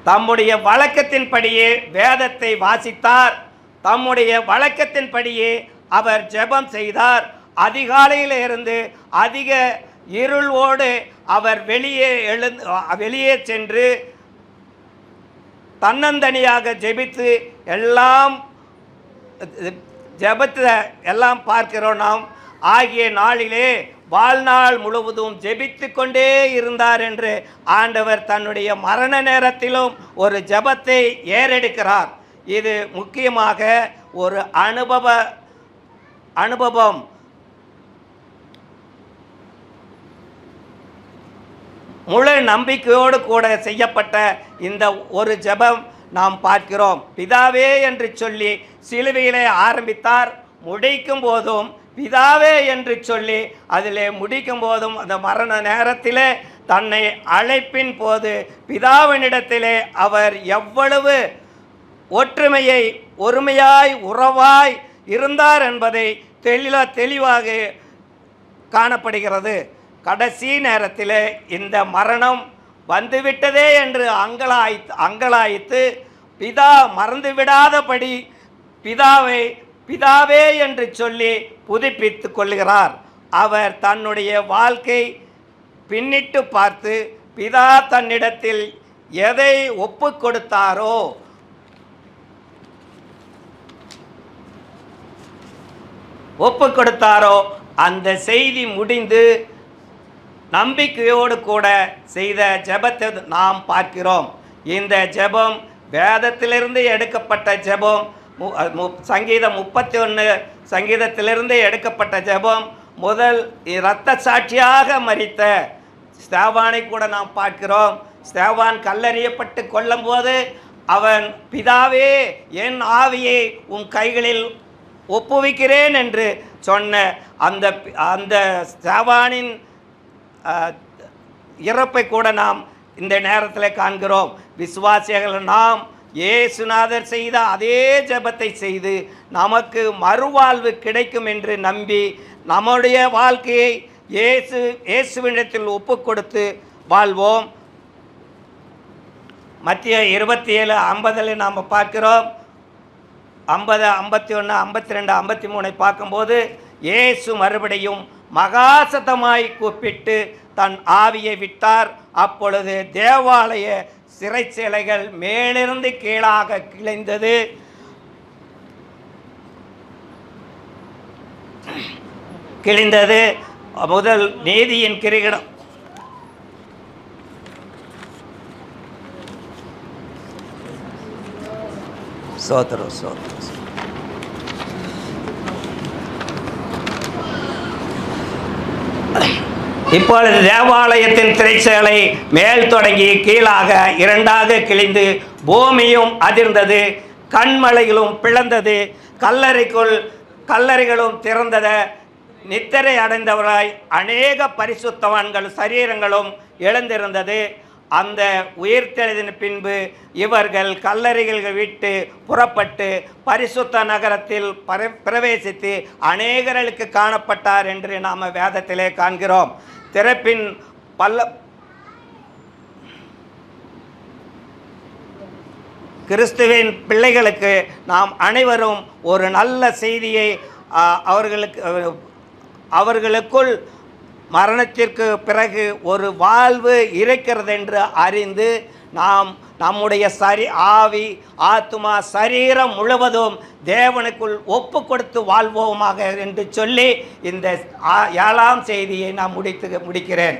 தம்முடைய வழக்கத்தின்படியே வேதத்தை வாசித்தார். தம்முடைய வழக்கத்தின்படியே அவர் ஜெபம் செய்தார். அதிகாலையில் இருந்து அதிக இருளோடு அவர் வெளியே சென்று தன்னந்தனியாக ஜெபித்து எல்லாம் பார்க்கிறோம் நாம். ஆகிய நாளிலே வாழ்நாள் முழுவதும் ஜெபித்து கொண்டே இருந்தார் என்று ஆண்டவர் தன்னுடைய மரண நேரத்திலும் ஒரு ஜெபத்தை ஏறெடுக்கிறார். இது முக்கியமாக ஒரு அனுபவம். முழு நம்பிக்கையோடு கூட செய்யப்பட்ட இந்த ஒரு ஜெபம் நாம் பார்க்கிறோம். பிதாவே என்று சொல்லி சிலுவையிலே ஆரம்பித்தார். முடிக்கும் போதும் பிதாவே என்று சொல்லி அதிலே முடிக்கும் போதும் அந்த மரண நேரத்திலே தன்னை அழைப்பின் போது பிதாவினிடத்திலே அவர் எவ்வளவு ஒருமையாய் உறவாய் இருந்தார் என்பதை தெளிவாக காணப்படுகிறது. கடைசி நேரத்தில் இந்த மரணம் வந்துவிட்டதே என்று அங்கலாய்த்து பிதா மறந்துவிடாதபடி பிதாவே என்று சொல்லி புதுப்பித்து கொள்கிறார். அவர் தன்னுடைய வாழ்க்கை பின்னிட்டு பார்த்து பிதா தன்னிடத்தில் எதை ஒப்பு கொடுத்தாரோ அந்த செய்தி முடிந்து நம்பிக்கையோடு கூட செய்த ஜெபத்தை நாம் பார்க்கிறோம். இந்த ஜெபம் வேதத்திலிருந்து எடுக்கப்பட்ட ஜெபம். சங்கீதம் 31 சங்கீதத்திலிருந்து எடுக்கப்பட்ட ஜெபம். முதல் இரத்த சாட்சியாக மரித்த ஸ்தேவானை கூட நாம் பார்க்கிறோம். ஸ்தேவான் கல்லெறியப்பட்டு கொல்லும்போது அவன் பிதாவே என் ஆவியை உன் கைகளில் ஒப்புவிக்கிறேன் என்று சொன்ன அந்த ஸ்தேவானின் இறப்பை கூட நாம் இந்த நேரத்தில் காண்கிறோம். விசுவாசிகள் நாம் இயேசுநாதர் செய்த அதே ஜெபத்தை செய்து நமக்கு மறுவாழ்வு கிடைக்கும் என்று நம்பி நம்முடைய வாழ்க்கையை இயேசுவினிடத்தில் ஒப்பு கொடுத்து வாழ்வோம். மத்திய 27:50 நாம் பார்க்கிறோம். 50, 51, 52, 53 பார்க்கும்போது இயேசு மறுபடியும் மகாசத்தமாய் கூப்பிட்டு தன் ஆவியை விட்டார். அப்பொழுது தேவாலய சிறைச்சேலைகள் மேலிருந்து கீழாக கிழிந்தது. முதல் நீதியின் கிரீடம் சோதரம். இப்பொழுது தேவாலயத்தின் திரைச்சேலை மேல் தொடங்கி கீழாக 2ஆக கிழிந்து பூமியும் அதிர்ந்தது, கண்மலைகளும் பிளந்தது, கல்லறைகளும் திறந்தது. நித்திரை அடைந்தவராய் அநேக பரிசுத்தவான்கள் சரீரங்களும் எழுந்திருந்தது. அந்த உயிர்த்தெழுதின பின்பு இவர்கள் கல்லறைகள் விட்டு புறப்பட்டு பரிசுத்த நகரத்தில் பிரவேசித்து அநேகர்களுக்கு காணப்பட்டார் என்று நாம் வேதத்திலே காண்கிறோம். திறப்பின் கிறிஸ்துவின் பிள்ளைகளுக்கு நாம் அனைவரும் ஒரு நல்ல செய்தியை அவர்களுக்குள் மரணத்திற்கு பிறகு ஒரு வாழ்வு இருக்கிறது என்று அறிந்து நாம் நம்முடைய ஆவி ஆத்துமா சரீரம் முழுவதும் தேவனுக்குள் ஒப்பு கொடுத்து வாழ்வோமாக என்று சொல்லி இந்த 7ஆம் செய்தியை நான் முடிக்கிறேன்.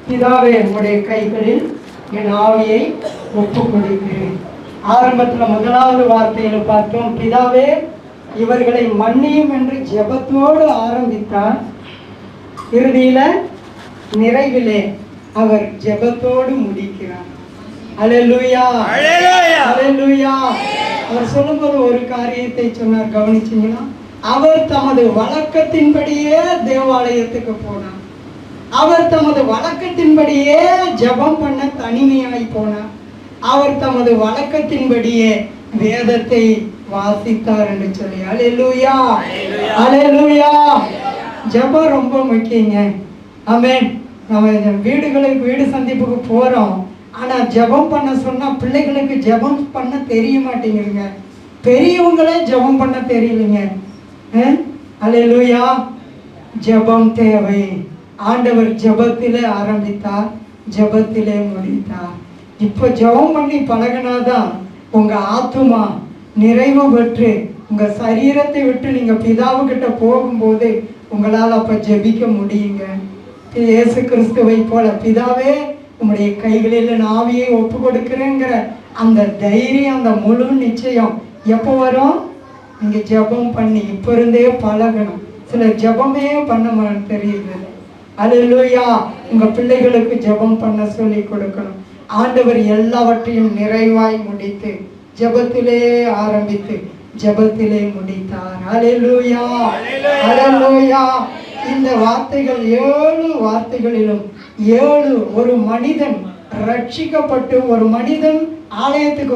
பிதாவே, உம்முடைய கைகளில் என் ஆவியை ஒப்பு கொடுக்கிறேன். ஆரம்பத்தில் 1வது வார்த்தையில் பார்த்தோம், பிதாவே இவர்களை மன்னியும் என்று ஜெபத்தோடு ஆரம்பித்தார். இறுதியில நிறைவிலே அவர் ஜெபத்தோடு முடிக்கிறார். அல்லேலூயா, அல்லேலூயா. அவர் சொல்லும்போது ஒரு காரியத்தை சொன்னார், கவனிச்சீங்கன்னா, அவர் தமது வழக்கத்தின்படியே தேவாலயத்துக்கு போனார். அவர் தமது வழக்கத்தின்படியே ஜெபம் பண்ண தனிமையாய் போனார். அவர் தமது வழக்கத்தின்படியே வேதத்தை வாசித்தார் என்று சொல்லி. அல்லேலூயா, அல்லேலூயா. ஜெபம் ரொம்ப முக்கியங்க. ஆமென். நம்ம வீடு சந்திப்புக்கு போறோம், ஆனா ஜெபம் பண்ண சொன்னா பிள்ளைகளுக்கு ஜெபம் பண்ண தெரிய மாட்டேங்குதுங்க. பெரியவங்களே ஜெபம் பண்ண தெரியலைங்க. அல்லேலூயா. ஜெபம் தேவை. ஆண்டவர் ஜெபத்திலே ஆரம்பித்தார், ஜெபத்திலே முடித்தார். இப்போ ஜெபம் பண்ணி பழகினாதான் உங்க ஆத்துமா நிறைவு பெற்று உங்க சரீரத்தை விட்டு நீங்க பிதாவுகிட்ட போகும்போது உங்களால் அப்ப ஜெபிக்க முடியுங்க. இயேசு கிறிஸ்துவை போல, பிதாவே உங்களுடைய கைகளில் நான் ஆவியை ஒப்பு கொடுக்கிறேங்கிற அந்த தைரியம், அந்த முழு நிச்சயம் எப்போ வரும்? நீங்க ஜெபம் பண்ணி இப்ப இருந்தே பழகணும். சில ஜெபமே பண்ண தெரியுது. அல்லேலூயா. உங்க பிள்ளைகளுக்கு ஜெபம் பண்ண சொல்லி கொடுக்கணும். ஆண்டவர் எல்லாவற்றையும் நிறைவாய் முடித்து ஜெபத்திலே ஆரம்பித்து ஜெபத்திலே முடித்தார். அல்லேலூயா, அல்லேலூயா. இந்த வார்த்தைகள் 7 வார்த்தைகளிலும் 7 ஒரு மனிதன் ரட்சிக்கப்பட்டு ஒரு மனிதன் ஆலயத்துக்கு